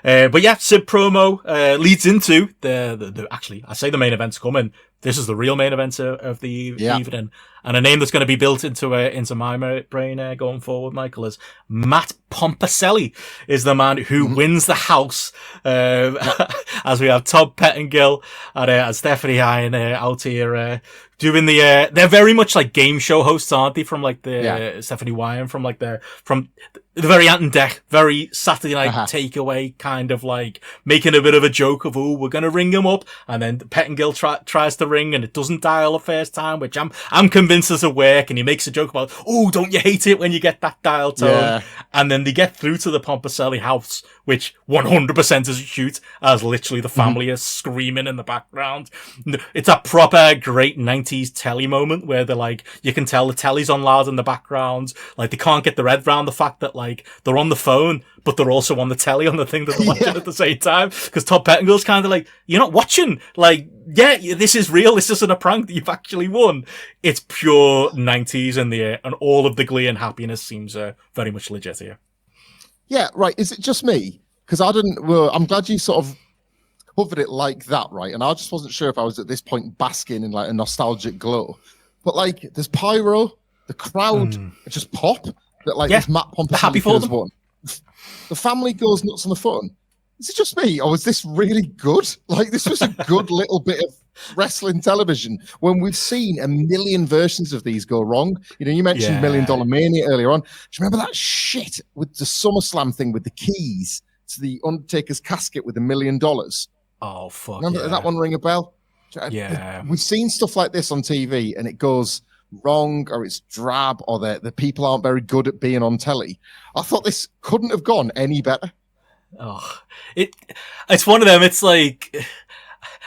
But yeah, Sid promo leads into the actually, I say the main event's coming. this is the real main event of the evening. And a name that's going to be built into my brain going forward, Michael, is Matt Pomposelli is the man who wins the house. As we have Todd Pettengill and Stephanie Hine out here doing they're very much like game show hosts, aren't they? From like Stephanie Wyan, from the very Ant and Dec, very Saturday night takeaway, kind of like making a bit of a joke of, oh, we're going to ring him up. And then Pettengill tries to ring and it doesn't dial the first time, which I'm convinced doesn't work. And he makes a joke about, oh, don't you hate it when you get that dial tone? Yeah. And then they get through to the Pomposelli house, which 100% is a shoot, as literally the family is screaming in the background. It's a proper great 90s telly moment where they're like, you can tell the telly's on loud in the background. Like, they can't get their head around the fact that, like, they're on the phone, but they're also on the telly on the thing that they're watching at the same time. Because Todd Pettengill's kind of like, you're not watching. Like, yeah, this is real. This isn't a prank that you've actually won. It's pure 90s in the air, and all of the glee and happiness seems very much legit here. Yeah, right. Is it just me? Because I didn't. Well, I'm glad you sort of covered it like that, right? And I just wasn't sure if I was at this point basking in like a nostalgic glow. But like, there's pyro, the crowd just pop. That like this Matt Pomposelli happy for them. Won. The family goes nuts on the phone. Is it just me, or was this really good? Like, this was a good little bit of wrestling television when we've seen a million versions of these go wrong. You know, you mentioned $1 Million Mania earlier on. Do you remember that shit with the SummerSlam thing with the keys to the Undertaker's casket with $1 million? Oh, fuck. Remember that one ring a bell? Yeah. We've seen stuff like this on TV and it goes wrong, or it's drab, or the people aren't very good at being on telly. I thought this couldn't have gone any better. Oh, it's one of them. It's like,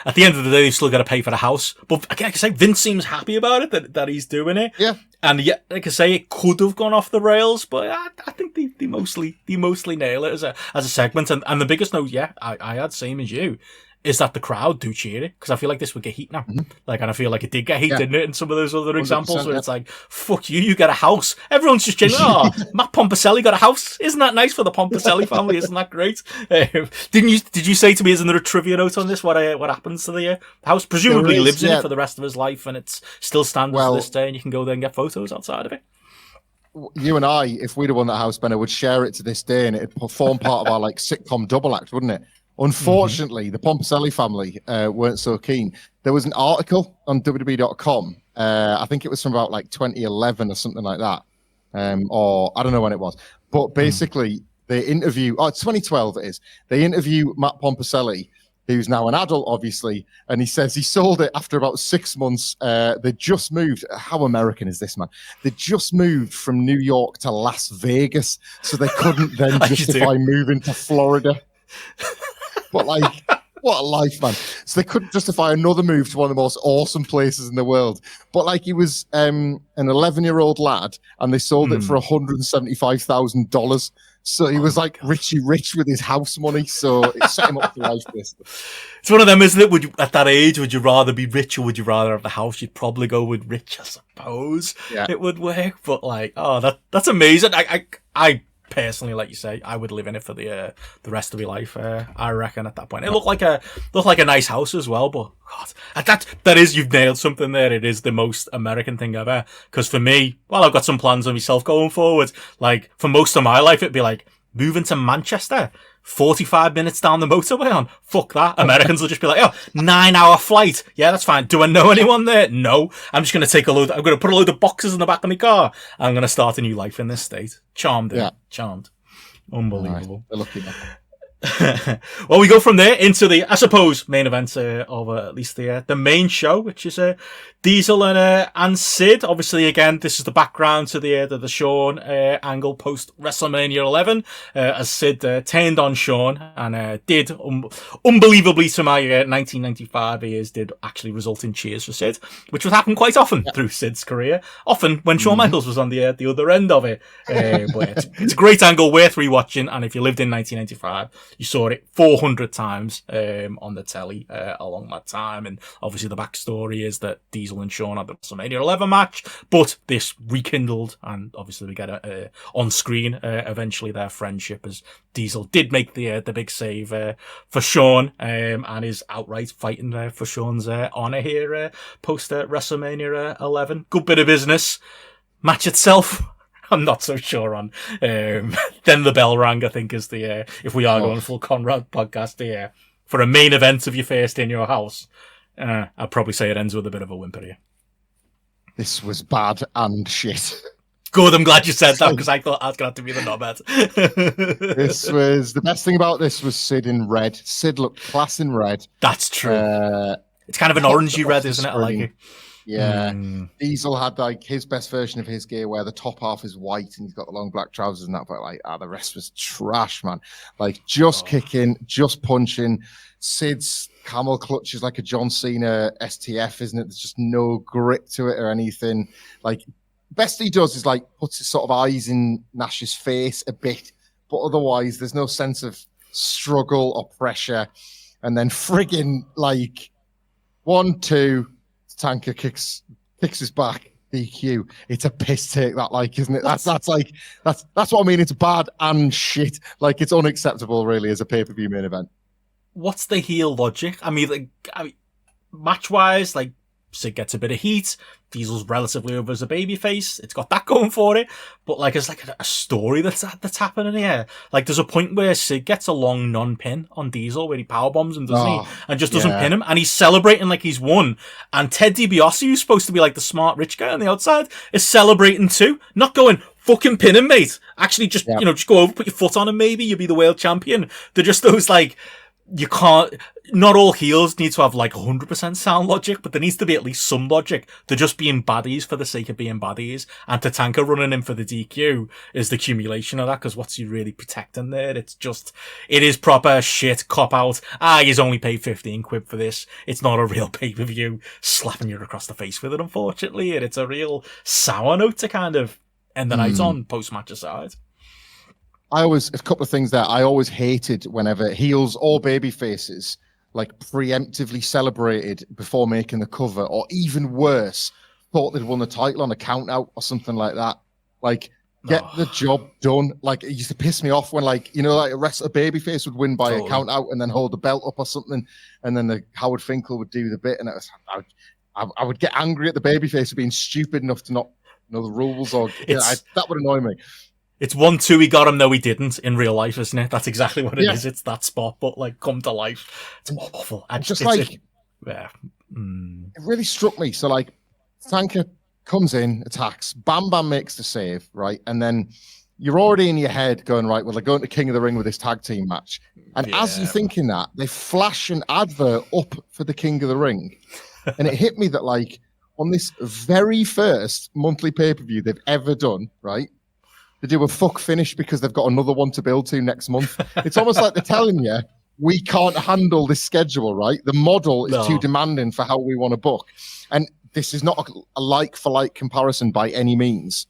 at the end of the day, you still got to pay for the house. But like I say, Vince seems happy about it, that he's doing it. Yeah. And yeah, like I say, it could have gone off the rails, but I think they mostly nail it as a segment. And the biggest note, I had same as you, is that the crowd do cheer it, because I feel like this would get heat now. Like, and I feel like it did get heat, didn't it, in some of those other examples where it's like, fuck you, you get a house. Everyone's just genuine, oh, Matt Pomposelli got a house. Isn't that nice for the Pomposelli family? Isn't that great? Did you say to me, isn't there a trivia note on this, what happens to the house? Presumably he lives in it for the rest of his life, and it's still standing to this day, and you can go there and get photos outside of it. You and I, if we'd have won that house, Benno, would share it to this day, and it'd form part of our like sitcom double act, wouldn't it? Unfortunately, the Pomposelli family weren't so keen. There was an article on WWE.com. I think it was from about like 2011 or something like that. Or I don't know when it was. But basically, they interview, it's 2012 it is. They interview Matt Pomposelli, who's now an adult, obviously. And he says he sold it after about 6 months. They just moved. How American is this, man? They just moved from New York to Las Vegas. So they couldn't then justify moving to Florida. But like, what a life, man. So they couldn't justify another move to one of the most awesome places in the world. But like, he was an 11-year-old lad, and they sold it for $175,000. So he was like Richie Rich with his house money. So it set him up for life, basically. It's one of them, isn't it? At that age, would you rather be rich or would you rather have the house? You'd probably go with rich, I suppose. Yeah. It would work. But like, oh, that's amazing. I personally, like you say, I would live in it for the rest of my life. I reckon at that point, it looked like a nice house as well. But God, that is, you've nailed something there. It is the most American thing ever. Because for me, I've got some plans on myself going forward. Like, for most of my life, it'd be like moving to Manchester, 45 minutes down the motorway on. Fuck that. Americans will just be like, oh, 9-hour flight. Yeah, that's fine. Do I know anyone there? No. I'm just going to I'm going to put a load of boxes in the back of my car. I'm going to start a new life in this state. Charmed. Charmed. Unbelievable. They're lucky, man. Well, we go from there into the, I suppose, main event of at least the main show, which is Diesel and Sid. Obviously, again, this is the background to the Shawn angle post WrestleMania 11, as Sid turned on Shawn and did unbelievably, to my 1995 ears, did actually result in cheers for Sid, which would happen quite often through Sid's career. Often when Shawn Michaels was on the other end of it. But it's a great angle, worth rewatching, and if you lived in 1995. you saw it 400 times on the telly along that time. And obviously the backstory is that Diesel and Shawn had the WrestleMania 11 match, but this rekindled, and obviously we get on screen eventually their friendship, as Diesel did make the big save for Shawn, and is outright fighting for Shawn's honor here post WrestleMania 11. Good bit of business. Match itself, I'm not so sure on. Then the bell rang, I think, is the if we are going full Conrad podcast here for a main event of your first In Your House. I'd probably say it ends with a bit of a whimper here. This was bad and shit. Good, I'm glad you said that, because I thought I was going to have to be the knobhead. This was the best thing about this was Sid in red. Sid looked class in red. That's true. It's kind of an orangey red, isn't it? I like it. Yeah. Diesel had like his best version of his gear where the top half is white and he's got the long black trousers and that, but like the rest was trash, man. Like just kicking, just punching. Sid's camel clutch is like a John Cena STF, isn't it? There's just no grip to it or anything. Like best he does is like puts his sort of eyes in Nash's face a bit, but otherwise there's no sense of struggle or pressure. And then friggin' like 1-2, Tanker kicks his back, DQ. It's a piss take, that, like, isn't it? That's what I mean. It's bad and shit. Like, it's unacceptable, really, as a pay-per-view main event. What's the heel logic? I mean, match-wise, like, Sid gets a bit of heat. Diesel's relatively over as a babyface. It's got that going for it. But, like, it's like a story that's happening here. Like, there's a point where Sid gets a long non-pin on Diesel where he powerbombs him, doesn't he? And just doesn't pin him. And he's celebrating like he's won. And Ted DiBiase, who's supposed to be like the smart rich guy on the outside, is celebrating too. Not going, fucking pin him, mate. Actually, just, just go over, put your foot on him, maybe. You'll be the world champion. They're just those, like, you can't, not all heels need to have like 100% sound logic, but there needs to be at least some logic. They're just being baddies for the sake of being baddies. And Tatanka running in for the DQ is the accumulation of that, because what's he really protecting there? It's just, it is proper shit cop out. He's only paid 15 quid for this. It's not a real pay-per-view, slapping you across the face with it, unfortunately. And it's a real sour note to kind of end the night on, post-match aside. A couple of things there. I always hated whenever heels or baby faces like preemptively celebrated before making the cover, or even worse, thought they'd won the title on a count out or something like that. Like, get the job done. Like, it used to piss me off when, like, like a baby face would win by a count out and then hold the belt up or something, and then the Howard Finkel would do the bit, and I would get angry at the baby face for being stupid enough to not know the rules, or that would annoy me. It's 1-2, he got him, though he didn't in real life, isn't it? That's exactly what it is. It's that spot, but like come to life. It's awful. It really struck me. So like, Tanker comes in, attacks, Bam Bam makes the save, right? And then you're already in your head going, right, well, they're going to King of the Ring with this tag team match. And as you're thinking that, they flash an advert up for the King of the Ring. And it hit me that, like, on this very first monthly pay-per-view they've ever done, right? They do a fuck finish because they've got another one to build to next month. It's almost like they're telling you, we can't handle this schedule, right? The model is too demanding for how we want to book. And this is not a like-for-like comparison by any means.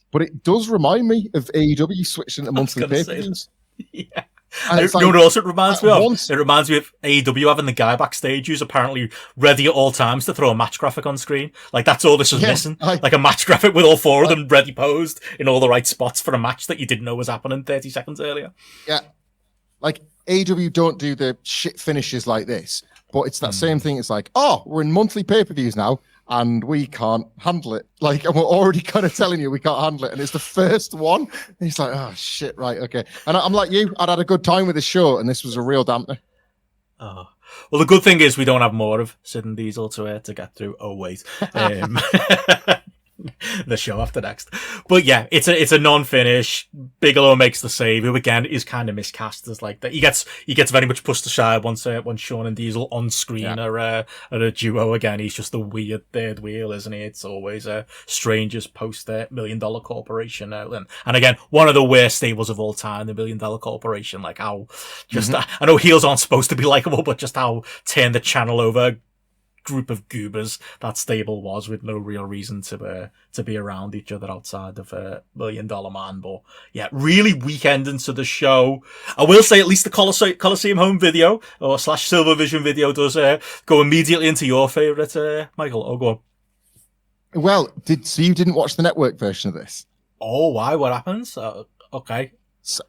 But it does remind me of AEW switching to monthly pay-per-views. Yeah. You know what else it reminds me of? It reminds me of AEW having the guy backstage who's apparently ready at all times to throw a match graphic on screen. Like, that's all this is missing. Like a match graphic with all four of them ready posed in all the right spots for a match that you didn't know was happening 30 seconds earlier. Yeah. Like, AEW don't do the shit finishes like this, but it's that same thing. It's like, we're in monthly pay-per-views now, and we can't handle it. Like, and we're already kind of telling you we can't handle it. And it's the first one. And he's like, oh, shit, right, okay. And I'm like you, I'd had a good time with the show, and this was a real dampener. Oh. Well, the good thing is we don't have more of Sid and Diesel to get through. Oh, wait. The show after next. But yeah, it's a non-finish. Bigelow makes the save, who again is kind of miscast as like that. He gets very much pushed aside once Shawn and Diesel on screen are a duo again. He's just a weird third wheel, isn't he? It's always a strangers post $1 Million Corporation and again, one of the worst stables of all time, the $1 Million Corporation. Like how just I know heels aren't supposed to be likable, but just how turn the channel over group of goobers that stable was, with no real reason to be around each other outside of $1 Million Man. But yeah, really weak ending to the show. I will say at least the Coliseum home video or / Silver Vision video does go immediately into your favourite, Michael. Oh, go on. Well, so you didn't watch the network version of this? Oh, why? What happens? Okay. So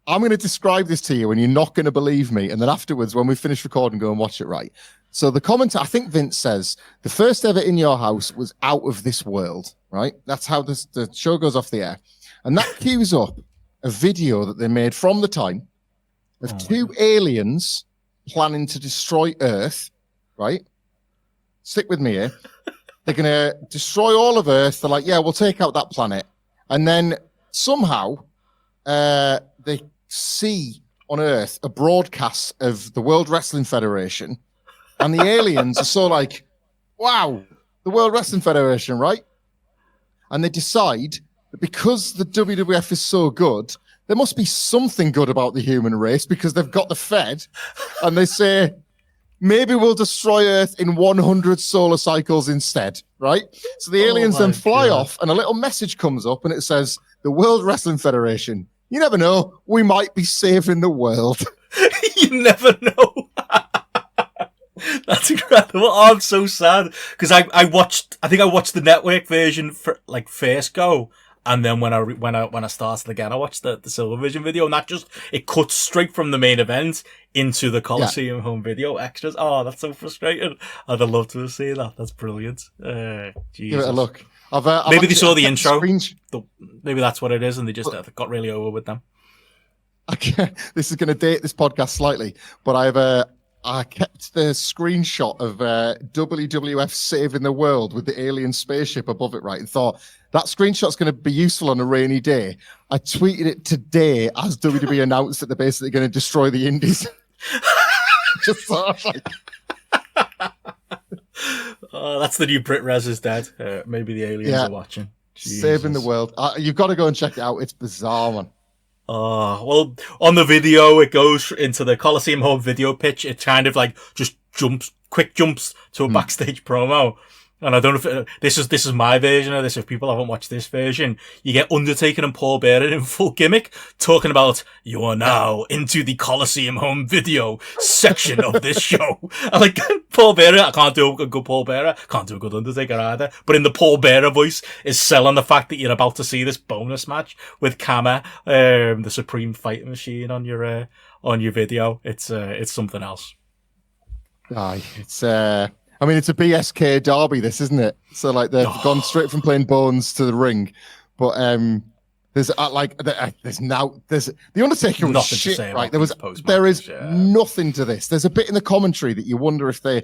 I'm going to describe this to you and you're not going to believe me. And then afterwards, when we finish recording, go and watch it right. So the commenter, I think Vince says, the first ever In Your House was out of this world, right? That's how the show goes off the air. And that cues up a video that they made from the time of two aliens planning to destroy Earth, right? Stick with me here. They're going to destroy all of Earth. They're like, yeah, we'll take out that planet. And then somehow they see on Earth a broadcast of the World Wrestling Federation. And the aliens are so like, wow, the World Wrestling Federation, right? And they decide that because the WWF is so good, there must be something good about the human race because they've got the Fed. And they say, maybe we'll destroy Earth in 100 solar cycles instead, right? So the aliens then fly off and a little message comes up and it says, the World Wrestling Federation. You never know. We might be saving the world. You never know. That's incredible. Oh, I'm so sad because I watched the network version for like first go, and then when I started again, I watched the Silver Vision video, and it cuts straight from the main event into the Coliseum home video extras. Oh, that's so frustrating. I'd have loved to have seen that. That's brilliant. Give it a look. Maybe they saw the intro. Maybe that's what it is, and they just got really over with them. This is going to date this podcast slightly, but I kept the screenshot of WWF saving the world with the alien spaceship above it, right? And thought that screenshot's going to be useful on a rainy day. I tweeted it today as WWE announced that they're basically going to destroy the Indies. Just thought like... that's the new Brit Rez is dead. Maybe the aliens are watching. Jesus. Saving the world. You've got to go and check it out. It's bizarre, man. Oh, well, on the video, it goes into the Coliseum home video pitch. It kind of like just quick jumps to a backstage promo. And I don't know if this is my version of this. If people haven't watched this version, you get Undertaker and Paul Bearer in full gimmick talking about, you are now into the Coliseum home video section of this show. I like Paul Bearer. I can't do a good Paul Bearer. Can't do a good Undertaker either. But in the Paul Bearer voice is selling the fact that you're about to see this bonus match with Kama, the Supreme Fighting Machine on your video. It's something else. Aye, it's a BSK derby, this, isn't it? So, like, they've gone straight from playing Bones to the ring. But there's the Undertaker was nothing shit, to say right? There is nothing to this. There's a bit in the commentary that you wonder if they,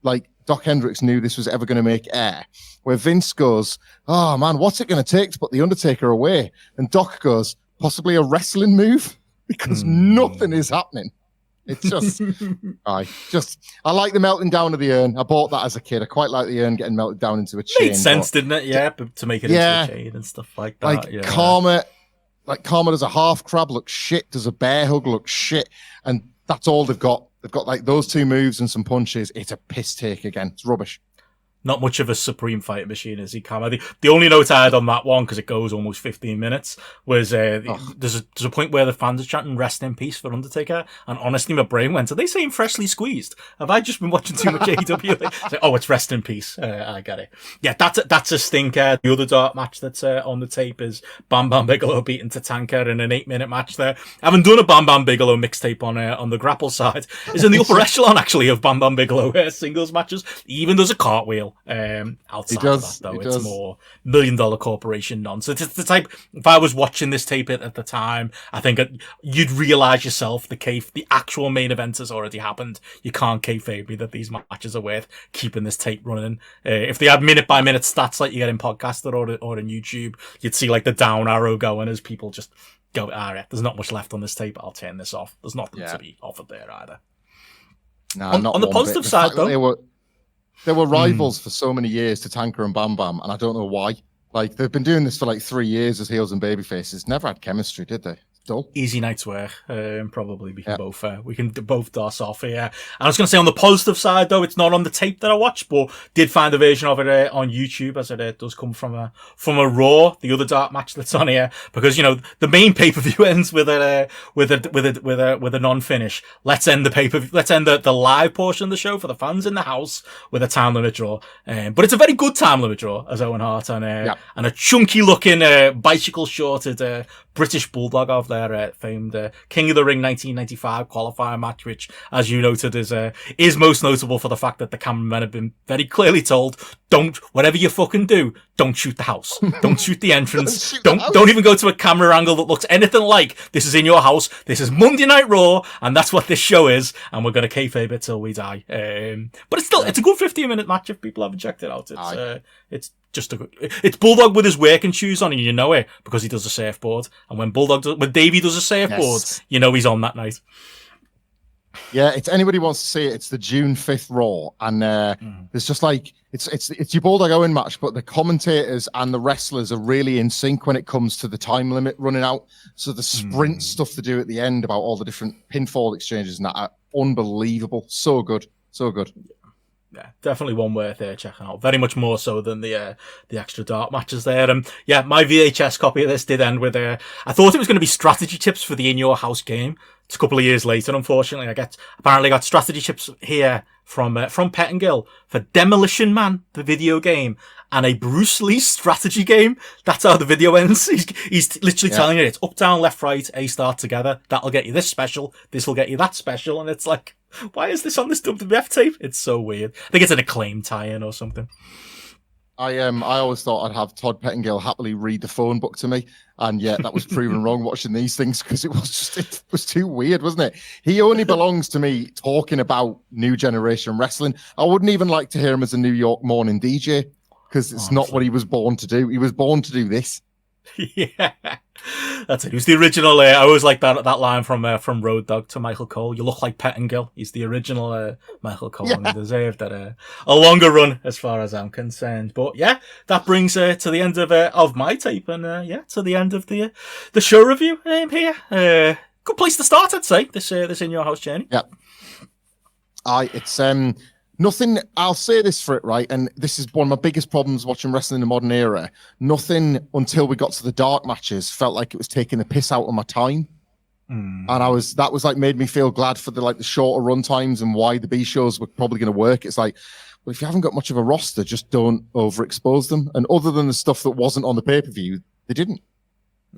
like, Doc Hendricks knew this was ever going to make air, where Vince goes, oh, man, what's it going to take to put the Undertaker away? And Doc goes, possibly a wrestling move? Because nothing is happening. It's just, I like the melting down of the urn. I bought that as a kid. I quite like the urn getting melted down into a chain. Made sense, didn't it? Yeah, to make it into a chain and stuff like that. Karma does a half crab look shit, does a bear hug look shit, and that's all they've got. They've got like those two moves and some punches. It's a piss take again. It's rubbish. Not much of a Supreme Fighting Machine, is he, Karma? The only note I had on that one, because it goes almost 15 minutes, was there's a point where the fans are chanting "Rest in peace" for Undertaker, and honestly, my brain went, "Are they saying freshly squeezed? Have I just been watching too much AEW?" Like, oh, it's "Rest in peace." I get it. Yeah, that's a stinker. The other dark match that's on the tape is Bam Bam Bigelow beating Tatanka in an 8-minute match. There, I haven't done a Bam Bam Bigelow mixtape on the GRAPPL side. It's in the upper echelon actually of Bam Bam Bigelow singles matches. He even does a cartwheel. Outside of that, though, it's more $1 million corporation nonsense. It's the type. If I was watching this tape at the time, I think you'd realize yourself the actual main event has already happened. You can't kayfabe me that these matches are worth keeping this tape running. If they had minute by minute stats like you get in Podcaster or in YouTube, you'd see like the down arrow going as people just go, right, there's not much left on this tape. I'll turn this off. There's nothing to be offered there either. No, on the positive side, though. They were rivals for so many years to Tatanka and Bam Bam, and I don't know why. Like, they've been doing this for like 3 years as heels and baby faces. Never had chemistry, did they? dull. Easy night's work. Probably we can both DOS off here. And I was going to say on the positive side though, it's not on the tape that I watched, but did find a version of it on YouTube, as it does come from a Raw, the other dark match that's on here, because the main pay per view ends with a non-finish. Let's end the live portion of the show for the fans in the house with a time limit draw. But it's a very good time limit draw, as Owen Hart and a chunky looking bicycle shorted British Bulldog of their famed King of the Ring 1995 qualifier match, which, as you noted, is most notable for the fact that the cameramen have been very clearly told, whatever you fucking do, don't shoot the house. Don't shoot the entrance. Don't even go to a camera angle that looks anything like this is In Your House. This is Monday Night Raw, and that's what this show is, and we're going to kayfabe it till we die. But it's a good 15-minute match if people haven't checked it out. It's it's Bulldog with his working shoes on, and you know it because he does a surfboard. And when Davey does a surfboard, you know he's on that night. Yeah, it's anybody wants to see it. It's the June 5th Raw, and there's just like it's your Bulldog Owen match, but the commentators and the wrestlers are really in sync when it comes to the time limit running out. So the sprint stuff to do at the end about all the different pinfall exchanges and that are unbelievable. So good, so good. Yeah, definitely one worth checking out. Very much more so than the extra dark matches there. My VHS copy of this did end with I thought it was going to be strategy tips for the In Your House game. It's a couple of years later, unfortunately. I got strategy tips here from Pettingill for Demolition Man, the video game, and a Bruce Lee strategy game. That's how the video ends. He's literally telling you it's up, down, left, right, A start together. That'll get you this special. This will get you that special. And it's like, why is this on this WWF tape? It's so weird. I think it's an Acclaim tie-in or something. I always thought I'd have Todd Pettingill happily read the phone book to me, and yet that was proven wrong watching these things because it was too weird, wasn't it? He only belongs to me talking about new generation wrestling. I wouldn't even like to hear him as a New York morning DJ because it's not what he was born to do. He was born to do this. Yeah, that's it. He was the original. I always like that line from Road Dogg to Michael Cole. You look like Pettingill. He's the original Michael Cole, and he deserved that a longer run as far as I'm concerned. But yeah, that brings to the end of my tape, and to the end of the show review here. Good place to start, I'd say. This In Your House journey. Yeah, it's nothing, I'll say this for it, right? And this is one of my biggest problems watching wrestling in the modern era. Nothing until we got to the dark matches felt like it was taking the piss out of my time. And that was like made me feel glad for the shorter run times and why the B shows were probably going to work. It's like, well, if you haven't got much of a roster, just don't overexpose them. And other than the stuff that wasn't on the pay-per-view, they didn't.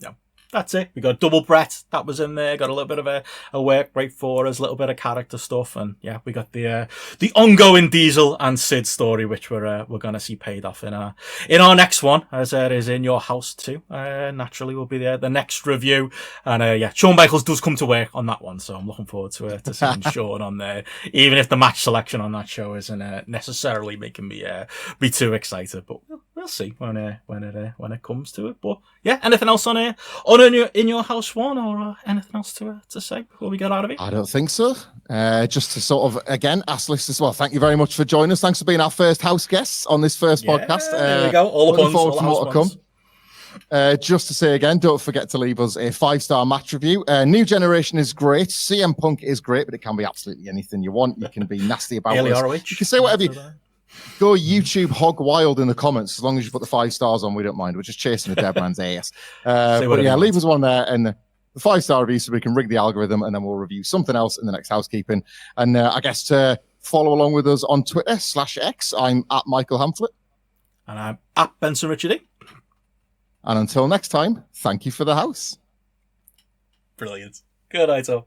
Yeah. That's it. We got Double Bret. That was in there. Got a little bit of a work rate for us, a little bit of character stuff, and yeah, we got the ongoing Diesel and Sid story, which we're gonna see paid off in our next one, as it is In Your House too. Naturally, will be the next review, and Shawn Michaels does come to work on that one, so I'm looking forward to seeing Shawn on there, even if the match selection on that show isn't necessarily making me be too excited, but we'll see when it comes to it. But yeah, anything else on In Your House one, or anything else to say before we get out of it? I don't think so. Just to sort of again ask listeners, well, thank you very much for joining us. Thanks for being our first house guests on this first podcast. There we go. All looking forward to more to come. Just to say again, don't forget to leave us a 5-star match review. New Generation is great. CM Punk is great, but it can be absolutely anything you want. You can be nasty about us. You can say whatever you. Go YouTube hog wild in the comments as long as you put the 5 stars on. We don't mind. We're just chasing the dead man's ass. But yeah, leave us one there and the 5-star review so we can rig the algorithm, and then we'll review something else in the next housekeeping. And I guess to follow along with us on Twitter /X, I'm at Michael Hamflett, and I'm at Benson Richard E. And until next time, thank you for the house. Brilliant. Good night, all.